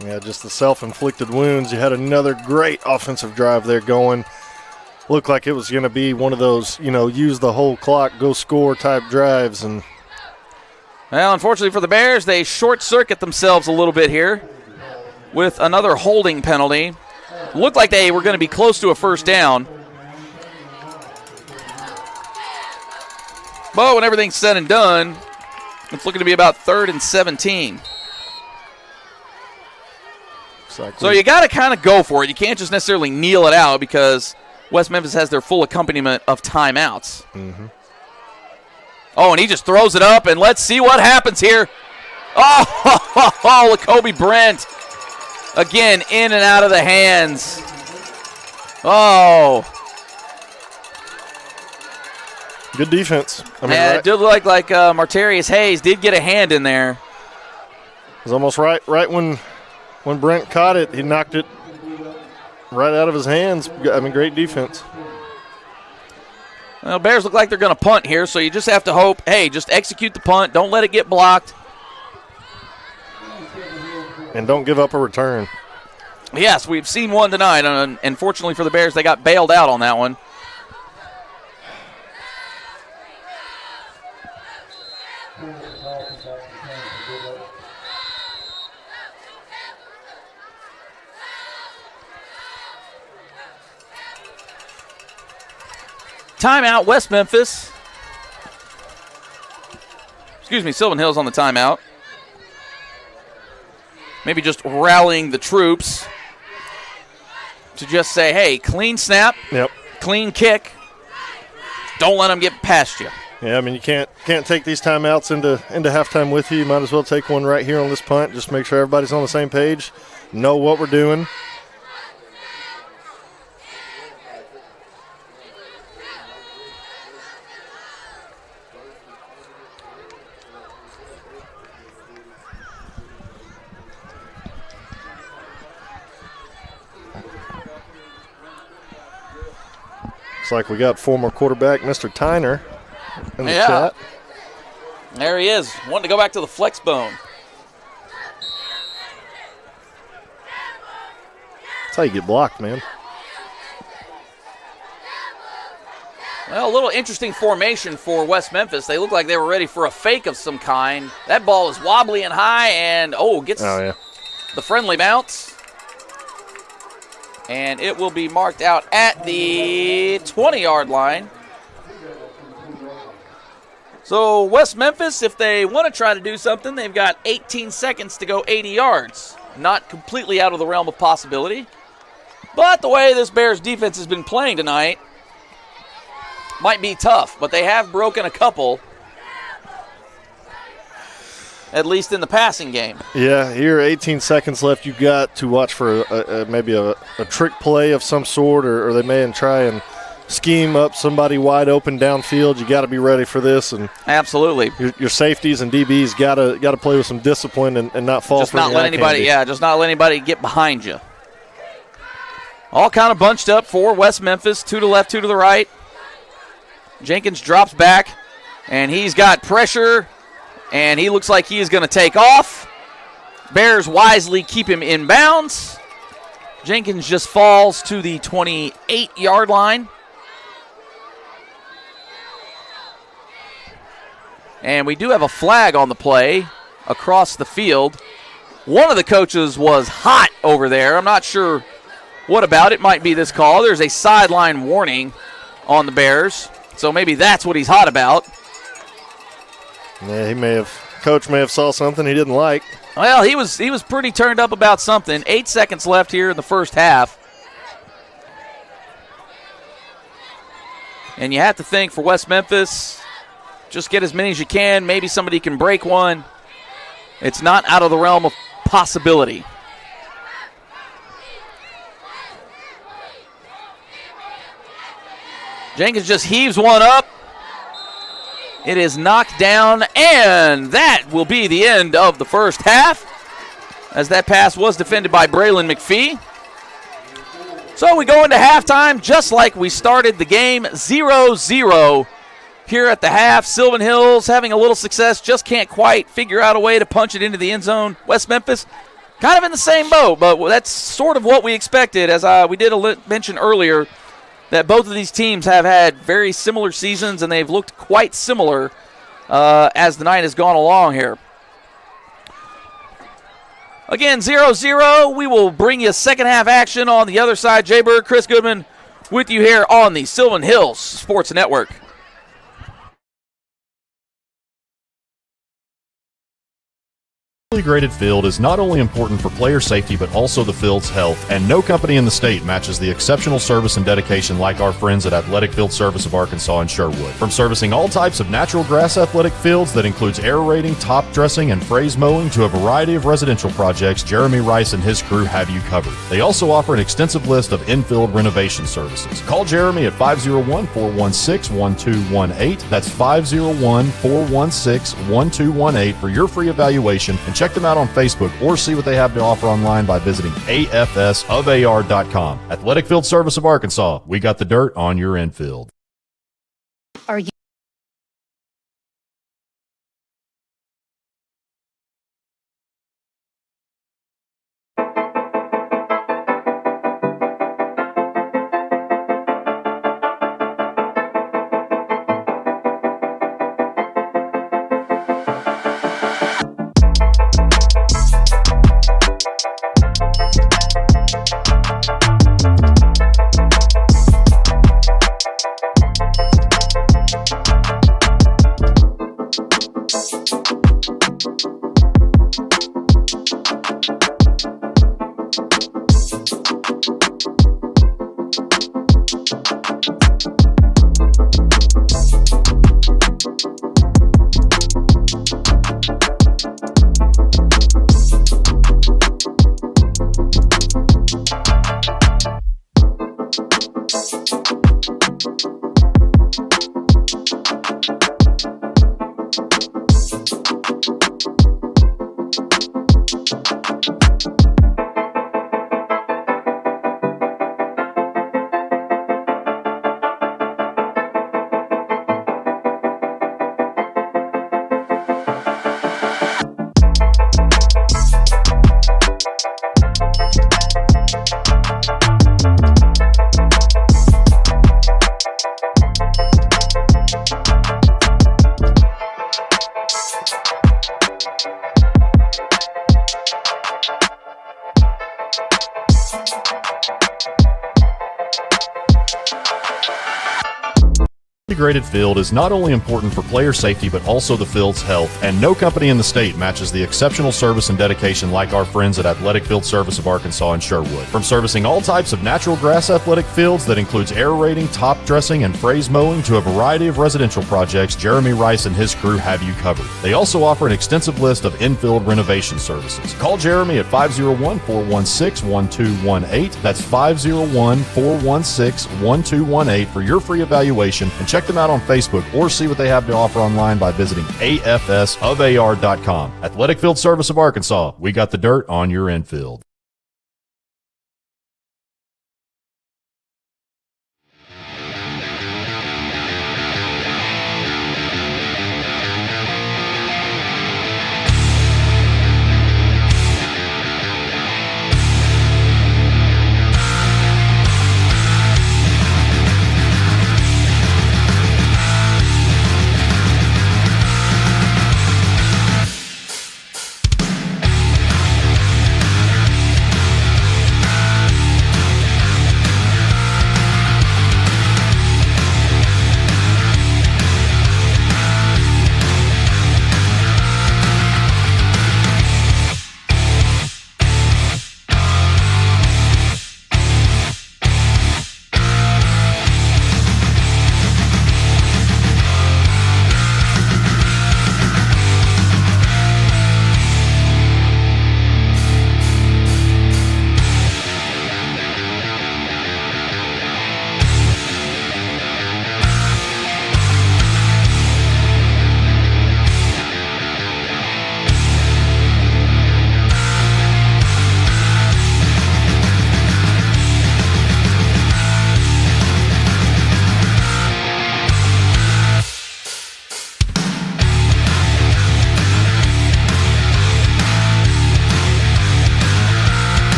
S5: Yeah, just the self-inflicted wounds. You had another great offensive drive there going. Looked like it was going to be one of those, use the whole clock, go score type drives. And
S1: well, unfortunately for the Bears, they short-circuit themselves a little bit here with another holding penalty. Looked like they were going to be close to a first down. But when everything's said and done, it's looking to be about 3rd and 17.
S5: Exactly.
S1: So you got to kind of go for it. You can't just necessarily kneel it out because West Memphis has their full accompaniment of timeouts.
S5: Mm-hmm.
S1: Oh, and he just throws it up, and let's see what happens here. Oh, Lacoby Brent. Again, in and out of the hands. Oh.
S5: Good defense.
S1: It did look like Martarius Hayes did get a hand in there.
S5: It was almost right when Brent caught it, he knocked it right out of his hands. Great defense.
S1: Well, Bears look like they're going to punt here, so you just have to hope, hey, just execute the punt. Don't let it get blocked.
S5: And don't give up a return.
S1: Yes, we've seen one tonight. And fortunately for the Bears, they got bailed out on that one. Timeout, West Memphis. Sylvan Hills on the timeout. Maybe just rallying the troops to just say, hey, clean snap,
S5: yep,
S1: clean kick. Don't let them get past you.
S5: Yeah, you can't take these timeouts into halftime with you. You might as well take one right here on this punt. Just make sure everybody's on the same page, know what we're doing. Looks like we got former quarterback Mr. Tyner in the chat.
S1: There he is, wanting to go back to the flex bone.
S5: That's how you get blocked, man.
S1: Well, a little interesting formation for West Memphis. They look like they were ready for a fake of some kind. That ball is wobbly and high and, gets the friendly bounce. And it will be marked out at the 20-yard line. So West Memphis, if they want to try to do something, they've got 18 seconds to go 80 yards. Not completely out of the realm of possibility. But the way this Bears defense has been playing tonight might be tough, but they have broken a couple, at least in the passing game.
S5: Yeah, here 18 seconds left. You've got to watch for maybe a trick play of some sort, or they may try and scheme up somebody wide open downfield. You got to be ready for this. And
S1: absolutely,
S5: your safeties and DBs got to play with some discipline and not fall for
S1: anybody. Yeah, just not let anybody get behind you. All kind of bunched up for West Memphis, 2 to the left, 2 to the right. Jenkins drops back, and he's got pressure, and he looks like he is going to take off. Bears wisely keep him in bounds. Jenkins just falls to the 28-yard line. And we do have a flag on the play across the field. One of the coaches was hot over there. I'm not sure what about it. Might be this call. There's a sideline warning on the Bears. So maybe that's what he's hot about.
S5: Yeah, Coach may have saw something he didn't like.
S1: Well, he was pretty turned up about something. 8 seconds left here in the first half. And you have to think for West Memphis, just get as many as you can. Maybe somebody can break one. It's not out of the realm of possibility. Jenkins just heaves one up. It is knocked down, and that will be the end of the first half, as that pass was defended by Braylon McPhee. So we go into halftime just like we started the game, 0-0 here at the half. Sylvan Hills having a little success, just can't quite figure out a way to punch it into the end zone. West Memphis kind of in the same boat, but that's sort of what we expected, as we did mention earlier, that both of these teams have had very similar seasons, and they've looked quite similar as the night has gone along here. Again, 0-0. We will bring you second half action on the other side. Jay Bird, Chris Goodman with you here on the Sylvan Hills Sports Network.
S6: Graded field is not only important for player safety but also the field's health, and no company in the state matches the exceptional service and dedication like our friends at Athletic Field Service of Arkansas in Sherwood. From servicing all types of natural grass athletic fields that includes aerating, top dressing, and phrase mowing to a variety of residential projects, Jeremy Rice and his crew have you covered. They also offer an extensive list of infield renovation services. Call Jeremy at 501-416-1218. That's 501-416-1218 for your free evaluation, and check them out on Facebook or see what they have to offer online by visiting afsofar.com. Athletic Field Service of Arkansas. We got the dirt on your infield.
S7: Are you
S6: Graded field is not only important for player safety but also the field's health, and no company in the state matches the exceptional service and dedication like our friends at Athletic Field Service of Arkansas in Sherwood. From servicing all types of natural grass athletic fields that includes aerating, top dressing, and phrase mowing to a variety of residential projects, Jeremy Rice and his crew have you covered. They also offer an extensive list of infield renovation services. Call Jeremy at 501-416-1218. That's 501-416-1218 for your free evaluation, and check them out on Facebook or see what they have to offer online by visiting afsofar.com. Athletic Field Service of Arkansas. We got the dirt on your infield.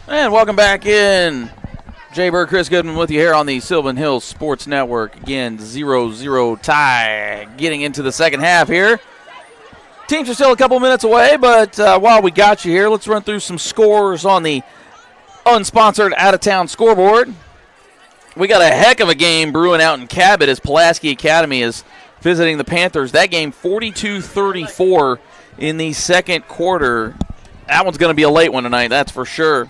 S1: And welcome back in. Jay Bird, Chris Goodman with you here on the Sylvan Hills Sports Network. Again, 0-0 tie getting into the second half here. Teams are still a couple minutes away, but while we got you here, let's run through some scores on the unsponsored out-of-town scoreboard. We got a heck of a game brewing out in Cabot as Pulaski Academy is visiting the Panthers. That game 42-34 in the second quarter. That one's going to be a late one tonight, that's for sure.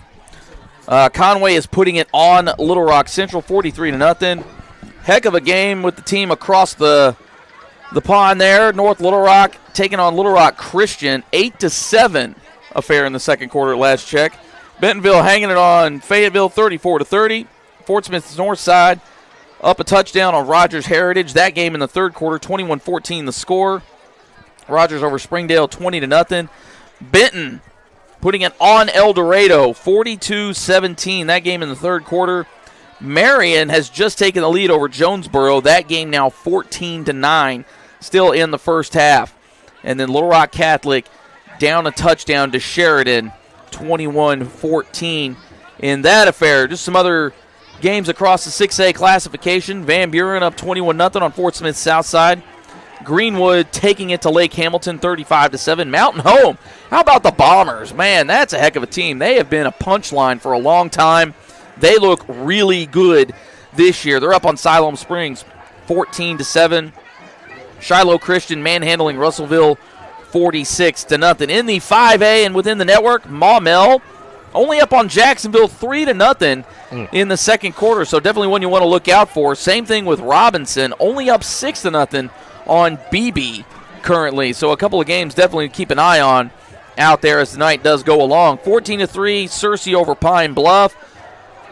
S1: Conway is putting it on Little Rock Central 43-0. Heck of a game with the team across the pond there. North Little Rock taking on Little Rock Christian. 8-7 affair in the second quarter, last check. Bentonville hanging it on Fayetteville 34-30. Fort Smith's north side up a touchdown on Rogers Heritage. That game in the third quarter, 21-14 the score. Rogers over Springdale 20-0. Benton putting it on El Dorado 42-17. That game in the third quarter. Marion has just taken the lead over Jonesboro. That game now 14-9, still in the first half. And then Little Rock Catholic down a touchdown to Sheridan, 21-14 in that affair. Just some other games across the 6A classification. Van Buren up 21-0 on Fort Smith Southside. Greenwood taking it to Lake Hamilton 35-7. Mountain Home, how about the Bombers? Man, that's a heck of a team. They have been a punchline for a long time. They look really good this year. They're up on Siloam Springs 14-7. Shiloh Christian manhandling Russellville 46-0. In the 5A and within the network, Maumelle only up on Jacksonville 3-0 in the second quarter. So definitely one you want to look out for. Same thing with Robinson, only up 6-0 on BB currently. So a couple of games definitely to keep an eye on out there as the night does go along. 14-3, Searcy over Pine Bluff.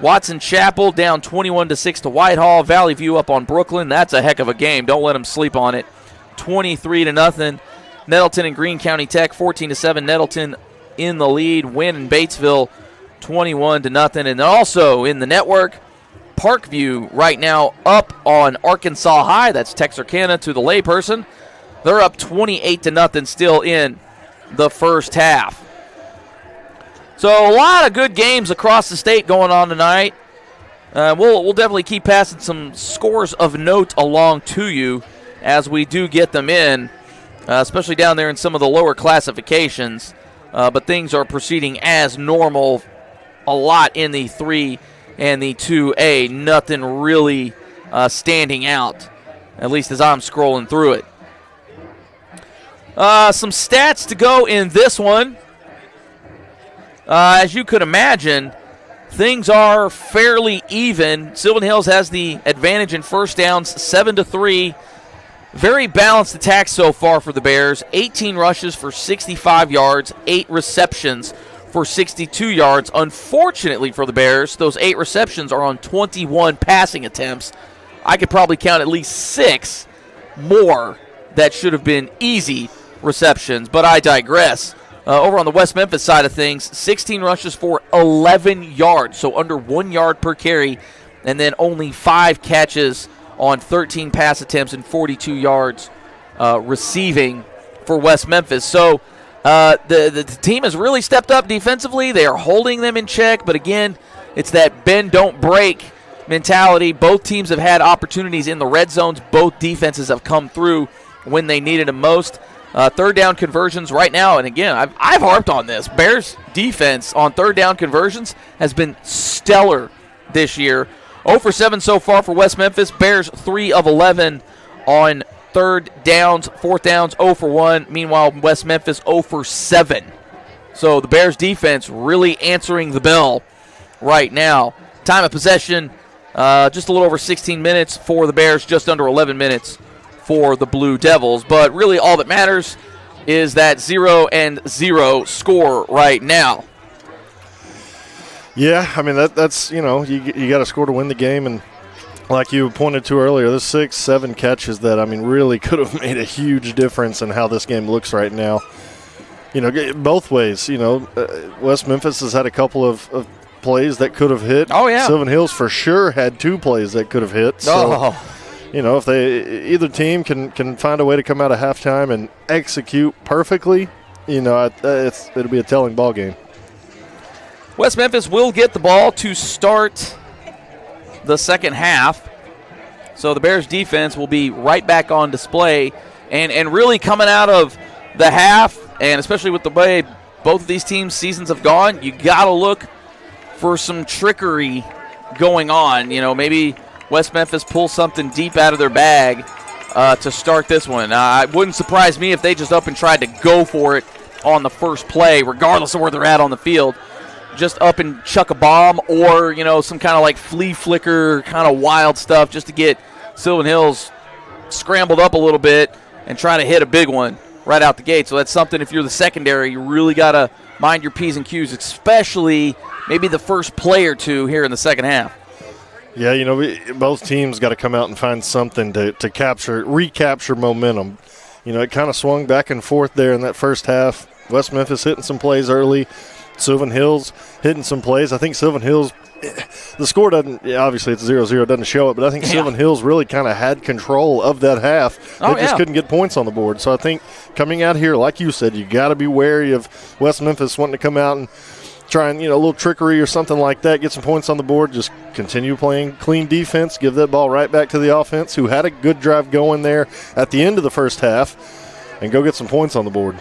S1: Watson Chapel down 21-6 to Whitehall. Valley View up on Brooklyn. That's a heck of a game. Don't let them sleep on it. 23-0. Nettleton and Greene County Tech 14-7. Nettleton in the lead. Win in Batesville 21-0. And then also in the network, Parkview right now up on Arkansas High. That's Texarkana to the layperson. They're up 28-0 still in the first half. So a lot of good games across the state going on tonight. We'll definitely keep passing some scores of note along to you as we do get them in, especially down there in some of the lower classifications. But things are proceeding as normal a lot in the 3 and the 2A. Nothing really standing out, at least as I'm scrolling through it. Some stats to go in this one. As you could imagine, things are fairly even. Sylvan Hills has the advantage in first downs, 7-3. Very balanced attack so far for the Bears. 18 rushes for 65 yards, 8 receptions for 62 yards. Unfortunately for the Bears, those 8 receptions are on 21 passing attempts. I could probably count at least 6 more that should have been easy receptions, but I digress. Over on the West Memphis side of things, 16 rushes for 11 yards, so under 1 yard per carry, and then only 5 catches on 13 pass attempts and 42 yards receiving for West Memphis. So the team has really stepped up defensively. They are holding them in check, but again, it's that bend, don't break mentality. Both teams have had opportunities in the red zones. Both defenses have come through when they needed them most. Third down conversions right now, and again, I've harped on this. Bears defense on third down conversions has been stellar this year. 0 for 7 so far for West Memphis. Bears 3 of 11 on third downs, fourth downs 0 for 1. Meanwhile, West Memphis 0 for 7. So the Bears defense really answering the bell right now. Time of possession, just a little over 16 minutes for the Bears, just under 11 minutes for the Blue Devils. But really all that matters is that 0-0 score right now.
S5: Yeah, I mean, that's you got to score to win the game. And like you pointed to earlier, the 6-7 catches that, I mean, really could have made a huge difference in how this game looks right now. Both ways. West Memphis has had a couple of plays that could have hit.
S1: Oh, yeah.
S5: Sylvan Hills for sure had 2 plays that could have hit. So, if either team can find a way to come out of halftime and execute perfectly, it'll be a telling ball game.
S1: West Memphis will get the ball to start the second half. So the Bears defense will be right back on display. And really coming out of the half, and especially with the way both of these teams' seasons have gone, you got to look for some trickery going on. Maybe West Memphis pulls something deep out of their bag to start this one. It wouldn't surprise me if they just up and tried to go for it on the first play, regardless of where they're at on the field. Just up and chuck a bomb or, some kind of like flea flicker kind of wild stuff just to get Sylvan Hills scrambled up a little bit and try to hit a big one right out the gate. So that's something, if you're the secondary, you really got to mind your P's and Q's, especially maybe the first play or two here in the second half.
S5: Yeah, both teams got to come out and find something to recapture momentum. It kind of swung back and forth there in that first half. West Memphis hitting some plays early. Sylvan Hills hitting some plays. I think Sylvan Hills, the score doesn't, obviously it's 0-0, doesn't show it, but I think Sylvan Hills really kind of had control of that half. They just couldn't get points on the board. So I think coming out here, like you said, you got to be wary of West Memphis wanting to come out and try and, a little trickery or something like that, get some points on the board, just continue playing clean defense, give that ball right back to the offense, who had a good drive going there at the end of the first half, and go get some points on the board.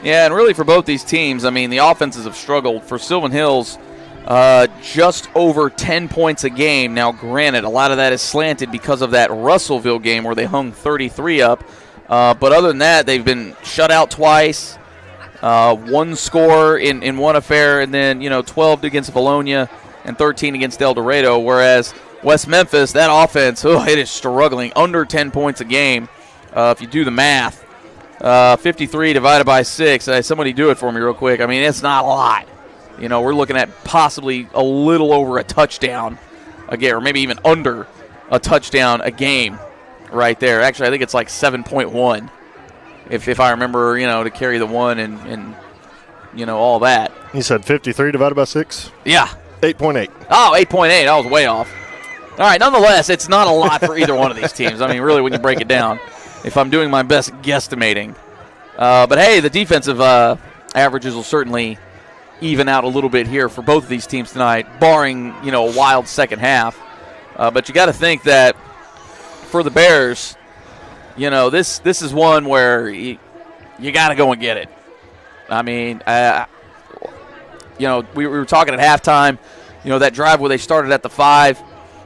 S1: Yeah, and really for both these teams, I mean, the offenses have struggled. For Sylvan Hills, just over 10 points a game. Now, granted, a lot of that is slanted because of that Russellville game where they hung 33 up. But other than that, they've been shut out twice, 1 score in one affair, and then, 12 against Bologna and 13 against El Dorado, whereas West Memphis, that offense, it is struggling, under 10 points a game if you do the math. 53 divided by 6. Somebody do it for me real quick. I mean, it's not a lot. You know, we're looking at possibly a little over a touchdown a game, or maybe even under a touchdown a game right there. Actually, I think it's like 7.1 if I remember, to carry the one and all that.
S5: You said 53 divided by 6?
S1: Yeah.
S5: 8.8.
S1: Oh, 8.8. I was way off. All right, nonetheless, it's not a lot for either one of these teams. I mean, really, when you break it down, if I'm doing my best guesstimating. But, hey, the defensive averages will certainly even out a little bit here for both of these teams tonight, barring, a wild second half. But you got to think that for the Bears, this is one where you got to go and get it. I mean, we were talking at halftime, that drive where they started at the 5,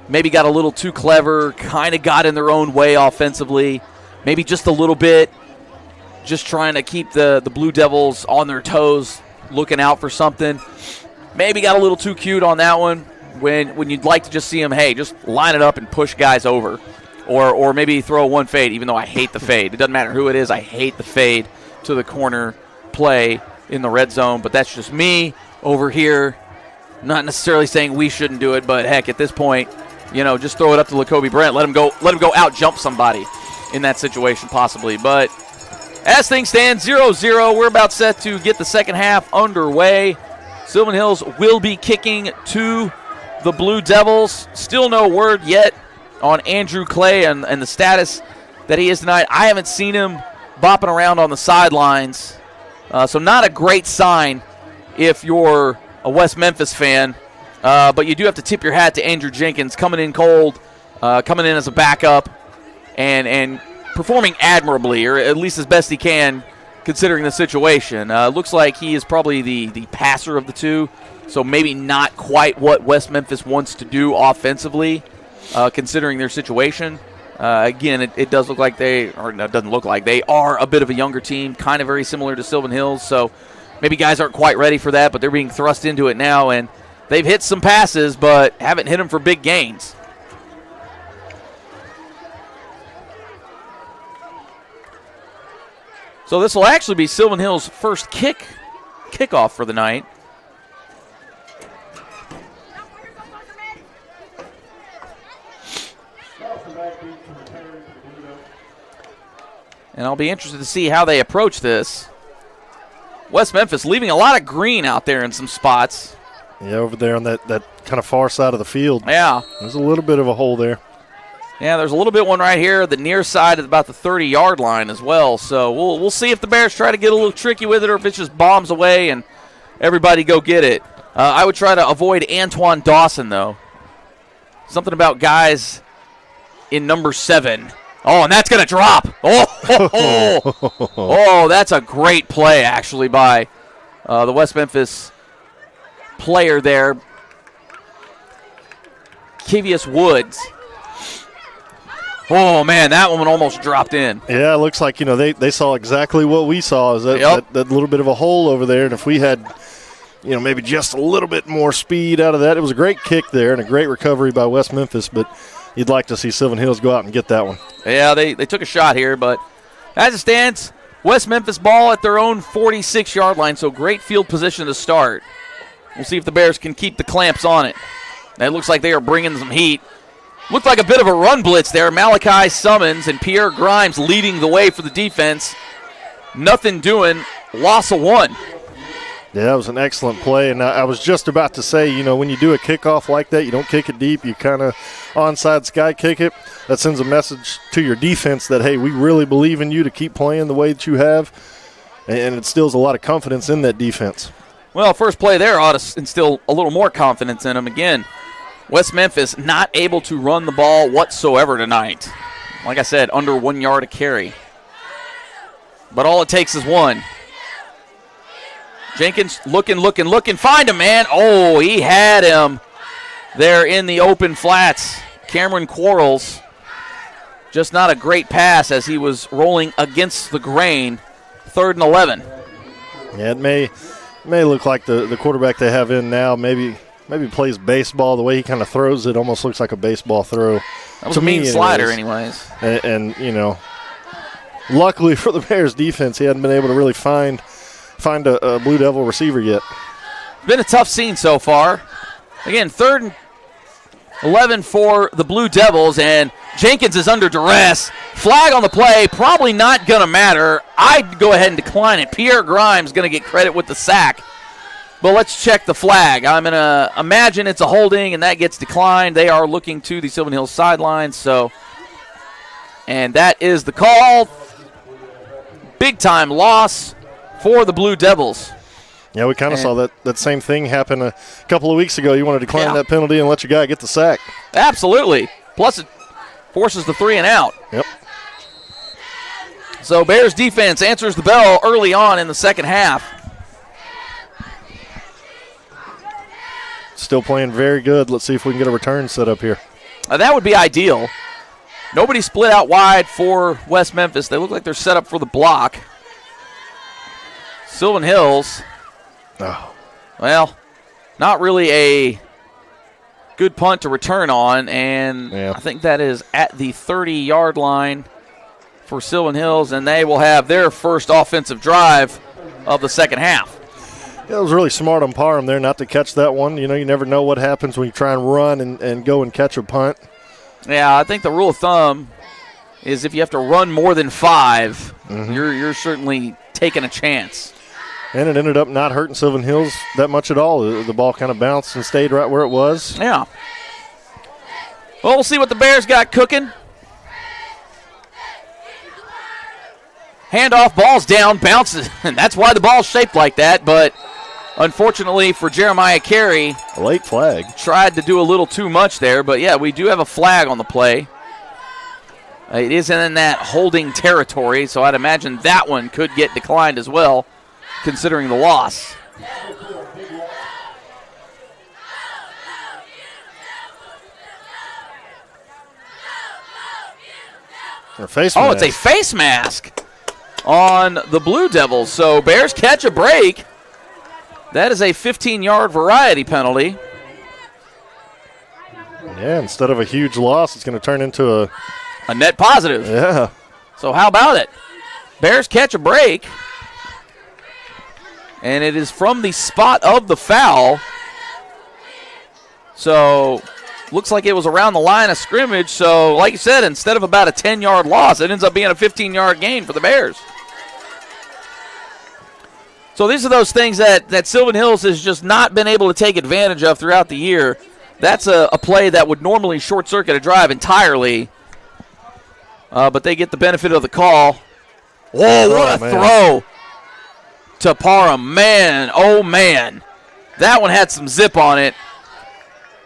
S1: maybe got a little too clever, kind of got in their own way offensively, maybe just a little bit, just trying to keep the Blue Devils on their toes, looking out for something. Maybe got a little too cute on that one when you'd like to just see them, hey, just line it up and push guys over. Or maybe throw one fade, even though I hate the fade. It doesn't matter who it is. I hate the fade to the corner play in the red zone. But that's just me over here. Not necessarily saying we shouldn't do it, but heck, at this point, just throw it up to Lacoby Brent. Let him go out jump somebody in that situation possibly. But as things stand, 0-0. We're about set to get the second half underway. Sylvan Hills will be kicking to the Blue Devils. Still no word yet on Andrew Clay and the status that he is tonight. I haven't seen him bopping around on the sidelines, so not a great sign if you're a West Memphis fan, but you do have to tip your hat to Andrew Jenkins coming in cold, coming in as a backup, and performing admirably, or at least as best he can considering the situation. Looks like he is probably the passer of the two, so maybe not quite what West Memphis wants to do offensively. Considering their situation. Again, it does look like it doesn't look like they are a bit of a younger team, kind of very similar to Sylvan Hills, so maybe guys aren't quite ready for that, but they're being thrust into it now, and they've hit some passes, but haven't hit them for big gains. So this will actually be Sylvan Hills' first kickoff for the night. And I'll be interested to see how they approach this. West Memphis leaving a lot of green out there in some spots.
S5: Yeah, over there on that kind of far side of the field.
S1: Yeah.
S5: There's a little bit of a hole there.
S1: Yeah, there's a little bit one right here, the near side at about the 30-yard line as well. So we'll see if the Bears try to get a little tricky with it or if it just bombs away and everybody go get it. I would try to avoid Antoine Dawson, though. Something about guys in number 7. Oh, and that's going to drop. Oh, that's a great play, actually, by the West Memphis player there, Kevius Woods. Oh, man, that one almost dropped in.
S5: Yeah, it looks like, they saw exactly what we saw, is that little bit of a hole over there. And if we had, maybe just a little bit more speed out of that, it was a great kick there and a great recovery by West Memphis, but you'd like to see Sylvan Hills go out and get that one.
S1: Yeah, they took a shot here, but as it stands, West Memphis ball at their own 46-yard line, so great field position to start. We'll see if the Bears can keep the clamps on it. It looks like they are bringing some heat. Looked like a bit of a run blitz there. Malachi Summons and Pierre Grimes leading the way for the defense. Nothing doing. Loss of 1.
S5: Yeah, that was an excellent play, and I was just about to say, when you do a kickoff like that, you don't kick it deep, you kind of onside sky kick it. That sends a message to your defense that, hey, we really believe in you to keep playing the way that you have, and it instills a lot of confidence in that defense.
S1: Well, first play there ought to instill a little more confidence in them. Again, West Memphis not able to run the ball whatsoever tonight. Like I said, under 1 yard a carry. But all it takes is 1. Jenkins looking, find him, man. Oh, he had him there in the open flats. Cameron Quarles, just not a great pass as he was rolling against the grain. 3rd and 11.
S5: Yeah, it may look like the quarterback they have in now maybe plays baseball. The way he kind of throws it almost looks like a baseball throw.
S1: That was a mean slider anyways.
S5: And luckily for the Bears defense, he hadn't been able to really find a Blue Devil receiver yet.
S1: been a tough scene so far. Again, 3rd and 11 for the Blue Devils, and Jenkins is under duress. Flag on the play, probably not going to matter. I'd go ahead and decline it. Pierre Grimes going to get credit with the sack. But let's check the flag. I'm going to imagine it's a holding, and that gets declined. They are looking to the Sylvan Hills sidelines, and that is the call. Big-time loss for the Blue Devils.
S5: Yeah, we kind of saw that same thing happen a couple of weeks ago. You want to decline that penalty and let your guy get the sack.
S1: Absolutely. Plus it forces the 3 and out.
S5: Yep.
S1: So Bears defense answers the bell early on in the second half.
S5: Still playing very good. Let's see if we can get a return set up here.
S1: That would be ideal. Nobody split out wide for West Memphis. They look like they're set up for the block. Sylvan Hills.
S5: Oh.
S1: Well, not really a good punt to return on, and I think that is at the 30-yard line for Sylvan Hills, and they will have their first offensive drive of the second half.
S5: Yeah, it was really smart on Parham there not to catch that one. You know, you never know what happens when you try and run and go and catch a punt.
S1: Yeah, I think the rule of thumb is if you have to run more than 5, you're certainly taking a chance.
S5: And it ended up not hurting Sylvan Hills that much at all. The ball kind of bounced and stayed right where it was.
S1: Yeah. Well, we'll see what the Bears got cooking. Handoff, ball's down, bounces, and that's why the ball's shaped like that. But unfortunately for Jeremiah Carey,
S5: a late flag.
S1: Tried to do a little too much there. But, yeah, we do have a flag on the play. It isn't in that holding territory, so I'd imagine that one could get declined as well, considering the loss.
S5: It's
S1: a face mask on the Blue Devils. So Bears catch a break. That is a 15-yard variety penalty.
S5: Yeah, instead of a huge loss, it's going to turn into
S1: a net positive.
S5: Yeah.
S1: So how about it? Bears catch a break. And it is from the spot of the foul. So, looks like it was around the line of scrimmage. So, like you said, instead of about a 10-yard loss, it ends up being a 15-yard gain for the Bears. So, these are those things that Sylvan Hills has just not been able to take advantage of throughout the year. That's a play that would normally short-circuit a drive entirely. But they get the benefit of the call. Whoa, what a throw to Parham. Man, oh man. That one had some zip on it.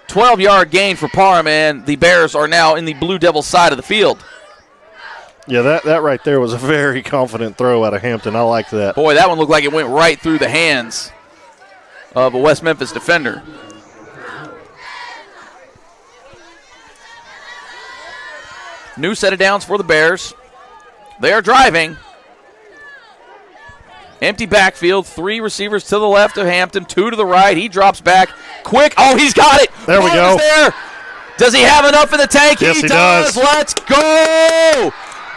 S1: 12-yard gain for Parham, and the Bears are now in the Blue Devils side of the field.
S5: Yeah, that right there was a very confident throw out of Hampton. I like that.
S1: Boy, that one looked like it went right through the hands of a West Memphis defender. New set of downs for the Bears. They are driving. Empty backfield, 3 receivers to the left of Hampton, 2 to the right. He drops back quick. Oh, he's got it.
S5: There we go.
S1: There. Does he have enough in the tank?
S5: Yes, he does.
S1: Let's go.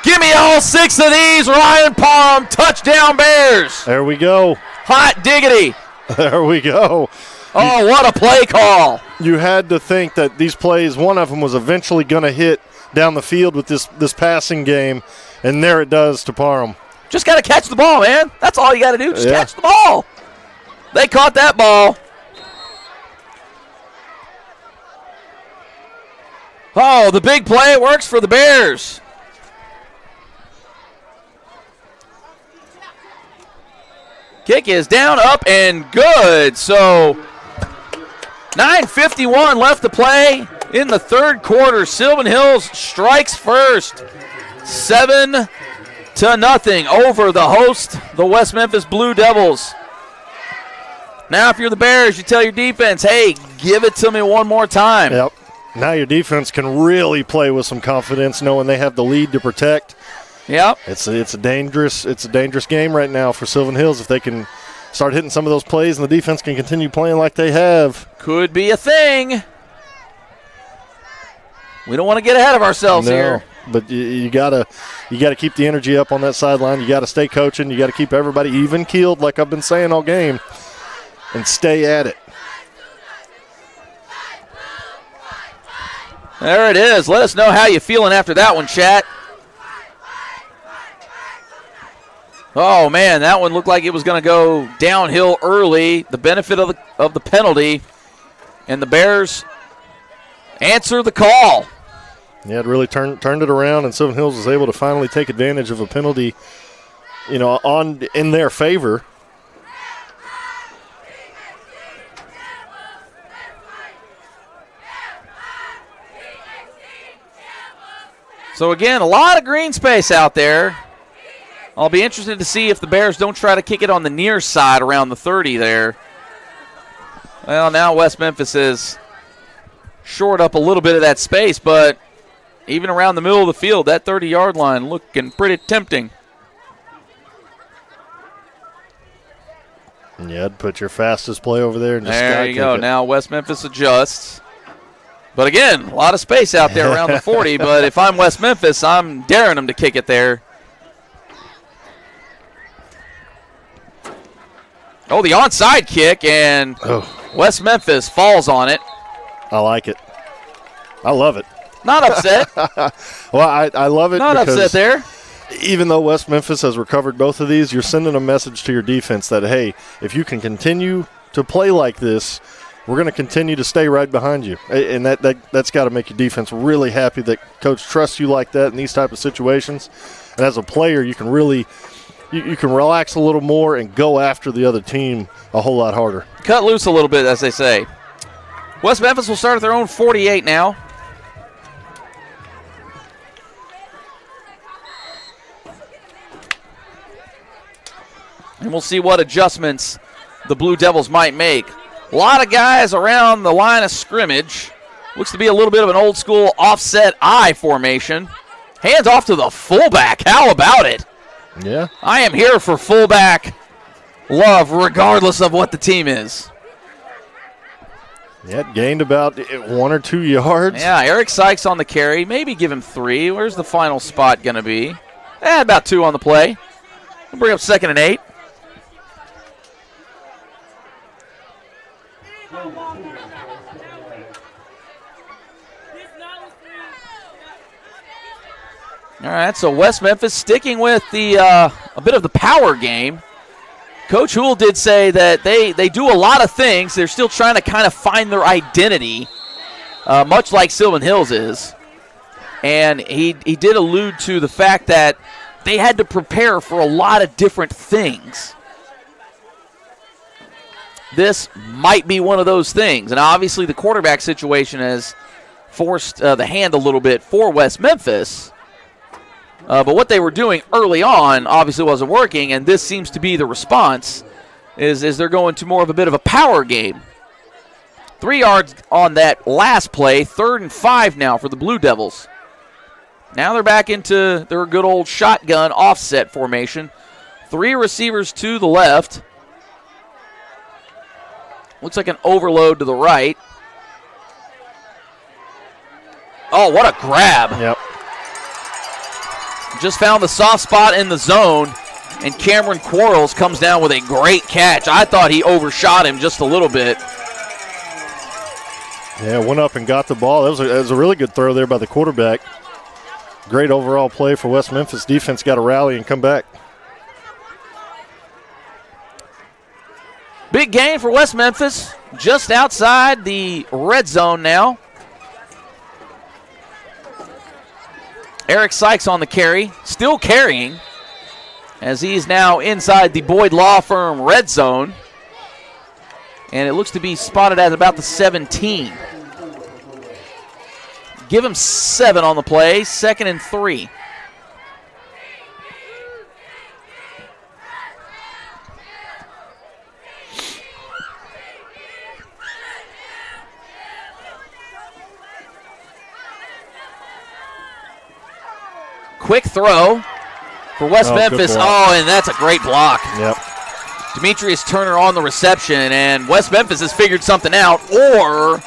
S1: Give me all 6 of these. Ryan Parham, touchdown Bears.
S5: There we go.
S1: Hot diggity.
S5: There we go.
S1: Oh, what a play call.
S5: You had to think that these plays, one of them was eventually going to hit down the field with this passing game, and there it does to Parham.
S1: Just got to catch the ball, man. That's all you got to do. Just catch the ball. They caught that ball. Oh, the big play works for the Bears. Kick is down, up, and good. So 9:51 left to play in the third quarter. Sylvan Hills strikes first. 7-0 over the host, the West Memphis Blue Devils. Now if you're the Bears, you tell your defense, hey, give it to me one more time.
S5: Yep. Now your defense can really play with some confidence knowing they have the lead to protect.
S1: Yep.
S5: It's a dangerous game right now for Sylvan Hills if they can start hitting some of those plays and the defense can continue playing like they have.
S1: Could be a thing. We don't want to get ahead of ourselves here.
S5: But you gotta keep the energy up on that sideline. You got to stay coaching. You got to keep everybody even keeled, like I've been saying all game. and stay at it.
S1: There it is. Let us know how you're feeling after that one, chat. Oh, man, that one looked like it was going to go downhill early. The benefit of the penalty. And the Bears answer the call.
S5: Yeah, it really turned it around, and Sylvan Hills was able to finally take advantage of a penalty, in their favor.
S1: So, again, a lot of green space out there. I'll be interested to see if the Bears don't try to kick it on the near side around the 30 there. Well, now West Memphis has shored up a little bit of that space, but even around the middle of the field, that 30-yard line looking pretty tempting.
S5: Yeah, I'd put your fastest play over there and just
S1: there you go.
S5: It.
S1: Now West Memphis adjusts. But again, a lot of space out there around the 40. But if I'm West Memphis, I'm daring them to kick it there. Oh, the onside kick, and West Memphis falls on it.
S5: I like it. I love it.
S1: Not upset.
S5: Well, I love it.
S1: Not upset there.
S5: Even though West Memphis has recovered both of these, you're sending a message to your defense that, hey, if you can continue to play like this, we're going to continue to stay right behind you. And that's got to make your defense really happy that Coach trusts you like that in these type of situations. And as a player, you can really you can relax a little more and go after the other team a whole lot harder.
S1: Cut loose a little bit, as they say. West Memphis will start at their own 48 now. And we'll see what adjustments the Blue Devils might make. A lot of guys around the line of scrimmage. Looks to be a little bit of an old school offset I formation. Hands off to the fullback. How about it?
S5: Yeah.
S1: I am here for fullback love regardless of what the team is.
S5: Yeah, gained about 1 or 2 yards.
S1: Yeah, Eric Sykes on the carry. Maybe give him 3. Where's the final spot going to be? About 2 on the play. We'll bring up 2nd and 8. All right, so West Memphis sticking with the a bit of the power game. Coach Houle did say that they do a lot of things. They're still trying to kind of find their identity, much like Sylvan Hills is. And he did allude to the fact that they had to prepare for a lot of different things. This might be one of those things. And obviously the quarterback situation has forced the hand a little bit for West Memphis. But what they were doing early on obviously wasn't working, and this seems to be the response, is they're going to more of a bit of a power game. 3 yards on that last play, 3rd and 5 now for the Blue Devils. Now they're back into their good old shotgun offset formation. 3 receivers to the left. Looks like an overload to the right. Oh, what a grab.
S5: Yep.
S1: Just found the soft spot in the zone, and Cameron Quarles comes down with a great catch. I thought he overshot him just a little bit.
S5: Yeah, went up and got the ball. That was a really good throw there by the quarterback. Great overall play for West Memphis. Defense got to rally and come back.
S1: Big gain for West Memphis, just outside the red zone now. Eric Sykes on the carry, still carrying, as he's now inside the Boyd Law Firm red zone. And it looks to be spotted at about the 17. Give him 7 on the play, 2nd and 3. Quick throw for West Memphis. Oh, and that's a great block.
S5: Yep.
S1: Demetrius Turner on the reception, and West Memphis has figured something out, or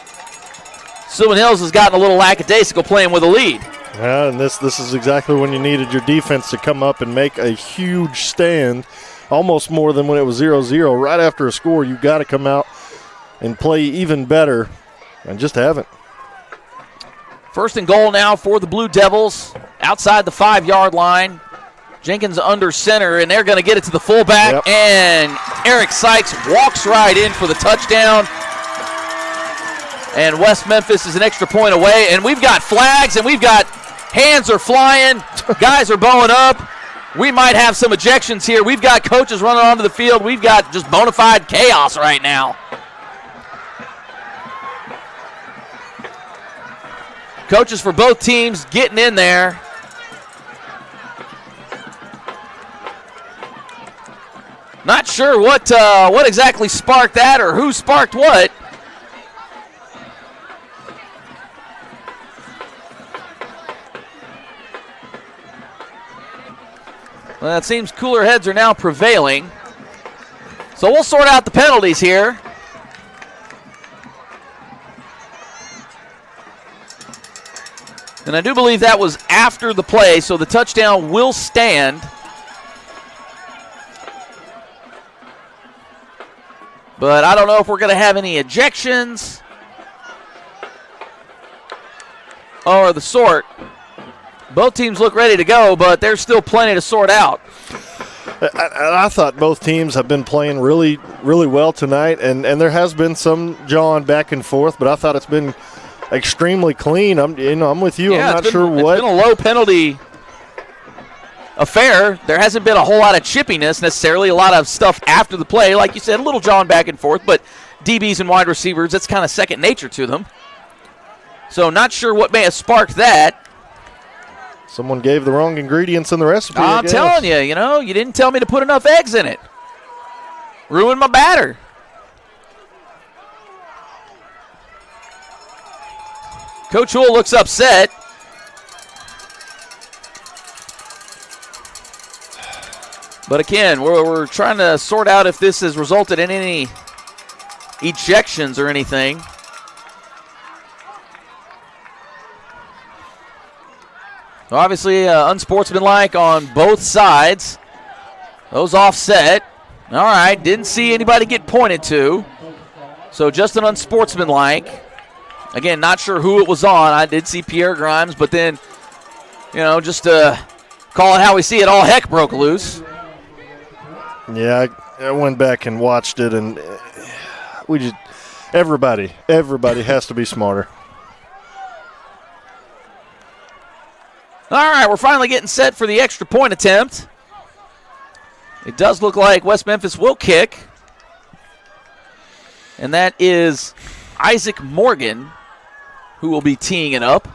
S1: Sylvan Hills has gotten a little lackadaisical playing with a lead.
S5: Yeah, and this is exactly when you needed your defense to come up and make a huge stand almost more than when it was 0-0. Right after a score, you've got to come out and play even better, and just haven't.
S1: First and goal now for the Blue Devils outside the 5-yard line. Jenkins under center, and they're going to get it to the fullback, and Eric Sykes walks right in for the touchdown. And West Memphis is an extra point away, and we've got flags, and we've got hands are flying, guys are bowing up. We might have some ejections here. We've got coaches running onto the field. We've got just bona fide chaos right now. Coaches for both teams getting in there. Not sure what exactly sparked that or who sparked what. Well, it seems cooler heads are now prevailing. So we'll sort out the penalties here. And I do believe that was after the play, so the touchdown will stand. But I don't know if we're going to have any ejections or the sort. Both teams look ready to go, but there's still plenty to sort out.
S5: I thought both teams have been playing really, really well tonight, and there has been some jawing back and forth, but I thought it's been extremely clean. I'm with you.
S1: Yeah,
S5: I'm not sure what.
S1: It's been a low penalty affair. There hasn't been a whole lot of chippiness necessarily, a lot of stuff after the play. Like you said, a little jawing back and forth, but DBs and wide receivers, that's kind of second nature to them. So not sure what may have sparked that.
S5: Someone gave the wrong ingredients in the recipe.
S1: I'm telling you, you didn't tell me to put enough eggs in it. Ruined my batter. Coach Hull looks upset. But again, we're trying to sort out if this has resulted in any ejections or anything. Obviously, unsportsmanlike on both sides. Those offset. All right, didn't see anybody get pointed to. So just an unsportsmanlike. Again, not sure who it was on. I did see Pierre Grimes, but then, just to call it how we see it, all heck broke loose.
S5: Yeah, I went back and watched it, and everybody has to be smarter.
S1: All right, we're finally getting set for the extra point attempt. It does look like West Memphis will kick. And that is Isaac Morgan who will be teeing it up.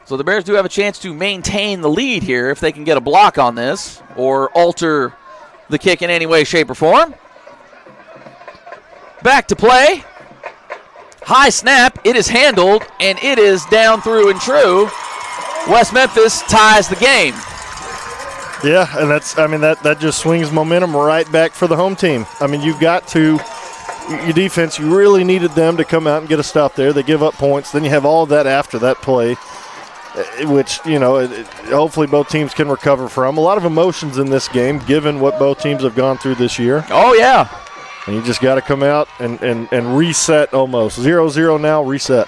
S1: So the Bears do have a chance to maintain the lead here if they can get a block on this or alter the kick in any way, shape, or form. Back to play. High snap, it is handled, and it is down through and true. West Memphis ties the game.
S5: Yeah, and that just swings momentum right back for the home team. I mean, you've got to, your defense, you really needed them to come out and get a stop there. They give up points. Then you have all of that after that play, which, hopefully both teams can recover from. A lot of emotions in this game, given what both teams have gone through this year.
S1: Oh, yeah.
S5: And you just got to come out and reset almost. 0-0 now, reset.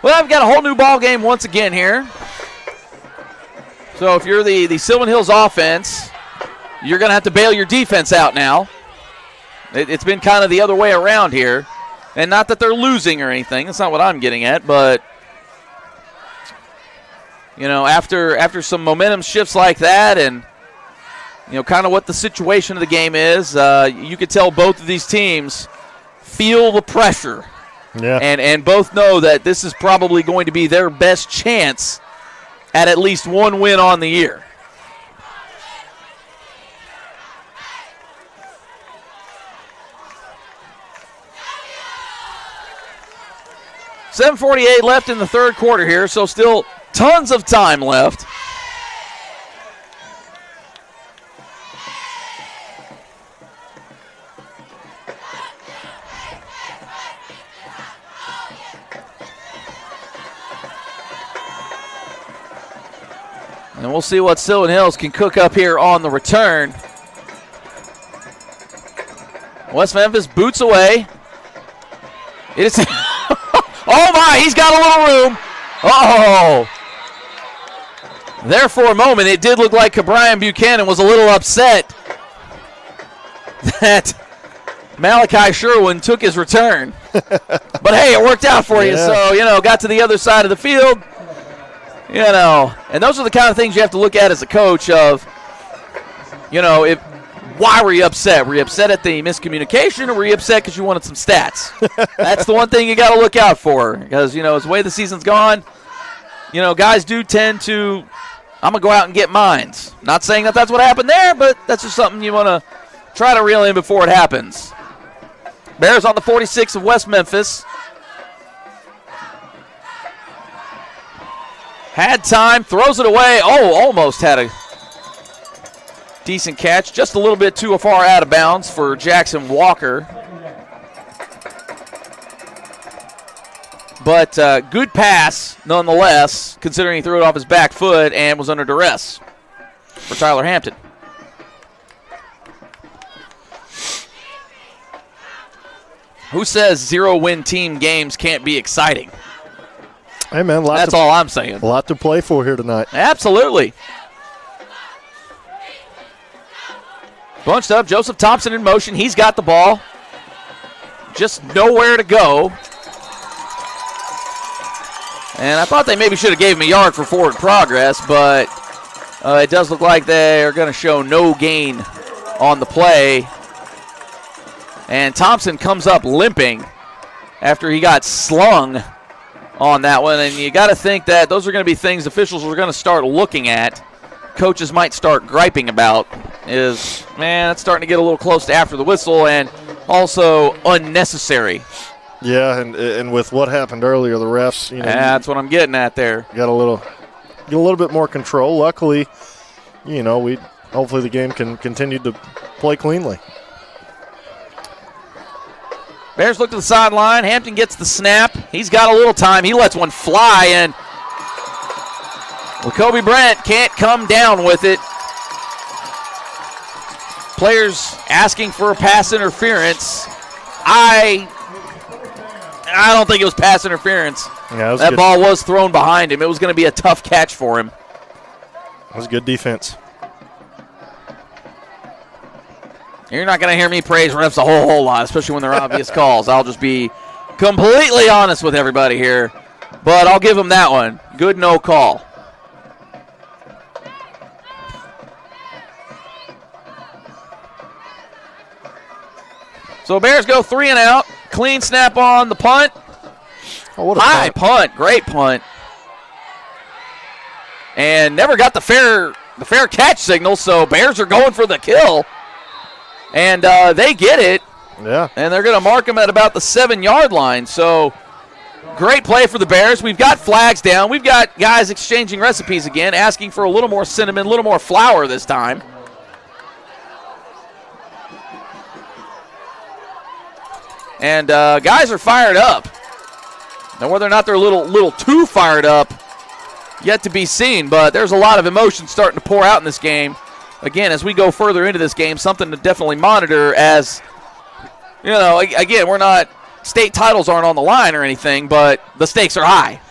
S1: Well, I've got a whole new ball game once again here. So if you're the Sylvan Hills offense, you're going to have to bail your defense out now. It's been kind of the other way around here. And not that they're losing or anything. That's not what I'm getting at. But, after some momentum shifts like that and, kind of what the situation of the game is, you could tell both of these teams feel the pressure.
S5: Yeah.
S1: And both know that this is probably going to be their best chance at least one win on the year. .748 left in the third quarter here, so still tons of time left. And we'll see what Sylvan Hills can cook up here on the return. West Memphis boots away. It is. Oh, my, he's got a little room. Uh-oh. There for a moment, it did look like Brian Buchanan was a little upset that Malachi Sherwin took his return. But, hey, it worked out for you. So, got to the other side of the field. And those are the kind of things you have to look at as a coach of, why were you upset? Were you upset at the miscommunication, or were you upset because you wanted some stats? That's the one thing you got to look out for because, as the way the season's gone, guys do tend to, I'm going to go out and get mines. Not saying that that's what happened there, but that's just something you want to try to reel in before it happens. Bears on the 46 of West Memphis. Had time, throws it away. Oh, almost had a decent catch. Just a little bit too far out of bounds for Jackson Walker. But good pass, nonetheless, considering he threw it off his back foot and was under duress for Tyler Hampton. Who says 0-win team games can't be exciting?
S5: Hey, man,
S1: that's all I'm saying.
S5: A lot to play for here tonight.
S1: Absolutely. Bunched up, Joseph Thompson in motion. He's got the ball. Just nowhere to go. And I thought they maybe should have gave him a yard for forward progress, but it does look like they are going to show no gain on the play. And Thompson comes up limping after he got slung on that one. And you got to think that those are going to be things officials are going to start looking at. Coaches might start griping about is, man, it's starting to get a little close to after the whistle and also unnecessary.
S5: Yeah, and with what happened earlier, the refs,
S1: that's what I'm getting at there.
S5: Got a little bit more control. Luckily, hopefully the game can continue to play cleanly.
S1: Bears look to the sideline. Hampton gets the snap. He's got a little time. He lets one fly, and Kobe Brent can't come down with it. Players asking for a pass interference. I don't think it was pass interference.
S5: Yeah,
S1: that ball was thrown behind him. It was going to be a tough catch for him.
S5: That was good defense.
S1: You're not going to hear me praise refs a whole lot, especially when they're obvious calls. I'll just be completely honest with everybody here. But I'll give them that one. Good no call. So Bears go 3 and out. Clean snap on the punt.
S5: Oh, what a
S1: high punt. Great punt. And never got the fair catch signal, so Bears are going for the kill. And they get it.
S5: Yeah.
S1: And they're going to mark them at about the 7-yard line. So great play for the Bears. We've got flags down. We've got guys exchanging recipes again, asking for a little more cinnamon, a little more flour this time. And guys are fired up. Now, whether or not they're a little too fired up, yet to be seen. But there's a lot of emotion starting to pour out in this game. Again, as we go further into this game, something to definitely monitor as, again, we're not, state titles aren't on the line or anything, but the stakes are high.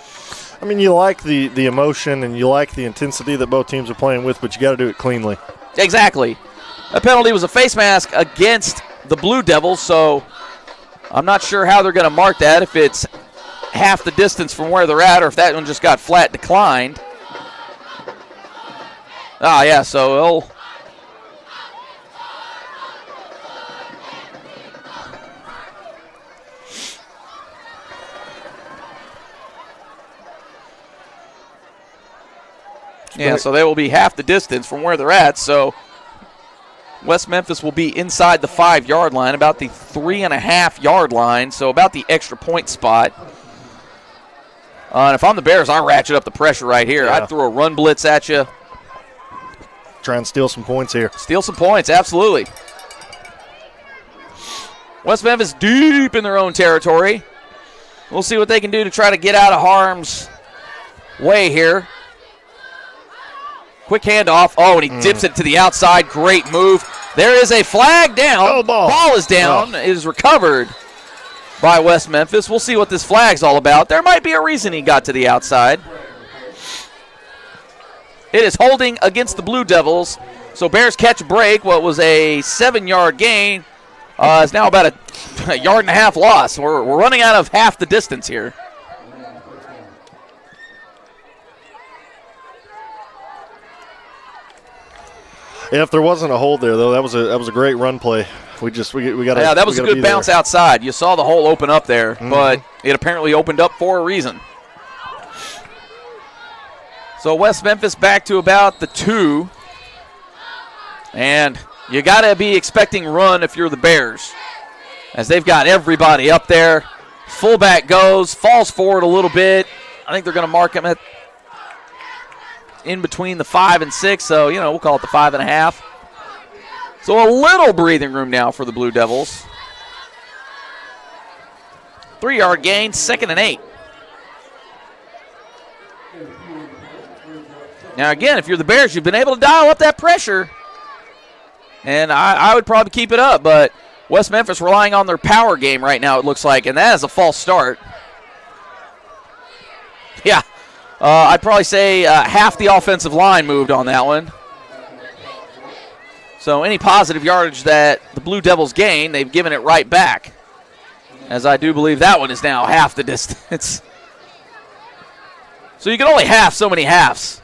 S5: I mean, you like the emotion and you like the intensity that both teams are playing with, but you got to do it cleanly.
S1: Exactly. A penalty was a face mask against the Blue Devils, so I'm not sure how they're going to mark that, if it's half the distance from where they're at or if that one just got flat declined. Yeah, so so they will be half the distance from where they're at. So West Memphis will be inside the 5-yard line, about the 3.5-yard line, so about the extra point spot. And if I'm the Bears, I ratchet up the pressure right here.
S5: Yeah.
S1: I'd throw a run blitz at you.
S5: Try and steal some points here.
S1: Steal some points, absolutely. West Memphis deep in their own territory. We'll see what they can do to try to get out of harm's way here. Quick handoff. Oh, and he dips it to the outside. Great move. There is a flag down.
S5: Oh,
S1: ball is down. It is recovered by West Memphis. We'll see what this flag's all about. There might be a reason he got to the outside. It is holding against the Blue Devils. So Bears catch break. What was a 7-yard gain is now about a yard and a half loss. We're running out of half the distance here.
S5: Yeah, if there wasn't a hold there, though, that was a great run play. We got to.
S1: Yeah, that was a good bounce outside. You saw the hole open up there, but it apparently opened up for a reason. So West Memphis back to about the 2. And you got to be expecting run if you're the Bears, as they've got everybody up there. Fullback goes, falls forward a little bit. I think they're going to mark him at in between the 5 and 6, so, we'll call it the 5.5. So a little breathing room now for the Blue Devils. 3-yard gain, 2nd and 8. Now, again, if you're the Bears, you've been able to dial up that pressure. And I would probably keep it up, but West Memphis relying on their power game right now, it looks like, and that is a false start. Yeah, I'd probably say half the offensive line moved on that one. So any positive yardage that the Blue Devils gain, they've given it right back, as I do believe that one is now half the distance. So you can only have so many halves.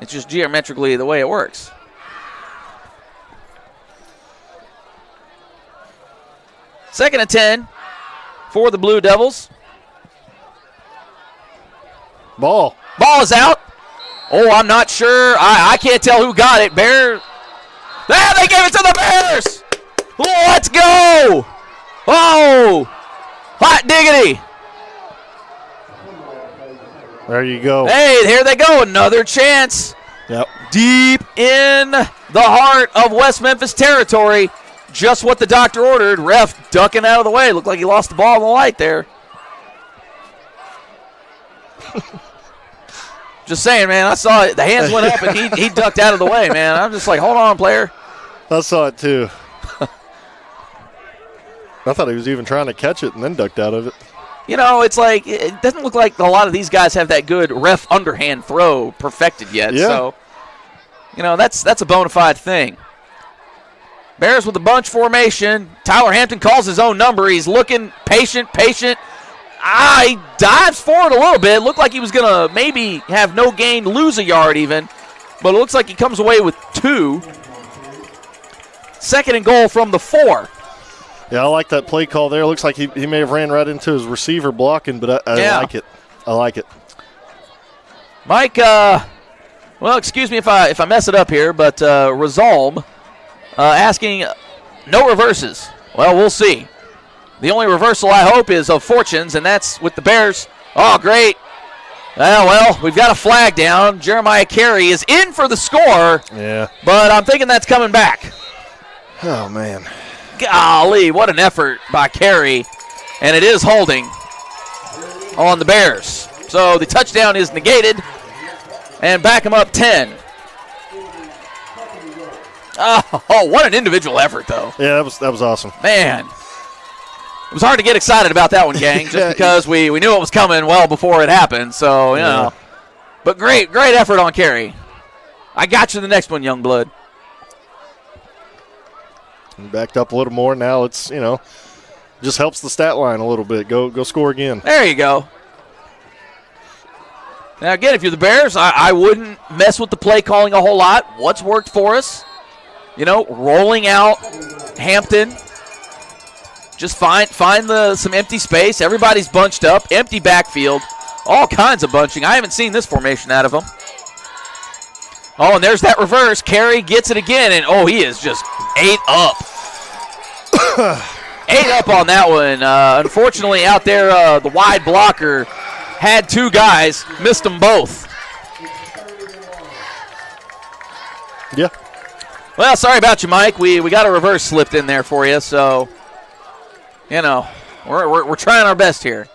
S1: It's just geometrically the way it works. Second and 10 for the Blue Devils.
S5: Ball
S1: is out. Oh, I'm not sure. I can't tell who got it. Bears. Ah, they gave it to the Bears. Let's go. Oh, hot diggity.
S5: There you go.
S1: Hey, here they go. Another chance.
S5: Yep.
S1: Deep in the heart of West Memphis territory. Just what the doctor ordered. Ref ducking out of the way. Looked like he lost the ball in the light there. Just saying, man. I saw it. The hands went up, and he ducked out of the way, man. I'm just like, hold on, player.
S5: I saw it, too. I thought he was even trying to catch it and then ducked out of it.
S1: It's like it doesn't look like a lot of these guys have that good ref underhand throw perfected yet.
S5: Yeah.
S1: So, that's a bona fide thing. Bears with a bunch formation. Tyler Hampton calls his own number. He's looking patient. He dives forward a little bit. Looked like he was going to maybe have no gain, lose a yard even. But it looks like he comes away with 2. 2nd and goal from the 4.
S5: Yeah, I like that play call there. Looks like he may have ran right into his receiver blocking, but I like it. I like it.
S1: Mike, well, excuse me if I mess it up here, but Rizalm asking no reverses. Well, we'll see. The only reversal I hope is of Fortunes, and that's with the Bears. Oh, great. Well, we've got a flag down. Jeremiah Carey is in for the score.
S5: Yeah.
S1: But I'm thinking that's coming back.
S5: Oh, man.
S1: Golly, what an effort by Carey. And it is holding on the Bears. So the touchdown is negated. And back him up 10. Oh, what an individual effort, though.
S5: Yeah, that was awesome.
S1: Man. It was hard to get excited about that one, gang, just because we knew it was coming well before it happened. So, you know. But great effort on Carey. I got you the next one, young blood.
S5: Backed up a little more. Now it's, just helps the stat line a little bit. Go score again.
S1: There you go. Now, again, if you're the Bears, I wouldn't mess with the play calling a whole lot. What's worked for us? Rolling out Hampton. Just find some empty space. Everybody's bunched up. Empty backfield. All kinds of bunching. I haven't seen this formation out of them. Oh, and there's that reverse. Carey gets it again, and he is just ate up. Ate up on that one. Unfortunately, out there, the wide blocker had 2 guys, missed them both.
S5: Yeah.
S1: Well, sorry about you, Mike. We got a reverse slipped in there for you, so we're trying our best here.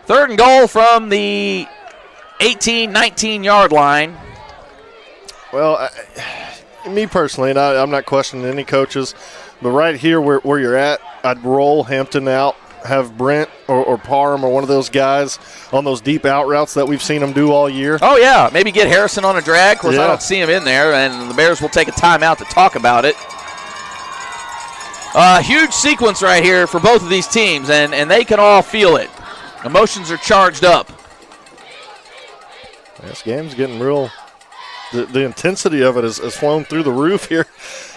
S1: 3rd and goal from the 18, 19-yard line.
S5: Well, me personally, and I'm not questioning any coaches, but right here where you're at, I'd roll Hampton out, have Brent or Parham or one of those guys on those deep out routes that we've seen them do all year.
S1: Oh, yeah. Maybe get Harrison on a drag. Of course, I don't see him in there, and the Bears will take a timeout to talk about it. Huge sequence right here for both of these teams, and they can all feel it. Emotions are charged up.
S5: This game's getting real. The intensity of it has flown through the roof here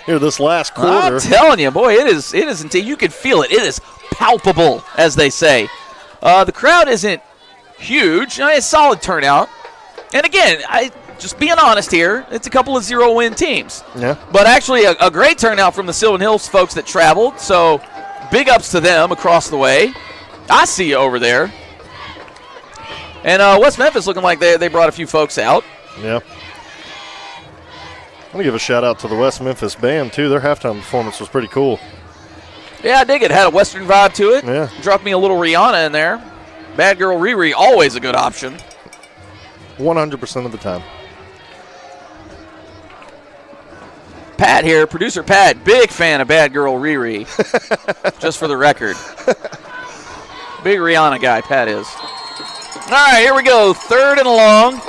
S5: this last quarter.
S1: I'm telling you, boy, it is until you can feel it. It is palpable, as they say. The crowd isn't huge. It's a solid turnout. And again, just being honest here, it's a couple of 0-win teams.
S5: Yeah.
S1: But actually a great turnout from the Sylvan Hills folks that traveled. So big ups to them across the way. I see you over there. And West Memphis looking like they brought a few folks out.
S5: Yeah. I'm going to give a shout-out to the West Memphis band, too. Their halftime performance was pretty cool.
S1: Yeah, I dig it. Had a Western vibe to it.
S5: Yeah.
S1: Dropped me a little Rihanna in there. Bad Girl Riri, always a good option.
S5: 100% of the time.
S1: Pat here, producer Pat, big fan of Bad Girl Riri. Just for the record. Big Rihanna guy, Pat is. All right, here we go. 3rd and long.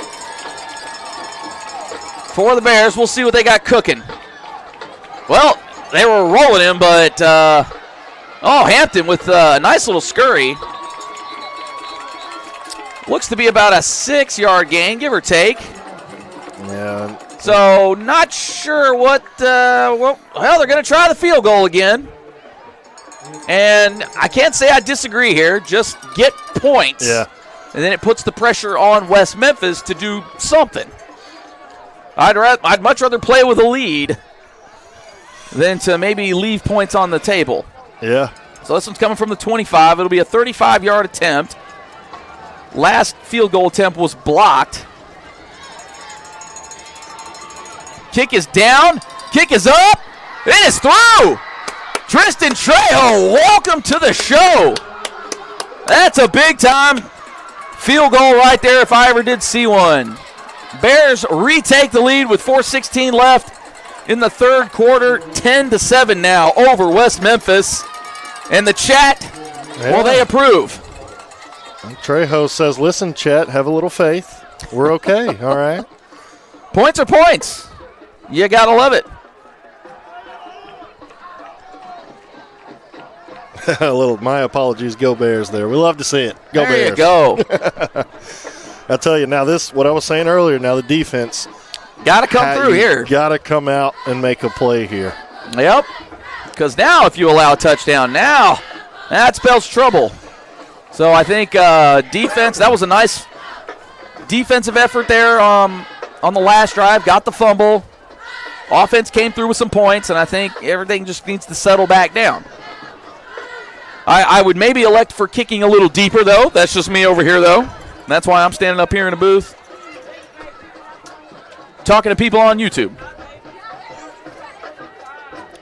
S1: For the Bears, we'll see what they got cooking. Well, they were rolling him, but Hampton with a nice little scurry. Looks to be about a 6-yard gain, give or take.
S5: Yeah.
S1: So not sure what. They're going to try the field goal again, and I can't say I disagree here. Just get points.
S5: Yeah.
S1: And then it puts the pressure on West Memphis to do something. I'd much rather play with a lead than to maybe leave points on the table.
S5: Yeah.
S1: So this one's coming from the 25. It'll be a 35-yard attempt. Last field goal attempt was blocked. Kick is down. Kick is up. It is through. Tristan Trejo, welcome to the show. That's a big-time field goal right there if I ever did see one. Bears retake the lead with 4:16 left in the 3rd quarter. 10-7 now over West Memphis. And the chat, well, they approve.
S5: And Trejo says, listen, chat, have a little faith. We're okay, all right?
S1: Points are points. You got to love it.
S5: A little, my apologies, go Bears there. We love to see it. Go
S1: there
S5: Bears.
S1: There you go.
S5: I tell you, now this, what I was saying earlier, now the defense.
S1: Got to come through here.
S5: Got to come out and make a play here.
S1: Yep. Because now if you allow a touchdown, now that spells trouble. So I think defense, that was a nice defensive effort there on the last drive. Got the fumble. Offense came through with some points, and I think everything just needs to settle back down. I would maybe elect for kicking a little deeper, though. That's just me over here, though. That's why I'm standing up here in the booth talking to people on YouTube.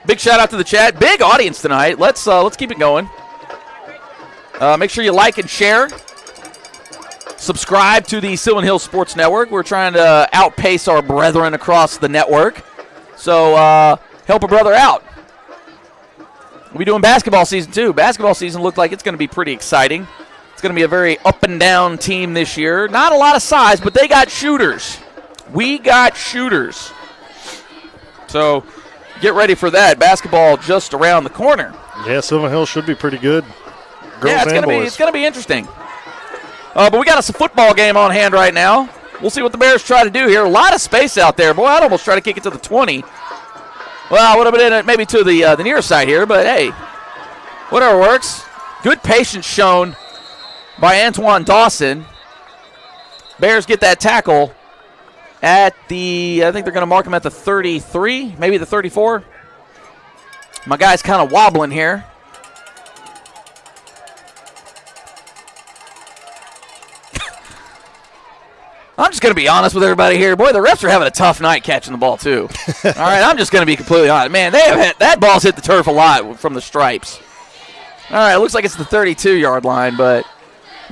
S1: Big shout out to the chat. Big audience tonight. Let's keep it going. Make sure you like and share. Subscribe to the Sylvan Hills Sports Network. We're trying to outpace our brethren across the network. So help a brother out. We'll be doing basketball season too. Basketball season looked like it's going to be pretty exciting. It's going to be a very up and down team this year. Not a lot of size, but they got shooters. We got shooters. So get ready for that. Basketball just around the corner.
S5: Yeah, Sylvan Hills should be pretty good. Girls
S1: yeah, it's going to be interesting. But we got us a football game on hand right now. We'll see what the Bears try to do here. A lot of space out there. Boy, I'd almost try to kick it to the 20. Well, I would have been in it maybe to the near side here, but hey, whatever works. Good patience shown by Antoine Dawson. Bears get that tackle at I think they're going to mark him at the 33, maybe the 34. My guy's kind of wobbling here. I'm just going to be honest with everybody here. Boy, the refs are having a tough night catching the ball, too. All right, I'm just going to be completely honest. Man, that ball's hit the turf a lot from the stripes. All right, it looks like it's the 32-yard line, but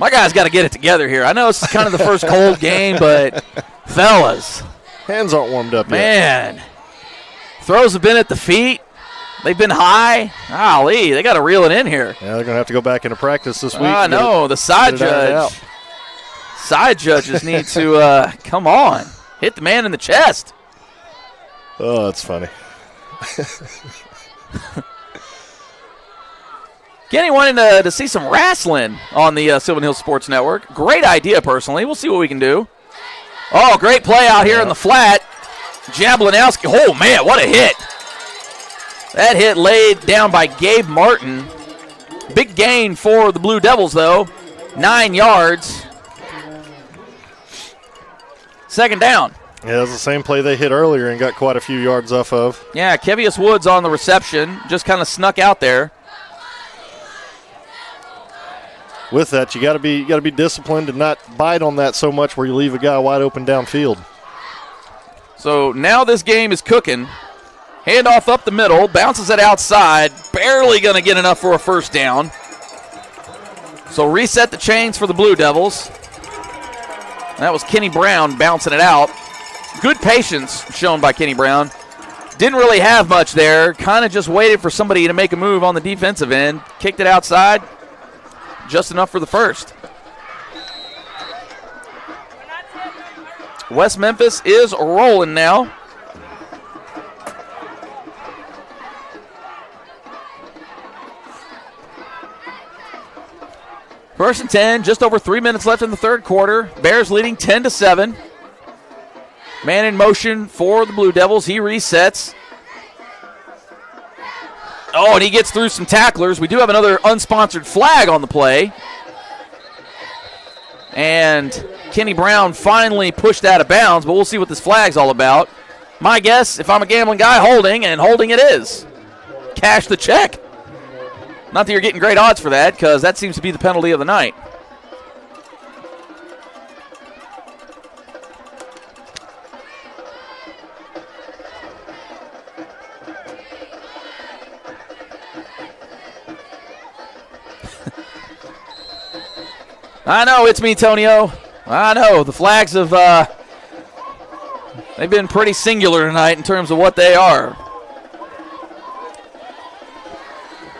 S1: My guys got to get it together here. I know it's kind of the first cold game, but fellas.
S5: Hands aren't warmed up yet.
S1: Man. Throws have been at the feet. They've been high. Golly, they got to reel it in here.
S5: Yeah, they're going to have to go back into practice this week.
S1: I know. The side judge. Side judges need to, come on, hit the man in the chest.
S5: Oh, that's funny.
S1: Kenny wanted to see some wrestling on the Sylvan Hills Sports Network. Great idea, personally. We'll see what we can do. Oh, great play out here in the flat. Jablinowski. Oh, man, what a hit. That hit laid down by Gabe Martin. Big gain for the Blue Devils, though. 9 yards. Second down.
S5: Yeah, it was the same play they hit earlier and got quite a few yards off of.
S1: Yeah, Kevius Woods on the reception. Just kind of snuck out there.
S5: With that, you got to be disciplined and not bite on that so much where you leave a guy wide open downfield.
S1: So now this game is cooking. Handoff up the middle, bounces it outside, barely going to get enough for a first down. So reset the chains for the Blue Devils. That was Kenny Brown bouncing it out. Good patience shown by Kenny Brown. Didn't really have much there. Kind of just waited for somebody to make a move on the defensive end. Kicked it outside. Just enough for the first. West Memphis is rolling now. First and 10, just over 3 minutes left in the third quarter. Bears leading 10-7. Man in motion for the Blue Devils. He resets. Oh, and he gets through some tacklers. We do have another unsponsored flag on the play. And Kenny Brown finally pushed out of bounds, but we'll see what this flag's all about. My guess, if I'm a gambling guy, holding, and holding it is. Cash the check. Not that you're getting great odds for that, because that seems to be the penalty of the night. I know, it's me, Tonio. I know, the flags have, they've been pretty singular tonight in terms of what they are.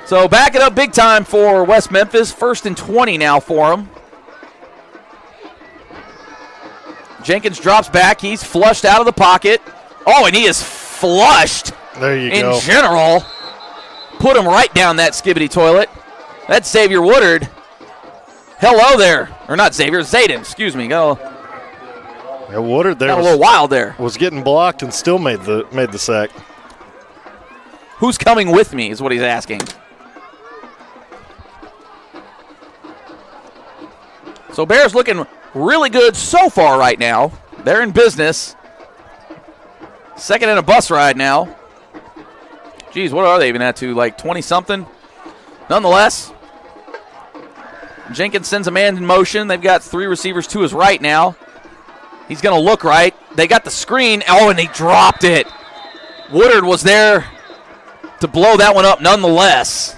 S1: So back it up big time for West Memphis. 1st and 20 now for them. Jenkins drops back. He's flushed out of the pocket. Oh, and he is flushed.
S5: There you go.
S1: In general. Put him right down that skibbity toilet. That's Xavier Woodard. Hello there. Or not Xavier, Zayden, excuse me.
S5: Yeah, Woodard there
S1: got a little wild there.
S5: Was getting blocked and still made the sack.
S1: Who's coming with me is what he's asking. So Bears looking really good so far right now. They're in business. Second in a bus ride now. Geez, what are they even at to, like 20-something? Nonetheless, Jenkins sends a man in motion. They've got 3 receivers to his right now. He's going to look right. They got the screen. Oh, and he dropped it. Woodard was there to blow that one up nonetheless.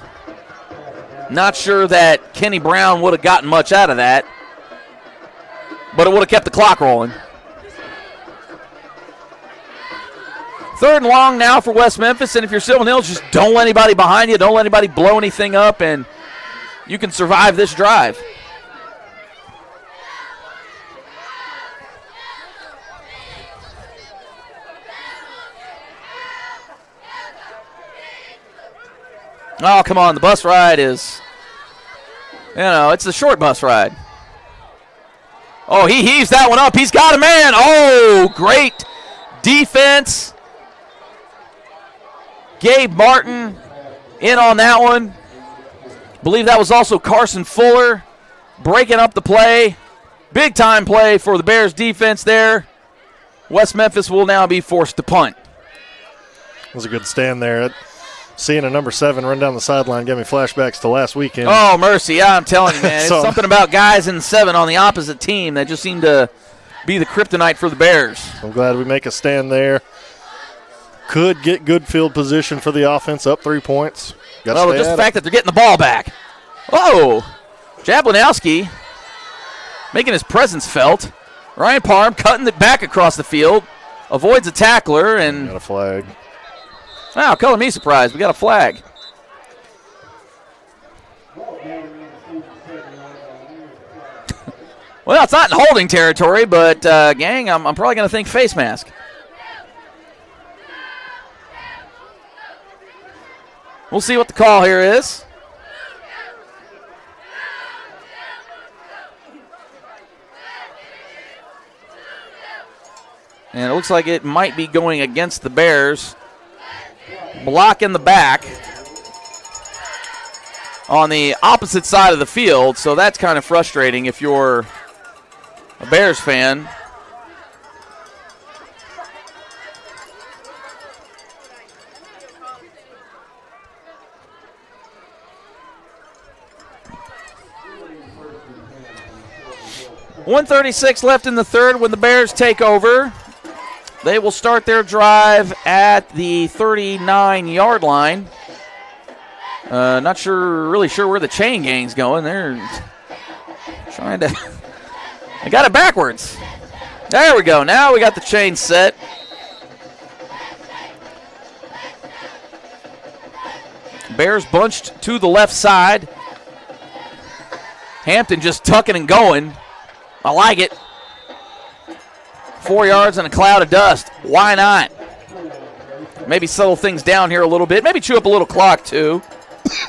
S1: Not sure that Kenny Brown would have gotten much out of that, but it would have kept the clock rolling. 3rd and long now for West Memphis, and if you're Sylvan Hills, just don't let anybody behind you. Don't let anybody blow anything up, and you can survive this drive. Oh, come on. The bus ride is, it's a short bus ride. Oh, he heaves that one up. He's got a man. Oh, great defense. Gabe Martin in on that one. Believe that was also Carson Fuller breaking up the play. Big time play for the Bears defense there. West Memphis will now be forced to punt.
S5: It was a good stand there. Seeing a number 7 run down the sideline gave me flashbacks to last weekend.
S1: Oh, mercy. Yeah, I'm telling you, man. It's something about guys in 7 on the opposite team that just seem to be the kryptonite for the Bears.
S5: I'm glad we make a stand there. Could get good field position for the offense, up 3 points.
S1: Well, just the fact that they're getting the ball back. Oh, Jablinowski making his presence felt. Ryan Parham cutting it back across the field, avoids a tackler, and
S5: got a flag.
S1: Wow, color me surprised. We got a flag. Well, it's not in holding territory, but, gang, I'm probably going to think face mask. We'll see what the call here is. And it looks like it might be going against the Bears. Block in the back on the opposite side of the field, so that's kind of frustrating if you're a Bears fan. .136 left in the third when the Bears take over. They will start their drive at the 39-yard line. Not really sure where the chain gang's going. They're trying to... I got it backwards. There we go. Now we got the chain set. Bears bunched to the left side. Hampton just tucking and going. I like it. 4 yards and a cloud of dust. Why not? Maybe settle things down here a little bit. Maybe chew up a little clock too.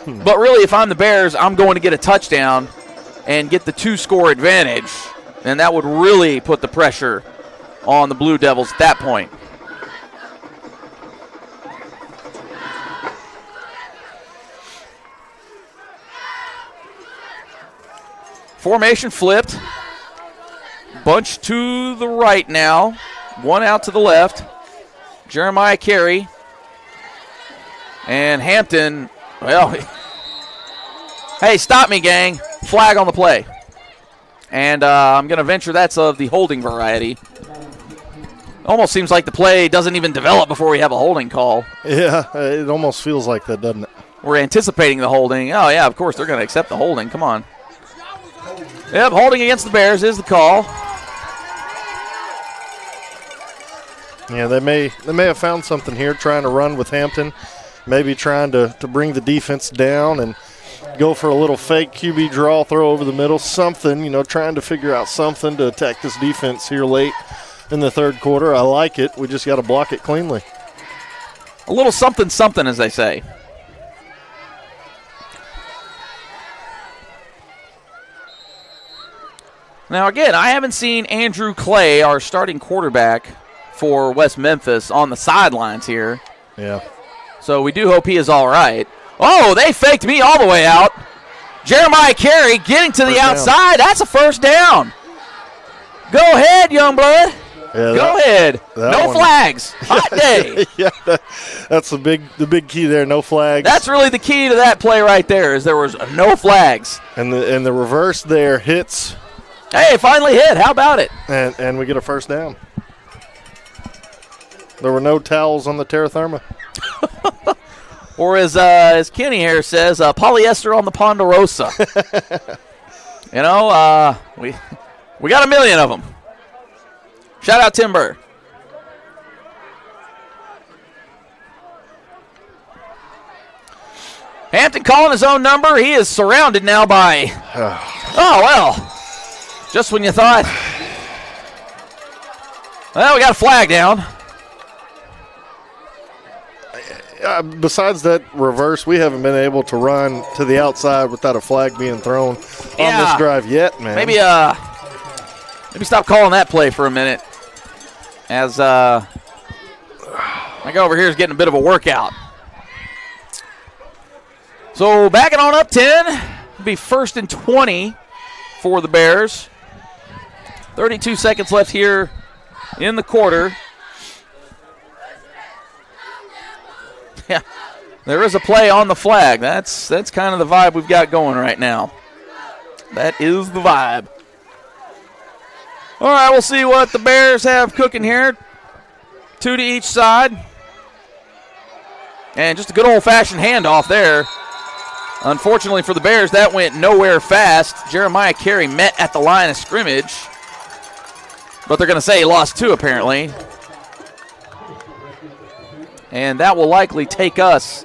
S1: But really, if I'm the Bears, I'm going to get a touchdown and get the 2-score advantage. And that would really put the pressure on the Blue Devils at that point. Formation flipped. Bunch to the right now. One out to the left. Jeremiah Carey. And Hampton, well, hey, stop me, gang. Flag on the play. And I'm going to venture that's of the holding variety. Almost seems like the play doesn't even develop before we have a holding call.
S5: Yeah, it almost feels like that, doesn't it?
S1: We're anticipating the holding. Oh, yeah, of course they're going to accept the holding. Come on. Yep, holding against the Bears is the call.
S5: Yeah, they may have found something here, trying to run with Hampton, maybe trying to bring the defense down and go for a little fake QB draw, throw over the middle, something, trying to figure out something to attack this defense here late in the third quarter. I like it. We just got to block it cleanly.
S1: A little something, something, as they say. Now, again, I haven't seen Andrew Clay, our starting quarterback for West Memphis, on the sidelines here.
S5: Yeah.
S1: So we do hope he is all right. Oh, they faked me all the way out. Jeremiah Carey getting to the outside. That's a first down. Go ahead, young blood.
S5: Yeah,
S1: Go ahead. No flags. Hot day.
S5: Yeah, that's the big key there. No flags.
S1: That's really the key to that play right there. Is there was no flags.
S5: And the reverse there hits.
S1: Hey, finally hit. How about it?
S5: And we get a first down. There were no towels on the terra firma.
S1: Or as Kenny here says, polyester on the Ponderosa. We got a million of them. Shout out Timber. Hampton calling his own number. He is surrounded now by, just when you thought, well, we got a flag down.
S5: Besides that reverse, we haven't been able to run to the outside without a flag being thrown on this drive yet, man.
S1: Maybe stop calling that play for a minute. As my guy over here is getting a bit of a workout. So backing on up 10. It'll be 1st and 20 for the Bears. 32 seconds left here in the quarter. Yeah, there is a play on the flag. That's kind of the vibe we've got going right now. That is the vibe. All right, we'll see what the Bears have cooking here. 2 to each side. And just a good old-fashioned handoff there. Unfortunately for the Bears, that went nowhere fast. Jeremiah Carey met at the line of scrimmage, but they're going to say he lost 2 apparently. And that will likely take us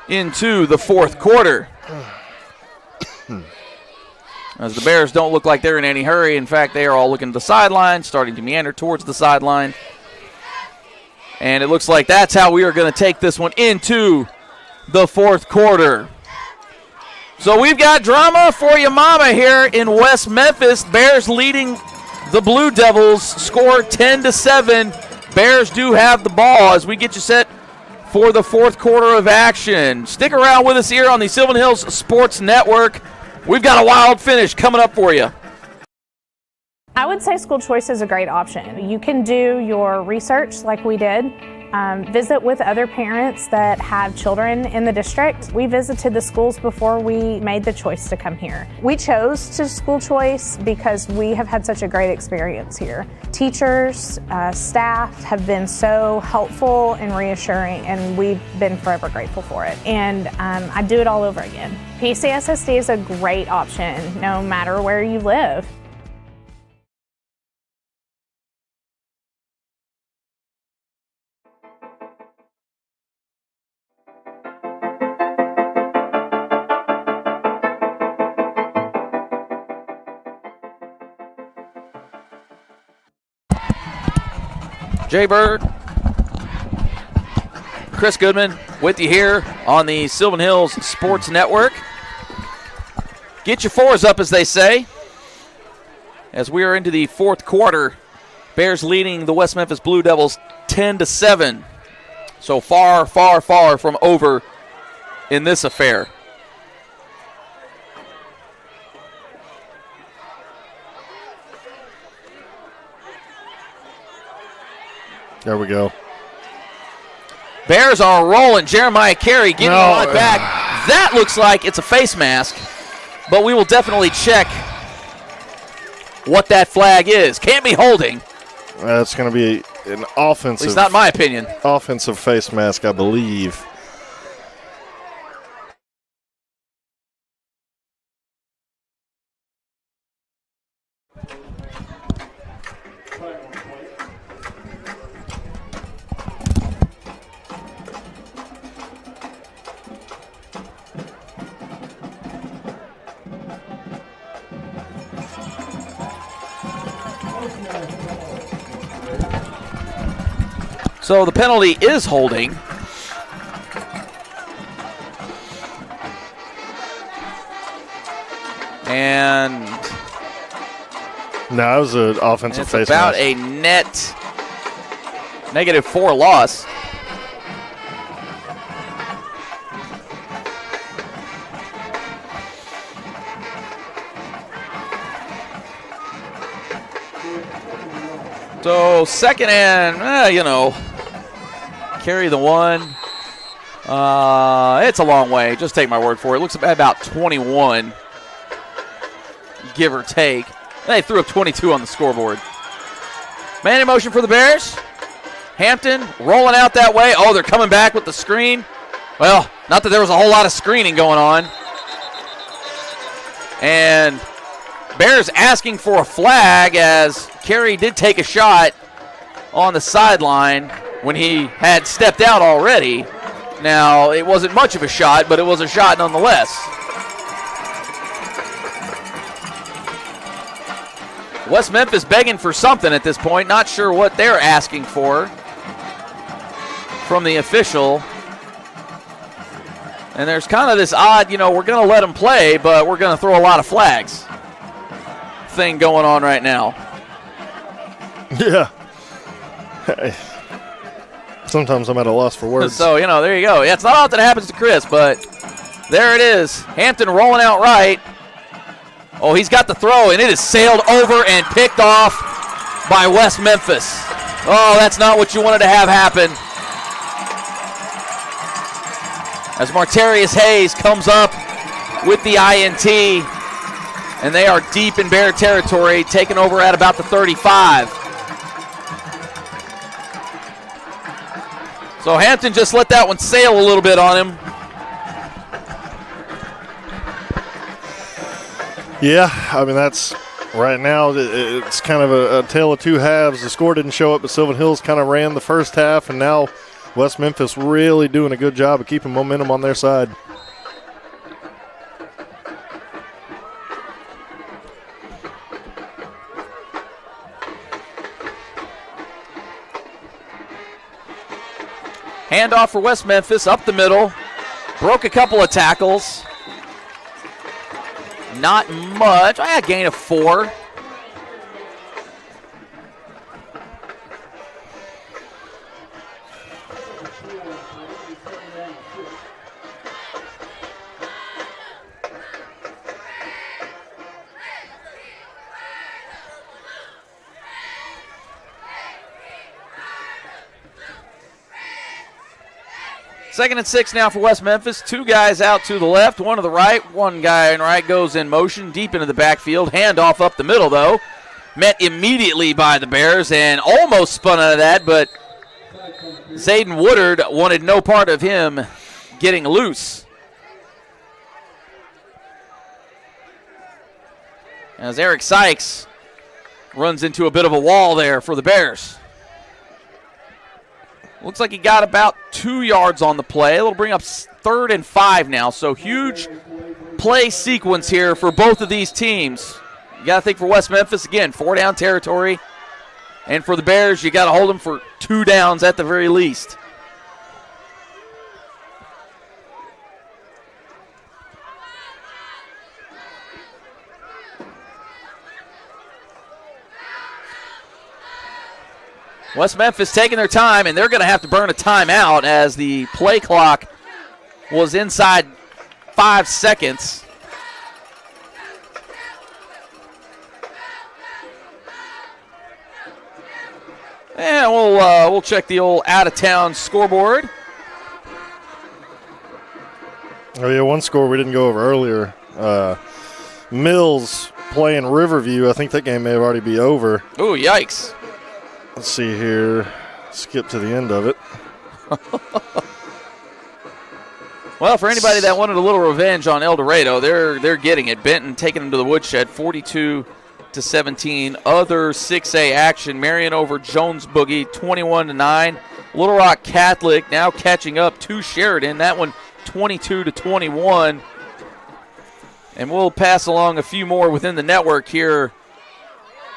S1: into the fourth quarter. As the Bears don't look like they're in any hurry. In fact, they are all looking to the sideline, starting to meander towards the sideline. And it looks like that's how we are going to take this one into the fourth quarter. So we've got drama for your mama here in West Memphis. Bears leading the Blue Devils, score 10-7. Bears do have the ball as we get you set for the fourth quarter of action. Stick around with us here on the Sylvan Hills Sports Network. We've got a wild finish coming up for you.
S8: I would say school choice is a great option. You can do your research like we did. Visit with other parents that have children in the district. We visited the schools before we made the choice to come here. We chose to school choice because we have had such a great experience here. Teachers, staff have been so helpful and reassuring, and we've been forever grateful for it. And I'd do it all over again. PCSSD is a great option no matter where you live.
S1: Jay Bird, Chris Goodman with you here on the Sylvan Hills Sports Network. Get your 4s up, as they say, as we are into the fourth quarter. Bears leading the West Memphis Blue Devils 10-7. So far, far, far from over in this affair.
S5: There we go.
S1: Bears are rolling. Jeremiah Carey getting the line back. That looks like it's a face mask, but we will definitely check what that flag is. Can't be holding.
S5: That's going to be an offensive.
S1: At least not in my opinion.
S5: Offensive face mask, I believe.
S1: So the penalty is holding. And
S5: no, it was an offensive
S1: it's
S5: face
S1: about
S5: mask.
S1: a net -4 loss. So second and, carry the 1. It's a long way. Just take my word for it. Looks about 21, give or take. They threw up 22 on the scoreboard. Man in motion for the Bears. Hampton rolling out that way. Oh, they're coming back with the screen. Well, not that there was a whole lot of screening going on. And Bears asking for a flag as Carey did take a shot on the sideline when he had stepped out already. Now, it wasn't much of a shot, but it was a shot nonetheless. West Memphis begging for something at this point. Not sure what they're asking for from the official. And there's kind of this odd, we're going to let them play, but we're going to throw a lot of flags thing going on right now.
S5: Yeah. Hey. Sometimes I'm at a loss for words.
S1: So, there you go. Yeah, it's not often it happens to Chris, but there it is. Hampton rolling out right. Oh, he's got the throw, and it is sailed over and picked off by West Memphis. Oh, that's not what you wanted to have happen. As Martarius Hayes comes up with the INT, and they are deep in Bear territory, taking over at about the 35. So Hampton just let that one sail a little bit on him.
S5: Yeah, I mean, that's right now, it's kind of a tale of two halves. The score didn't show up, but Sylvan Hills kind of ran the first half, and now West Memphis really doing a good job of keeping momentum on their side.
S1: Handoff for West Memphis, up the middle. Broke a couple of tackles. Not much. A gain of 4. Second and 6 now for West Memphis. 2 guys out to the left, 1 to the right. 1 guy in right goes in motion deep into the backfield. Handoff up the middle, though. Met immediately by the Bears and almost spun out of that, but Zayden Woodard wanted no part of him getting loose. As Eric Sykes runs into a bit of a wall there for the Bears. Looks like he got about 2 yards on the play. It'll bring up 3rd and 5 now. So huge play sequence here for both of these teams. You got to think for West Memphis, again, 4 down territory. And for the Bears, you got to hold them for 2 downs at the very least. West Memphis taking their time, and they're going to have to burn a timeout as the play clock was inside 5 seconds. And we'll check the old out-of-town scoreboard.
S5: Oh, yeah, one score we didn't go over earlier. Mills playing Riverview. I think that game may have already be over.
S1: Ooh, yikes.
S5: Let's see here. Skip to the end of it.
S1: Well, for anybody that wanted a little revenge on El Dorado, they're getting it. Benton taking them to the woodshed, 42-17. Other 6A action. Marion over Jones Boogie, 21-9. Little Rock Catholic now catching up to Sheridan. That one 22-21. And we'll pass along a few more within the network here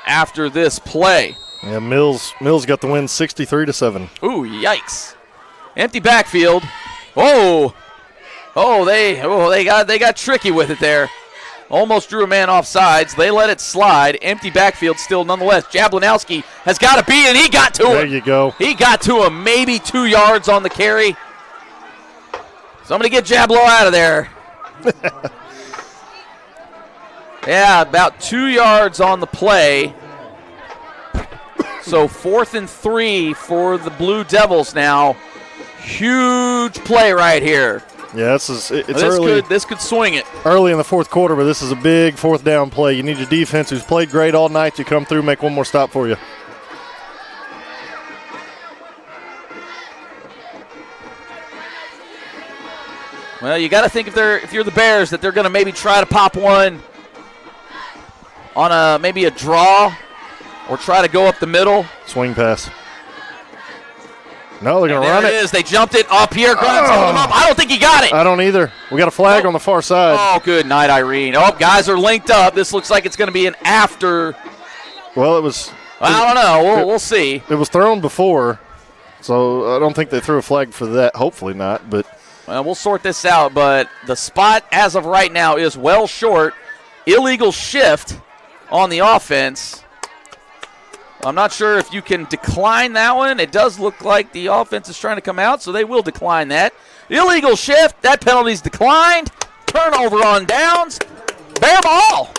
S1: after this play.
S5: Yeah, Mills got the win 63-7.
S1: Ooh, yikes. Empty backfield. They got tricky with it there. Almost drew a man off sides. They let it slide. Empty backfield still nonetheless. Jablanowski has got to beat it. He got to him.
S5: There you go.
S1: He got to him. Maybe 2 yards on the carry. Somebody get Jablo out of there. Yeah, about 2 yards on the play. So 4th and 3 for the Blue Devils now. Huge play right here.
S5: Yeah, it's early.
S1: This could swing it.
S5: Early in the 4th quarter, but this is a big 4th down play. You need your defense, who's played great all night, to come through, make one more stop for you.
S1: Well, you got to think if you're the Bears that they're going to maybe try to pop one on maybe a draw. Or try to go up the middle.
S5: Swing pass. No, they're going to run it.
S1: There it is. They jumped it up here. I don't think he got it.
S5: I don't either. We got a flag on the far side.
S1: Oh, good night, Irene. Oh, guys are linked up. This looks like it's going to be an after.
S5: Well, it was.
S1: I don't know. We'll see.
S5: It was thrown before, so I don't think they threw a flag for that. Hopefully not, but.
S1: Well, we'll sort this out, but the spot as of right now is well short. Illegal shift on the offense. I'm not sure if you can decline that one. It does look like the offense is trying to come out, so they will decline that. Illegal shift. That penalty's declined. Turnover on downs. Bear ball.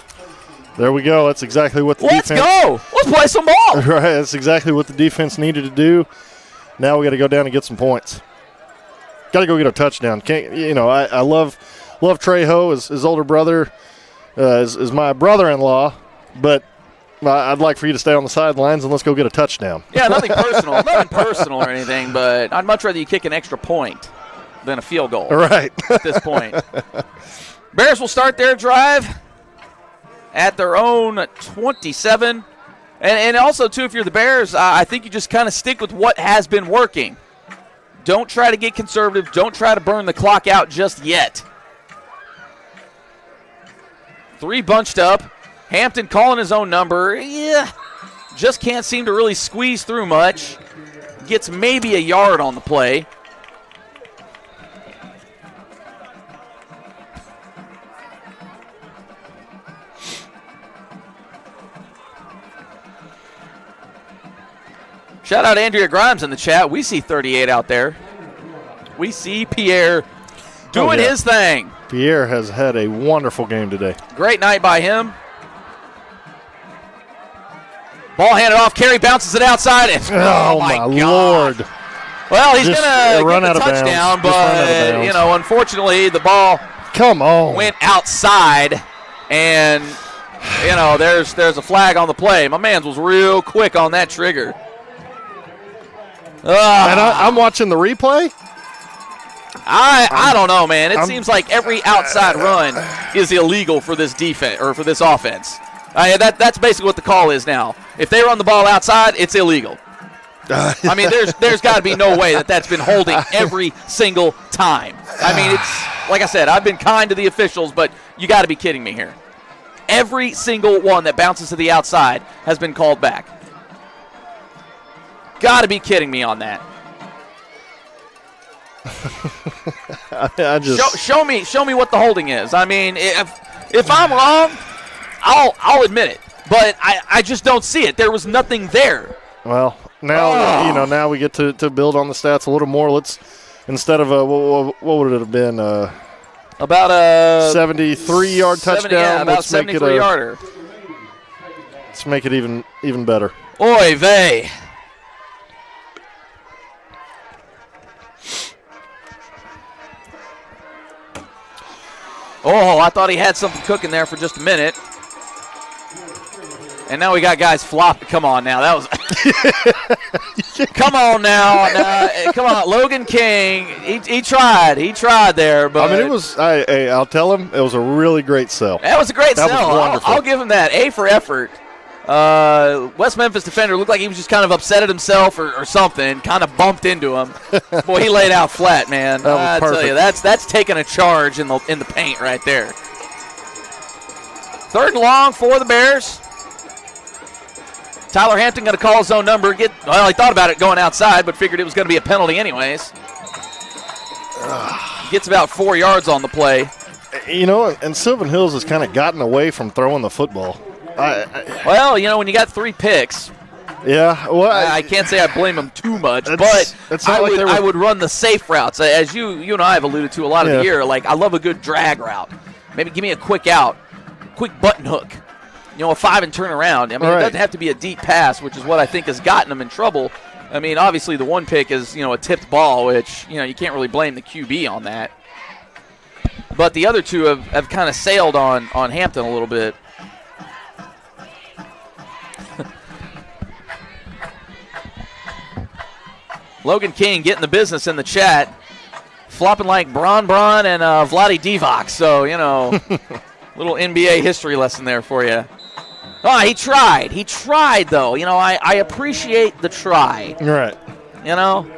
S5: There we go. That's exactly what the defense.
S1: Let's go. Let's play some ball.
S5: Right. That's exactly what the defense needed to do. Now we got to go down and get some points. Got to go get a touchdown. I love Trejo. His older brother is my brother-in-law, but I'd like for you to stay on the sidelines and let's go get a touchdown.
S1: Yeah, nothing personal or anything, but I'd much rather you kick an extra point than a field goal.
S5: Right.
S1: At this point. Bears will start their drive at their own 27. And also, too, if you're the Bears, I think you just kind of stick with what has been working. Don't try to get conservative. Don't try to burn the clock out just yet. 3 bunched up. Hampton calling his own number. Yeah, just can't seem to really squeeze through much. Gets maybe a yard on the play. Shout out Andrea Grimes in the chat. We see 38 out there. We see Pierre doing his thing.
S5: Pierre has had a wonderful game today.
S1: Great night by him. Ball handed off. Carey bounces it outside. And,
S5: oh my God. Lord.
S1: Well, he's going to get the touchdown, but, you know, unfortunately, the ball went outside. And, you know, there's a flag on the play. My man was real quick on that trigger.
S5: And I'm watching the replay.
S1: I don't know, man. It seems like every outside run is illegal for this defense or for this offense. That's basically what the call is now. If they run the ball outside, it's illegal. I mean, there's got to be no way that's been holding every single time. I mean, it's like I said, I've been kind to the officials, but you got to be kidding me here. Every single one that bounces to the outside has been called back. Got to be kidding me on that. Show me what the holding is. I mean, if I'm wrong, I'll admit it, but I just don't see it. There was nothing there.
S5: Well, now now we get to build on the stats a little more. Let's instead of what would it have been?
S1: About a
S5: 73-yard touchdown.
S1: Yeah, about 73-yarder.
S5: Let's make it even better.
S1: Oy vey. Oh, I thought he had something cooking there for just a minute. And now we got guys flopping. Come on now. That was – come on now. Come on. Logan King, he tried. He tried there. But
S5: I mean, it was I'll tell him, it was a really great sell.
S1: That was a great sell.
S5: That was wonderful.
S1: I'll give him that. A for effort. West Memphis defender looked like he was just kind of upset at himself or something, kind of bumped into him. Boy, he laid out flat, man. I tell you, that's taking a charge in the paint right there. 3rd and long for the Bears. Tyler Hampton going to call his own number. He thought about it going outside, but figured it was going to be a penalty anyways. Gets about 4 yards on the play.
S5: You know, and Sylvan Hills has kind of gotten away from throwing the football.
S1: Well, you know, when you got 3 picks,
S5: yeah, well,
S1: I can't say I blame them too much, but I would run the safe routes. As you and I have alluded to a lot of the year, like I love a good drag route. Maybe give me a quick out, quick button hook, you know, a 5 and turn around. I mean, It doesn't have to be a deep pass, which is what I think has gotten them in trouble. I mean, obviously the one pick is, you know, a tipped ball, which, you know, you can't really blame the QB on that. But the other two have kind of sailed on Hampton a little bit. Logan King getting the business in the chat, flopping like Bron and Vlade Divac. So, you know, little NBA history lesson there for you. Oh, he tried. He tried, though. You know, I appreciate the try.
S5: Right.
S1: You know?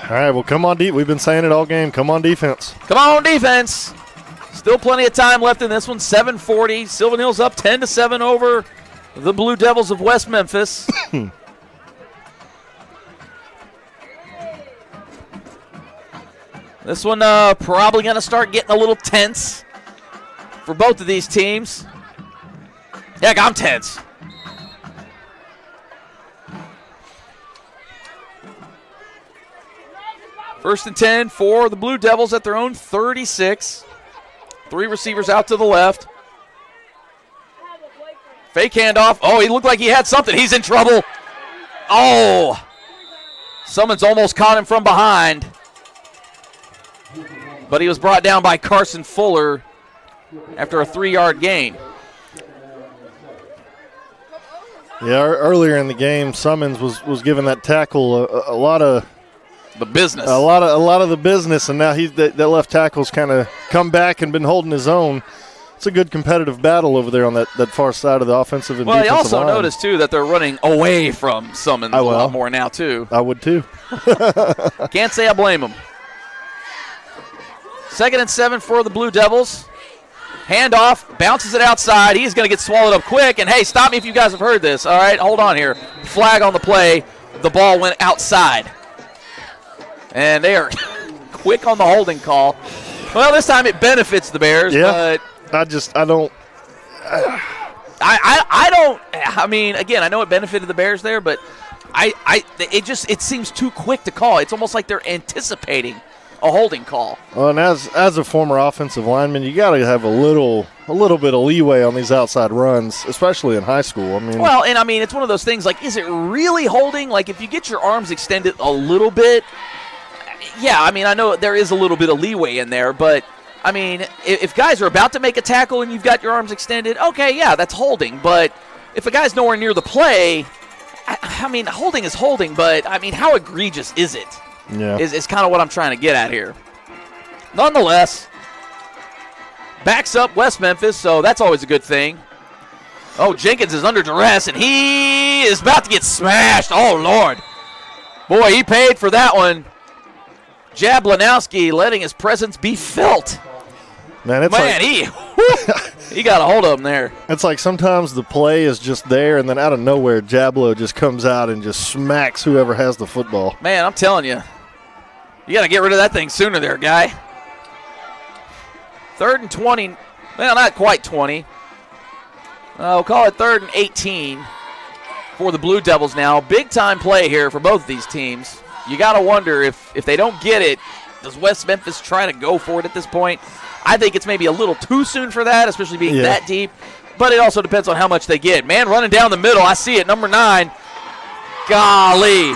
S5: All right, well, come on, we've been saying it all game. Come on, defense.
S1: Come on, defense. Still plenty of time left in this one. 7:40. Sylvan Hills up 10-7 over the Blue Devils of West Memphis. This one probably going to start getting a little tense for both of these teams. Heck, I'm tense. First and 10 for the Blue Devils at their own 36. 3 receivers out to the left. Fake handoff. Oh, he looked like he had something. He's in trouble. Oh. Someone's almost caught him from behind. But he was brought down by Carson Fuller after a 3-yard gain.
S5: Yeah, earlier in the game, Summons was giving that tackle a lot of
S1: the business.
S5: A lot of the business, and now that left tackle's kind of come back and been holding his own. it's a good competitive battle over there on that far side of the offensive and defensive line.
S1: Well, you also notice, too, that they're running away from Summons a lot more now, too.
S5: I would, too.
S1: Can't say I blame them. 2nd and 7 for the Blue Devils. Handoff, bounces it outside. He's going to get swallowed up quick. And, hey, stop me if you guys have heard this. All right, hold on here. Flag on the play. The ball went outside. And they are quick on the holding call. Well, this time it benefits the Bears.
S5: Yeah,
S1: but
S5: I don't.
S1: I don't. I mean, again, I know it benefited the Bears there, but it seems too quick to call. It's almost like they're anticipating a holding call.
S5: Well, and as a former offensive lineman, you got to have a little bit of leeway on these outside runs, especially in high school. I mean,
S1: it's one of those things. Like, is it really holding? Like, if you get your arms extended a little bit. Yeah, I mean, I know there is a little bit of leeway in there, but, I mean, if guys are about to make a tackle and you've got your arms extended, okay, yeah, that's holding. But if a guy's nowhere near the play, I mean, holding is holding, but, I mean, how egregious is it?
S5: Yeah.
S1: Is kind of what I'm trying to get at here. Nonetheless, backs up West Memphis, so that's always a good thing. Oh, Jenkins is under duress, and he is about to get smashed. Oh, Lord. Boy, he paid for that one. Jablanowski letting his presence be felt. He got a hold of him there.
S5: It's like sometimes the play is just there, and then out of nowhere, Jablo just comes out and just smacks whoever has the football.
S1: Man, I'm telling you, you got to get rid of that thing sooner there, guy. 3rd and 20. Well, not quite 20. We'll call it 3rd and 18 for the Blue Devils now. Big-time play here for both of these teams. You got to wonder if they don't get it, does West Memphis try to go for it at this point? I think it's maybe a little too soon for that, especially being that deep. But it also depends on how much they get. Man, running down the middle, I see it, number 9. Golly.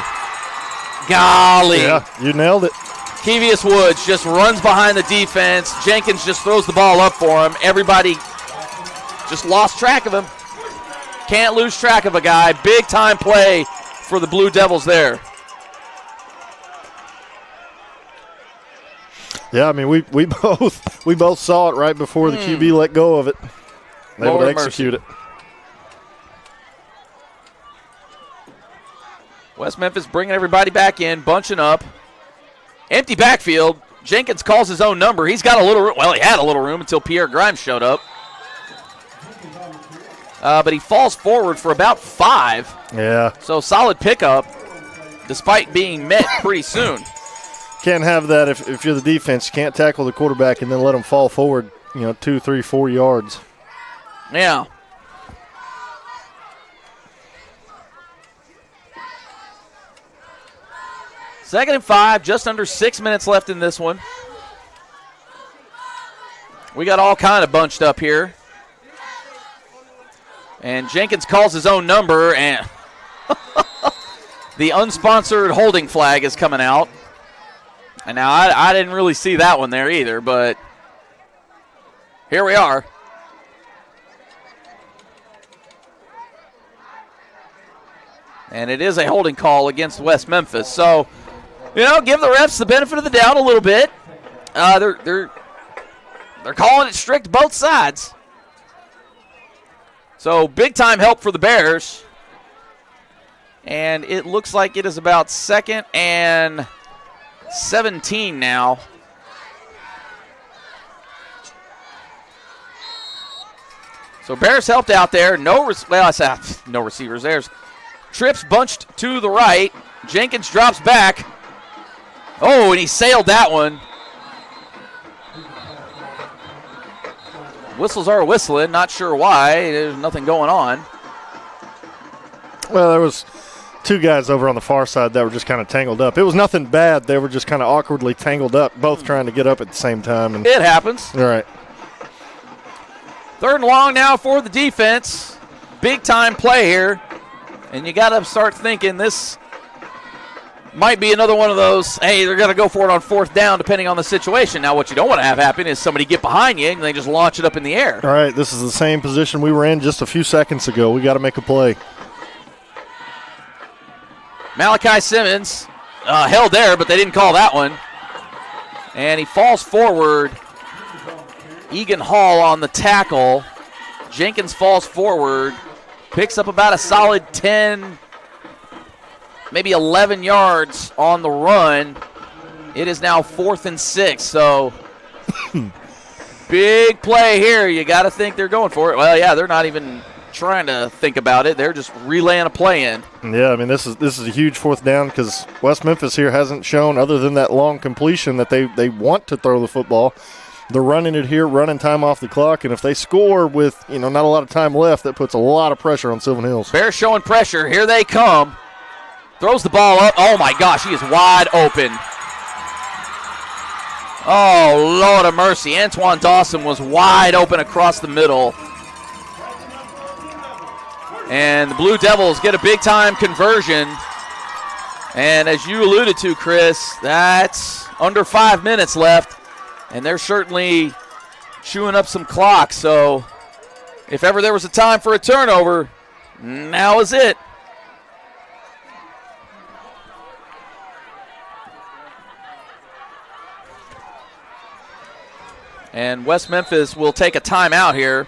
S5: Yeah, you nailed it.
S1: Kevius Woods just runs behind the defense. Jenkins just throws the ball up for him. Everybody just lost track of him. Can't lose track of a guy. Big-time play for the Blue Devils there.
S5: Yeah, I mean, we both saw it right before the QB let go of it. They would execute it.
S1: West Memphis bringing everybody back in, bunching up. Empty backfield. Jenkins calls his own number. He's got a little room. Well, he had a little room until Pierre Grimes showed up. But he falls forward for about 5.
S5: Yeah.
S1: So solid pickup, despite being met pretty soon.
S5: Can't have that if you're the defense. You can't tackle the quarterback and then let him fall forward, 2, 3, 4 yards.
S1: Yeah. Second and 5, just under 6 minutes left in this one. We got all kind of bunched up here. And Jenkins calls his own number, and the unsponsored holding flag is coming out. And now I didn't really see that one there either, but here we are. And it is a holding call against West Memphis. So, give the refs the benefit of the doubt a little bit. They're calling it strict both sides. So, big-time help for the Bears. And it looks like it is about 2nd and 17 now. So Bears helped out there. No receivers. There's trips bunched to the right. Jenkins drops back. Oh, and he sailed that one. Whistles are whistling. Not sure why. There's nothing going on.
S5: Well, there was 2 guys over on the far side that were just kind of tangled up. It was nothing bad. They were just kind of awkwardly tangled up, both trying to get up at the same time. And
S1: it happens.
S5: All right.
S1: 3rd and long now for the defense. Big-time play here. And you got to start thinking this might be another one of those, hey, they're going to go for it on 4th down depending on the situation. Now, what you don't want to have happen is somebody get behind you and they just launch it up in the air.
S5: All right, this is the same position we were in just a few seconds ago. We got to make a play.
S1: Malachi Simmons held there, but they didn't call that one. And he falls forward Egan Hall on the tackle. Jenkins falls forward, picks up about a solid 10, maybe 11 yards on the run. It is now 4th and 6, so big play here. You got to think they're going for it. Well, yeah, they're not even trying to think about it. They're just relaying a play in.
S5: Yeah, I mean, this is a huge 4th down because West Memphis here hasn't shown, other than that long completion, that they want to throw the football. They're running it here, running time off the clock, and if they score with, not a lot of time left, that puts a lot of pressure on Sylvan Hills.
S1: Bears showing pressure. Here they come. Throws the ball up. Oh, my gosh, he is wide open. Oh, Lord of mercy. Antoine Dawson was wide open across the middle. And the Blue Devils get a big-time conversion. And as you alluded to, Chris, that's under 5 minutes left. And they're certainly chewing up some clock. So if ever there was a time for a turnover, now is it. And West Memphis will take a timeout here.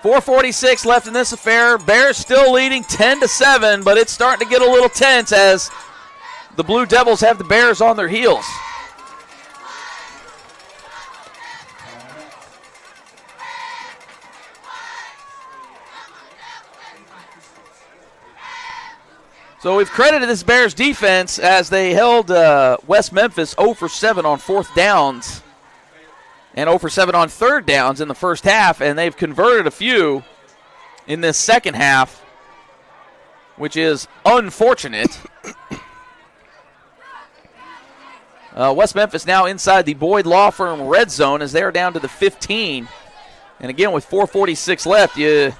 S1: 4:46 left in this affair. Bears still leading 10-7, but it's starting to get a little tense as the Blue Devils have the Bears on their heels. So we've credited this Bears defense as they held West Memphis 0 for 7 on 4th downs and 0 for 7 on 3rd downs in the first half, and they've converted a few in this second half, which is unfortunate. West Memphis now inside the Boyd Law Firm red zone as they're down to the 15. And again, with 4:46 left, you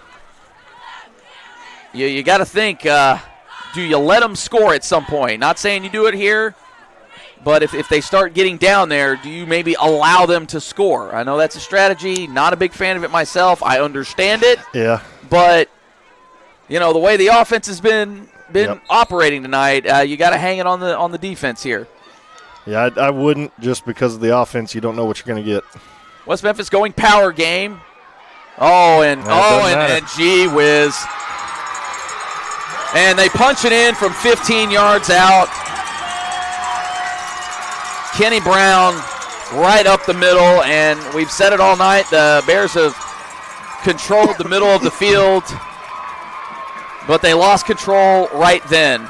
S1: got to think, do you let them score at some point? Not saying you do it here, but if they start getting down there, do you maybe allow them to score? I know that's a strategy. Not a big fan of it myself. I understand it.
S5: Yeah.
S1: But, the way the offense has been operating tonight, you got to hang it on the defense here.
S5: Yeah, I wouldn't, just because of the offense. You don't know what you're going to get.
S1: West Memphis going power game. And gee whiz. And they punch it in from 15 yards out. Kenny Brown right up the middle, and we've said it all night. The Bears have controlled the middle of the field, but they lost control right then.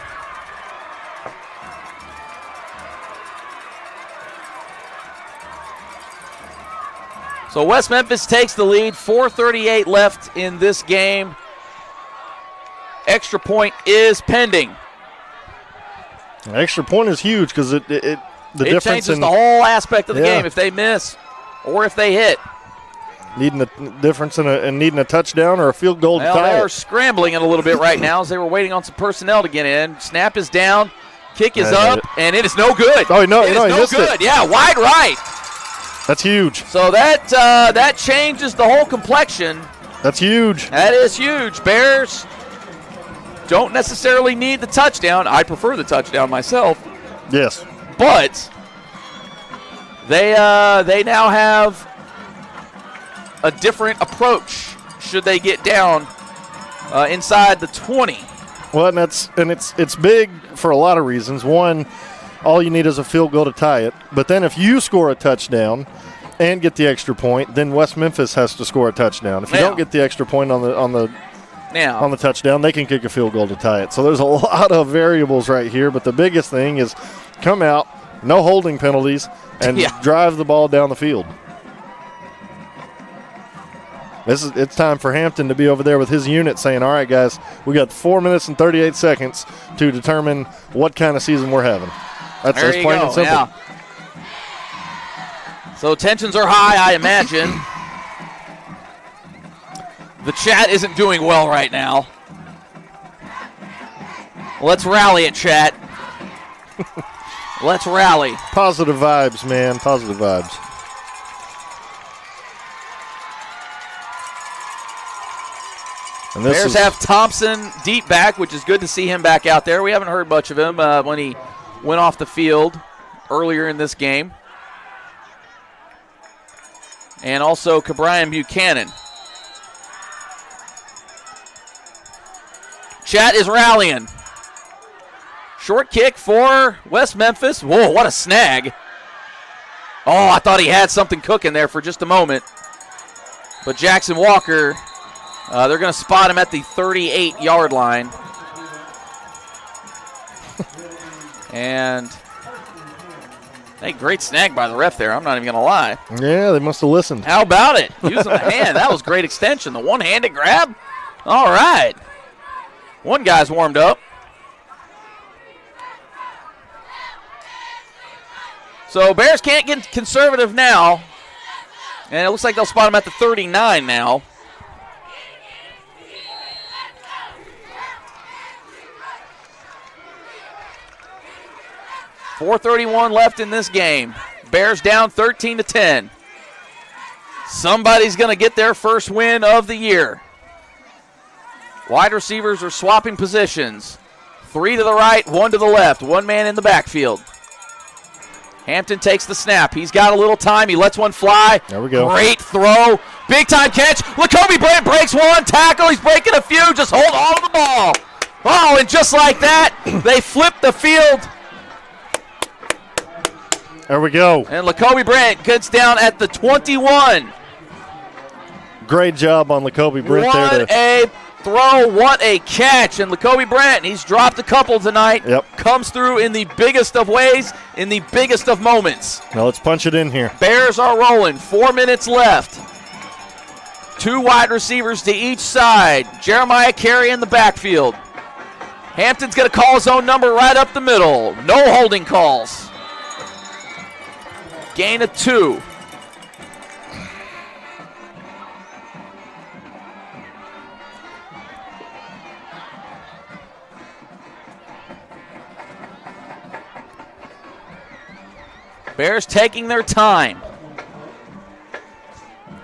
S1: So West Memphis takes the lead, 4:38 left in this game. Extra point is pending.
S5: An extra point is huge because it difference
S1: changes the whole aspect of the game if they miss or if they hit.
S5: Needing a difference in needing a touchdown or a field goal to tie
S1: they
S5: it.
S1: are scrambling it a little bit right now as they were waiting on some personnel to get in. Snap is down, kick is up, and it is no good.
S5: Oh, no,
S1: he
S5: missed
S1: good.
S5: It.
S1: Yeah, wide right.
S5: That's huge.
S1: So that changes the whole complexion.
S5: That's huge.
S1: That is huge. Bears don't necessarily need the touchdown. I prefer the touchdown myself.
S5: Yes.
S1: But they now have a different approach should they get down inside the 20.
S5: Well, and it's big for a lot of reasons. One, all you need is a field goal to tie it. But then if you score a touchdown and get the extra point, then West Memphis has to score a touchdown. If you don't get the extra point on the touchdown, they can kick a field goal to tie it. So there's a lot of variables right here, but the biggest thing is come out, no holding penalties, and drive the ball down the field. It's time for Hampton to be over there with his unit saying, all right, guys, we got 4 minutes and 38 seconds to determine what kind of season we're having. That's plain and simple.
S1: Yeah. So tensions are high, I imagine. The chat isn't doing well right now. Let's rally it, chat. Let's rally.
S5: Positive vibes, man. Positive vibes.
S1: And Bears have Thompson deep back, which is good to see him back out there. We haven't heard much of him when he went off the field earlier in this game. and also Cabrian Buchanan. Chat is rallying. Short kick for West Memphis. Whoa, what a snag. Oh, I thought he had something cooking there for just a moment. But Jackson Walker, they're going to spot him at the 38-yard line. And, hey, great snag by the ref there. I'm not even going to lie.
S5: Yeah, they must have listened.
S1: How about it? Using the hand. That was great extension. The one-handed grab. All right. One guy's warmed up. So Bears can't get conservative now. And it looks like they'll spot him at the 39 now. .431 left in this game. Bears down 13-10. Somebody's going to get their first win of the year. Wide receivers are swapping positions. 3 to the right, 1 to the left. One man in the backfield. Hampton takes the snap. He's got a little time. He lets one fly.
S5: There we go.
S1: Great throw. Big time catch. Lacoby Brent breaks one tackle. He's breaking a few. Just hold on to the ball. Oh, and just like that, they flip the field.
S5: There we go.
S1: And Lacoby Brent gets down at the 21.
S5: Great job on Lacoby Brent there.
S1: What a throw. What a catch. And Lacoby Brent, he's dropped a couple tonight.
S5: Yep.
S1: Comes through in the biggest of ways, in the biggest of moments.
S5: Now let's punch it in here.
S1: Bears are rolling. 4 minutes left. 2 wide receivers to each side. Jeremiah Carey in the backfield. Hampton's going to call his own number right up the middle. No holding calls. Gain of 2. Bears taking their time.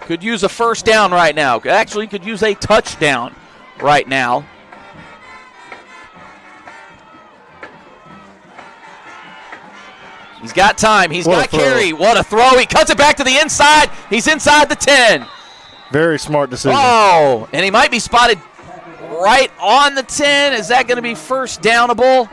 S1: Could use a first down right now. Actually, could use a touchdown right now. He's got time. He's got Carey. What a throw. He cuts it back to the inside. He's inside the 10.
S5: Very smart decision.
S1: Oh, and he might be spotted right on the 10. Is that going to be first downable?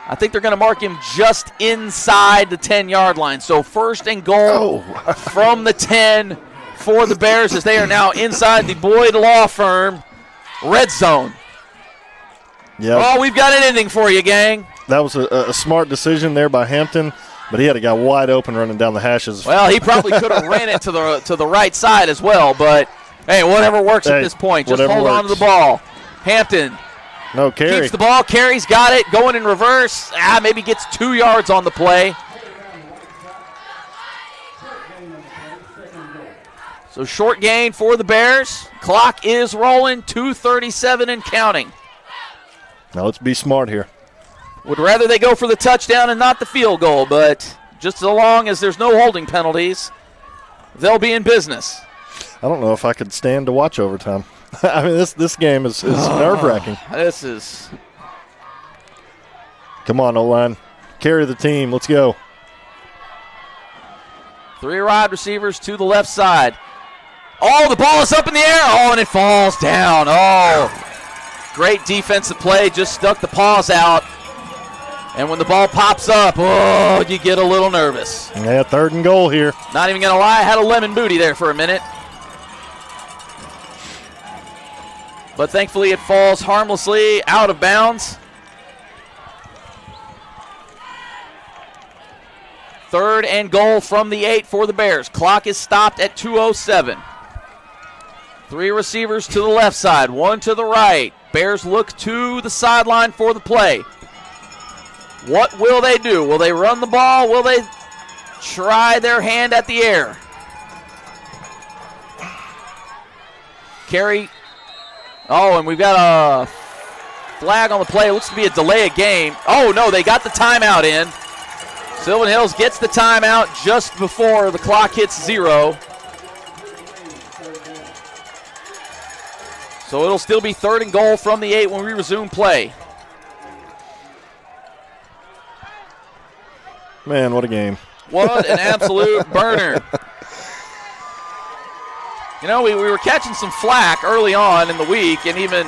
S1: I think they're going to mark him just inside the 10-yard line. So first and goal from the 10 for the Bears as they are now inside the Boyd Law Firm red zone.
S5: Yep.
S1: Oh, we've got an ending for you, gang.
S5: That was a smart decision there by Hampton, but he had a guy wide open running down the hashes.
S1: Well, he probably could have ran it to the right side as well, but, hey, whatever works at this point. Just hold on to the ball. Hampton.
S5: No, Carey.
S1: Keeps the ball. Carey's got it. Going in reverse. Maybe gets 2 yards on the play. So short gain for the Bears. Clock is rolling. 2:37 and counting.
S5: Now let's be smart here.
S1: Would rather they go for the touchdown and not the field goal, but just as long as there's no holding penalties, they'll be in business.
S5: I don't know if I could stand to watch overtime. I mean, this game is nerve-wracking.
S1: This is.
S5: Come on, O-line. Carry the team. Let's go.
S1: 3 wide receivers to the left side. Oh, the ball is up in the air. Oh, and it falls down. Oh, great defensive play. Just stuck the paws out. And when the ball pops up, oh, you get a little nervous.
S5: Yeah, 3rd and goal here.
S1: Not even going to lie, I had a lemon booty there for a minute. But thankfully it falls harmlessly out of bounds. 3rd and goal from the 8 for the Bears. Clock is stopped at 2:07. 3 receivers to the left side, 1 to the right. Bears look to the sideline for the play. What will they do? Will they run the ball? Will they try their hand at the air? Carey. Oh, and we've got a flag on the play. It looks to be a delay of game. Oh, no, they got the timeout in. Sylvan Hills gets the timeout just before the clock hits 0. So it'll still be 3rd and goal from the 8 when we resume play.
S5: Man, what a game.
S1: What an absolute burner. You know, we were catching some flack early on in the week and even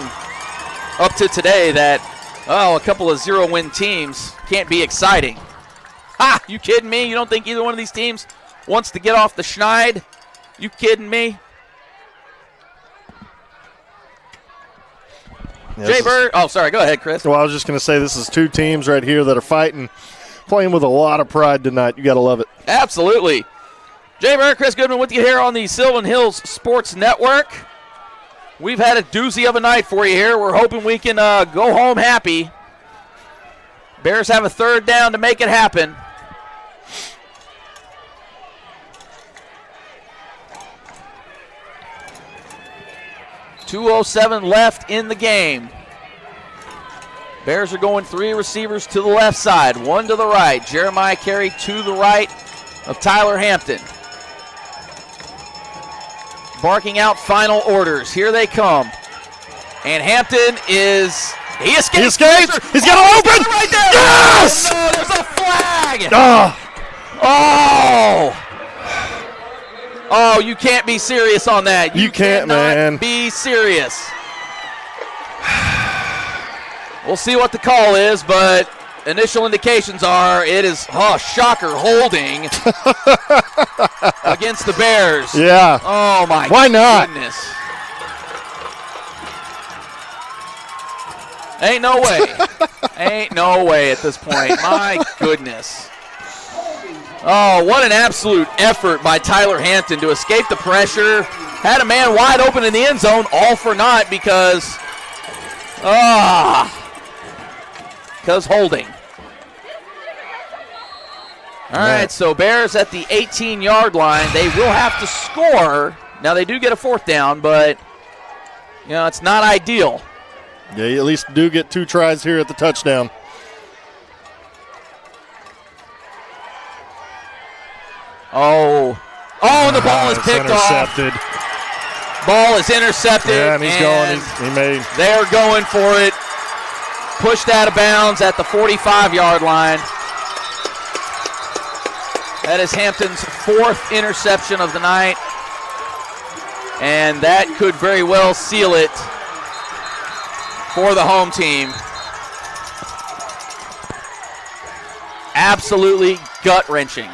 S1: up to today that, a couple of 0-win teams can't be exciting. Ha! You kidding me? You don't think either one of these teams wants to get off the schneid? You kidding me? Jay Bird. Oh, sorry. Go ahead, Chris.
S5: Well, I was just going to say this is two teams right here that are fighting, playing with a lot of pride tonight. You got to love it.
S1: Absolutely. Jay Bird, Chris Goodman with you here on the Sylvan Hills Sports Network. We've had a doozy of a night for you here. We're hoping we can go home happy. Bears have a third down to make it happen. .207 left in the game. Bears are going 3 receivers to the left side, 1 to the right. Jeremiah Carey to the right of Tyler Hampton. Barking out final orders. Here they come. And Hampton is... He escapes.
S5: He's got it open.
S1: Right there.
S5: Yes!
S1: Oh, no, there's a flag.
S5: Oh!
S1: Oh, you can't be serious on that.
S5: You can't, man.
S1: Be serious. We'll see what the call is, but initial indications are it is, shocker, holding against the Bears.
S5: Yeah.
S1: Oh, my
S5: Why not?
S1: goodness. Ain't no way. Ain't no way at this point. My goodness. Oh, what an absolute effort by Tyler Hampton to escape the pressure. Had a man wide open in the end zone, all for naught because holding. All right, so Bears at the 18-yard line. They will have to score. Now, they do get a 4th down, but, it's not ideal.
S5: Yeah, you at least do get 2 tries here at the touchdown.
S1: Oh, the ball is picked
S5: intercepted.
S1: Ball is intercepted.
S5: Yeah, and he's going.
S1: They're going for it. Pushed out of bounds at the 45-yard line. That is Hampton's 4th interception of the night. And that could very well seal it for the home team. Absolutely gut-wrenching.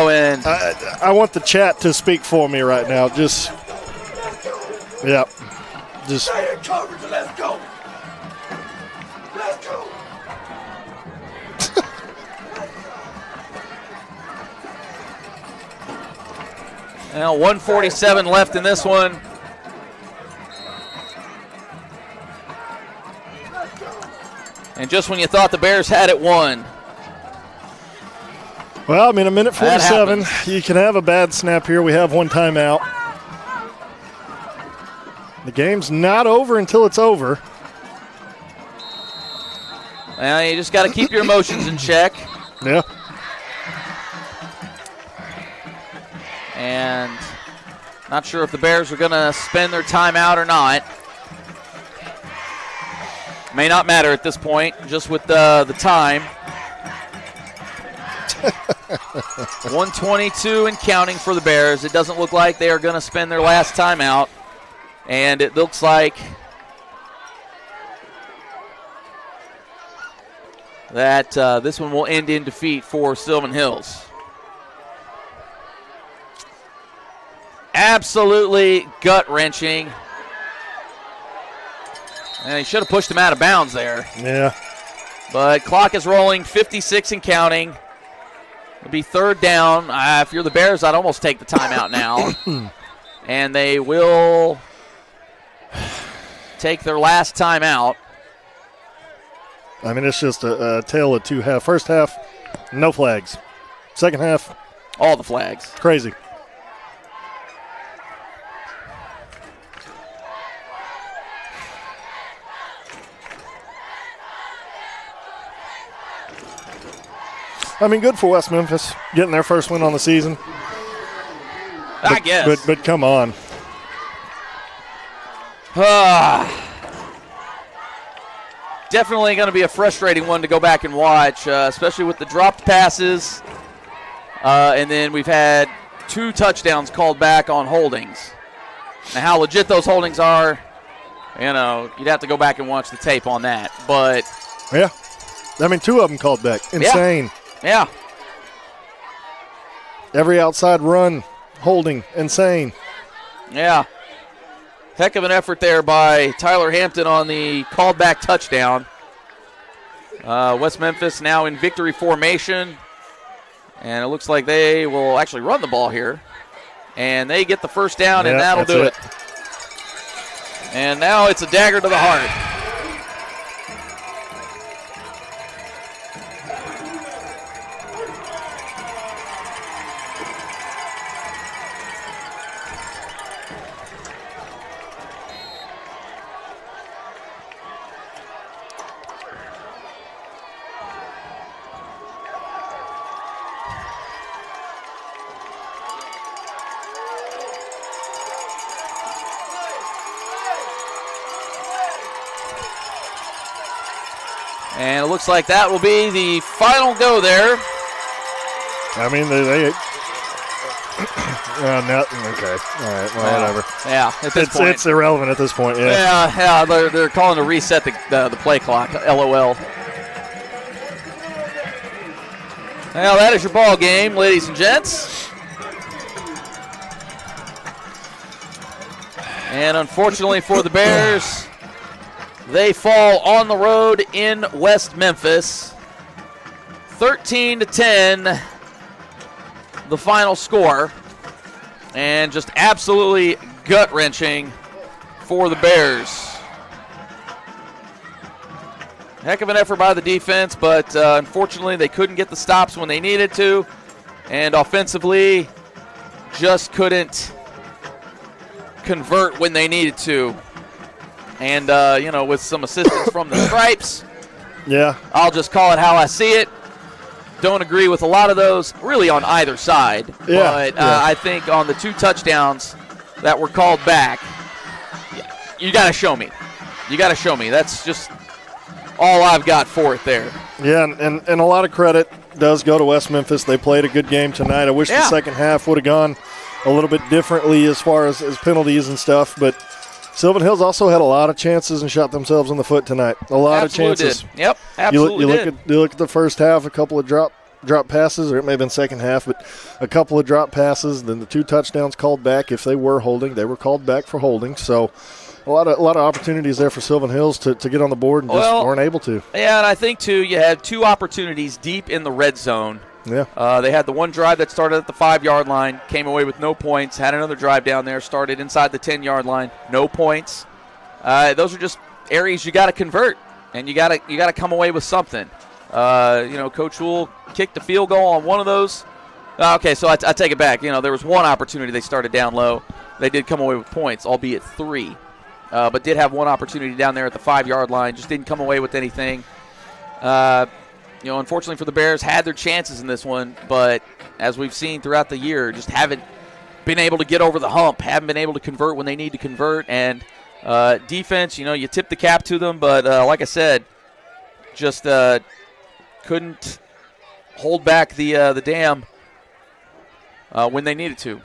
S1: And
S5: I want the chat to speak for me right now. Just stay in coverage and let's go. Let's go.
S1: Now 1:47 left in this one. And just when you thought the Bears had it won.
S5: Well, a minute 47. You can have a bad snap here. We have 1 timeout. The game's not over until it's over.
S1: Well, you just got to keep your emotions in check.
S5: Yeah.
S1: And not sure if the Bears are going to spend their timeout or not. May not matter at this point, just with the time. 1:22 and counting for the Bears. It doesn't look like they are going to spend their last timeout. And it looks like that this one will end in defeat for Sylvan Hills. Absolutely gut-wrenching. And he should have pushed him out of bounds there.
S5: Yeah.
S1: But clock is rolling, 56 and counting. It'll be 3rd down. If you're the Bears, I'd almost take the timeout now. And they will take their last timeout.
S5: It's just a tale of 2 halves. First half, no flags. Second half,
S1: all the flags.
S5: Crazy. Good for West Memphis, getting their first win on the season.
S1: I guess.
S5: But come on.
S1: Definitely going to be a frustrating one to go back and watch, especially with the dropped passes. And then we've had 2 touchdowns called back on holdings. Now, how legit those holdings are, you'd have to go back and watch the tape on that. But
S5: yeah, 2 of them called back. Insane.
S1: Yeah.
S5: Every outside run, holding, insane.
S1: Yeah. Heck of an effort there by Tyler Hampton on the called back touchdown. West Memphis now in victory formation. And it looks like they will actually run the ball here. And they get the first down, and that'll do it. And now it's a dagger to the heart. And it looks like that will be the final go there.
S5: They okay. All right, well, whatever.
S1: Yeah, at this point.
S5: It's irrelevant at this point, yeah.
S1: Yeah, they're calling to reset the play clock, LOL. Well, that is your ball game, ladies and gents. And unfortunately for the Bears, they fall on the road in West Memphis. 13-10, the final score. And just absolutely gut-wrenching for the Bears. Heck of an effort by the defense, but unfortunately they couldn't get the stops when they needed to. And offensively, just couldn't convert when they needed to. And, with some assistance from the Stripes,
S5: yeah,
S1: I'll just call it how I see it. Don't agree with a lot of those, really on either side.
S5: Yeah,
S1: but I think on the 2 touchdowns that were called back, you got to show me. You got to show me. That's just all I've got for it there.
S5: Yeah, and a lot of credit does go to West Memphis. They played a good game tonight. I wish the second half would have gone a little bit differently as far as penalties and stuff, but Sylvan Hills also had a lot of chances and shot themselves in the foot tonight. A lot of chances.
S1: Did. Yep, absolutely
S5: you look at the first half, a couple of drop passes, or it may have been second half, but a couple of drop passes, then the 2 touchdowns called back. If they were holding, they were called back for holding. So a lot of opportunities there for Sylvan Hills to get on the board and just weren't able to.
S1: Yeah, and I think, too, you had 2 opportunities deep in the red zone.
S5: Yeah.
S1: They had the one drive that started at the 5-yard line, came away with no points, had another drive down there, started inside the 10-yard line, no points. Those are just areas you got to convert, and you got to come away with something. Coach Wool kicked the field goal on one of those. Okay, so I take it back. There was one opportunity they started down low. They did come away with points, albeit 3, but did have one opportunity down there at the 5-yard line. Just didn't come away with anything. Unfortunately for the Bears, had their chances in this one, but as we've seen throughout the year, just haven't been able to get over the hump, haven't been able to convert when they need to convert. And defense, you tip the cap to them, but like I said, just couldn't hold back the dam when they needed to.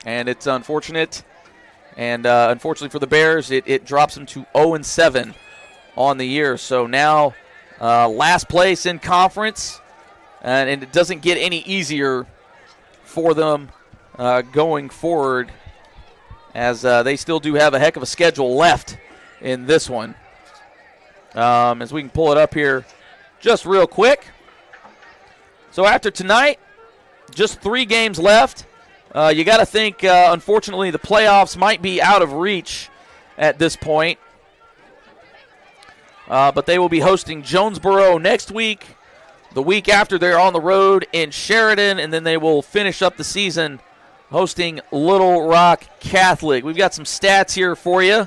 S1: And it's unfortunate. And unfortunately for the Bears, it drops them to 0-7 on the year. So now last place in conference, and it doesn't get any easier for them going forward, as they still do have a heck of a schedule left in this one. As we can pull it up here just real quick. So after tonight, just 3 games left. You got to think, unfortunately, the playoffs might be out of reach at this point. But they will be hosting Jonesboro next week. The week after, they're on the road in Sheridan, and then they will finish up the season hosting Little Rock Catholic. We've got some stats here for you,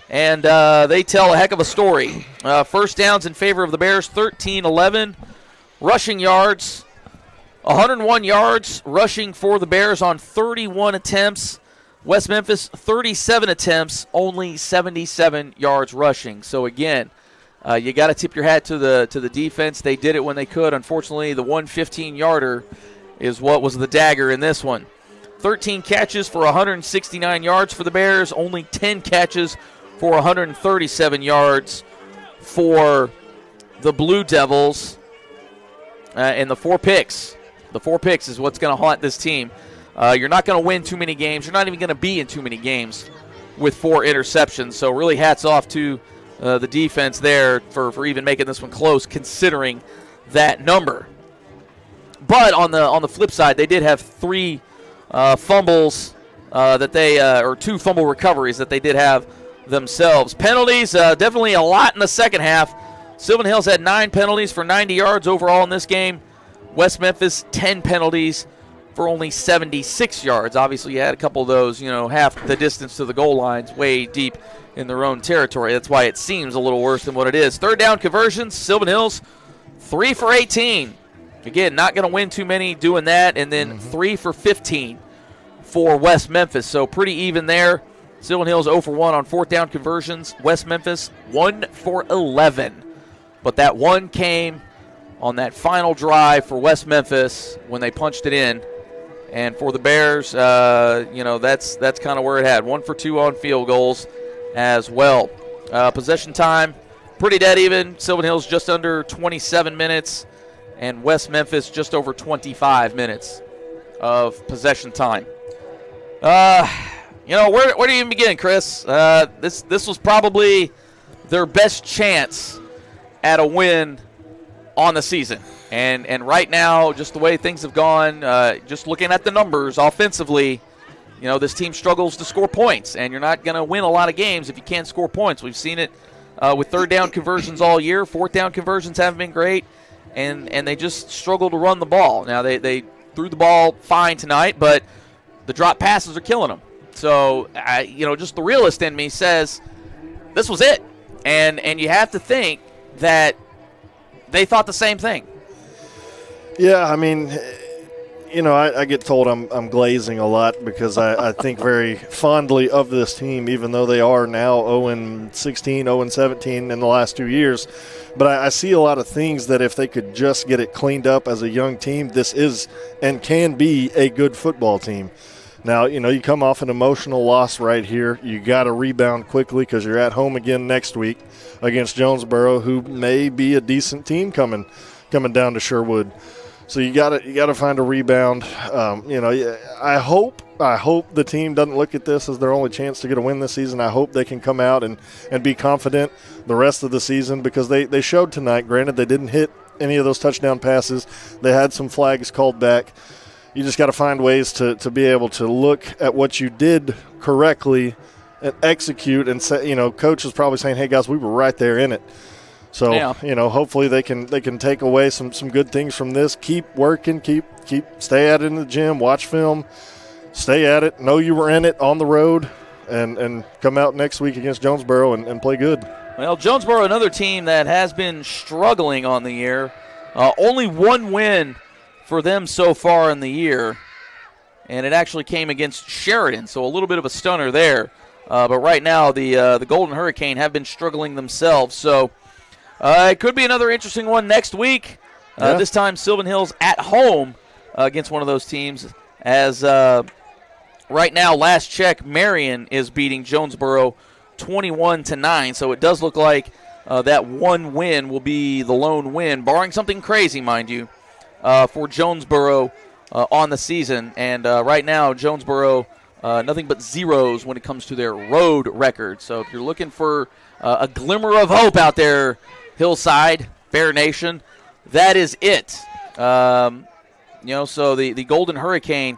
S1: and they tell a heck of a story. First downs in favor of the Bears, 13-11. Rushing yards, 101 yards rushing for the Bears on 31 attempts. West Memphis, 37 attempts, only 77 yards rushing. So, again, you got to tip your hat to the defense. They did it when they could. Unfortunately, the 115-yarder is what was the dagger in this one. 13 catches for 169 yards for the Bears, only 10 catches for 137 yards for the Blue Devils. And the 4 picks. The 4 picks is what's going to haunt this team. You're not going to win too many games. You're not even going to be in too many games with 4 interceptions. So really hats off to the defense there for even making this one close, considering that number. But on the flip side, they did have 3 fumbles that they or 2 fumble recoveries that they did have themselves. Penalties, definitely a lot in the second half. Sylvan Hills had 9 penalties for 90 yards overall in this game. West Memphis, 10 penalties for only 76 yards. Obviously, you had a couple of those, half the distance to the goal lines, way deep in their own territory. That's why it seems a little worse than what it is. Third down conversions, Sylvan Hills, 3 for 18. Again, not going to win too many doing that. And then 3 for 15 for West Memphis. So pretty even there. Sylvan Hills 0 for 1 on fourth down conversions. West Memphis 1 for 11. But that one came on that final drive for West Memphis when they punched it in. And for the Bears, that's kind of where it had. 1 for 2 on field goals as well. Possession time, pretty dead even. Sylvan Hills just under 27 minutes. And West Memphis just over 25 minutes of possession time. Where do you even begin, Chris? This was probably their best chance at a win on the season. And right now, just the way things have gone, just looking at the numbers offensively, this team struggles to score points. And you're not going to win a lot of games if you can't score points. We've seen it with third down conversions all year. Fourth down conversions haven't been great. And they just struggle to run the ball. Now, they threw the ball fine tonight, but the drop passes are killing them. So, just the realist in me says this was it. And you have to think that they thought the same thing.
S5: Yeah, I mean, I get told I'm glazing a lot because I think very fondly of this team, even though they are now 0-16, 0-17 in the last 2 years. But I see a lot of things that if they could just get it cleaned up as a young team, this is and can be a good football team. Now, you come off an emotional loss right here. You got to rebound quickly because you're at home again next week against Jonesboro, who may be a decent team coming down to Sherwood. So you got to find a rebound. I hope the team doesn't look at this as their only chance to get a win this season. I hope they can come out and be confident the rest of the season because they showed tonight. Granted, they didn't hit any of those touchdown passes. They had some flags called back. You just got to find ways to be able to look at what you did correctly and execute and say, coach is probably saying, hey, guys, we were right there in it. So,
S1: yeah.
S5: Hopefully they can take away some good things from this. Keep working, stay at it in the gym, watch film, stay at it, know you were in it on the road, and come out next week against Jonesboro and play good.
S1: Well, Jonesboro, another team that has been struggling on the year. Only one win for them so far in the year, and it actually came against Sheridan, so a little bit of a stunner there. But right now the Golden Hurricane have been struggling themselves, so it could be another interesting one next week. This time Sylvan Hills at home against one of those teams. As right now, last check, Marion is beating Jonesboro 21-9. So it does look like that one win will be the lone win, barring something crazy, mind you, for Jonesboro on the season. And right now, Jonesboro nothing but zeros when it comes to their road record. So if you're looking for a glimmer of hope out there, Hillside, Bear Nation, that is it. So the Golden Hurricane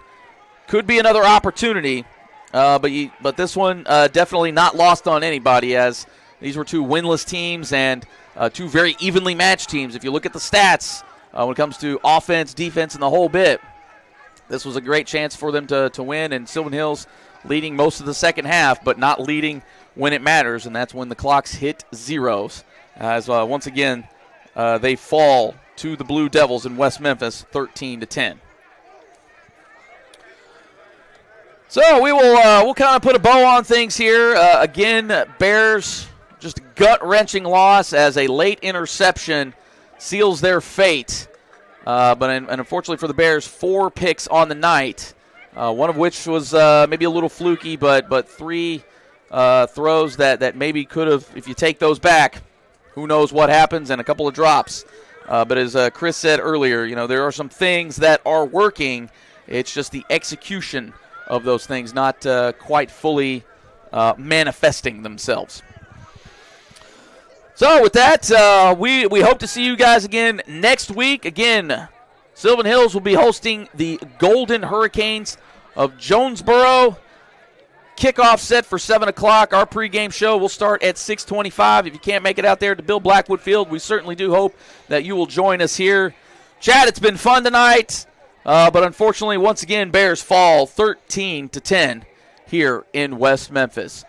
S1: could be another opportunity, but this one definitely not lost on anybody, as these were 2 winless teams and 2 very evenly matched teams. If you look at the stats when it comes to offense, defense, and the whole bit, this was a great chance for them to win, and Sylvan Hills leading most of the second half, but not leading when it matters, and that's when the clocks hit zeros. As once again, they fall to the Blue Devils in West Memphis 13-10. So we'll kind of put a bow on things here. Again, Bears just a gut-wrenching loss as a late interception seals their fate. But unfortunately for the Bears, 4 picks on the night, one of which was maybe a little fluky, but 3 throws that maybe could have, if you take those back, who knows what happens, and a couple of drops. But as Chris said earlier, there are some things that are working. It's just the execution of those things not quite fully manifesting themselves. So with that, we hope to see you guys again next week. Again, Sylvan Hills will be hosting the Golden Hurricanes of Jonesboro. Kickoff set for 7 o'clock. Our pregame show will start at 6:25. If you can't make it out there to Bill Blackwood Field, we certainly do hope that you will join us here. Chad, it's been fun tonight, but unfortunately, once again, Bears fall 13-10 here in West Memphis.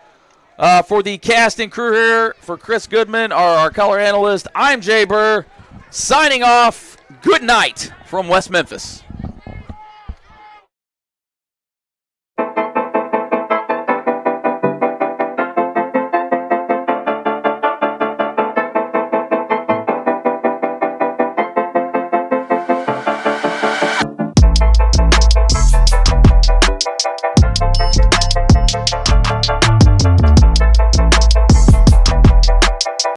S1: For the cast and crew here, for Chris Goodman, our color analyst, I'm Jay Burr, signing off. Good night from West Memphis.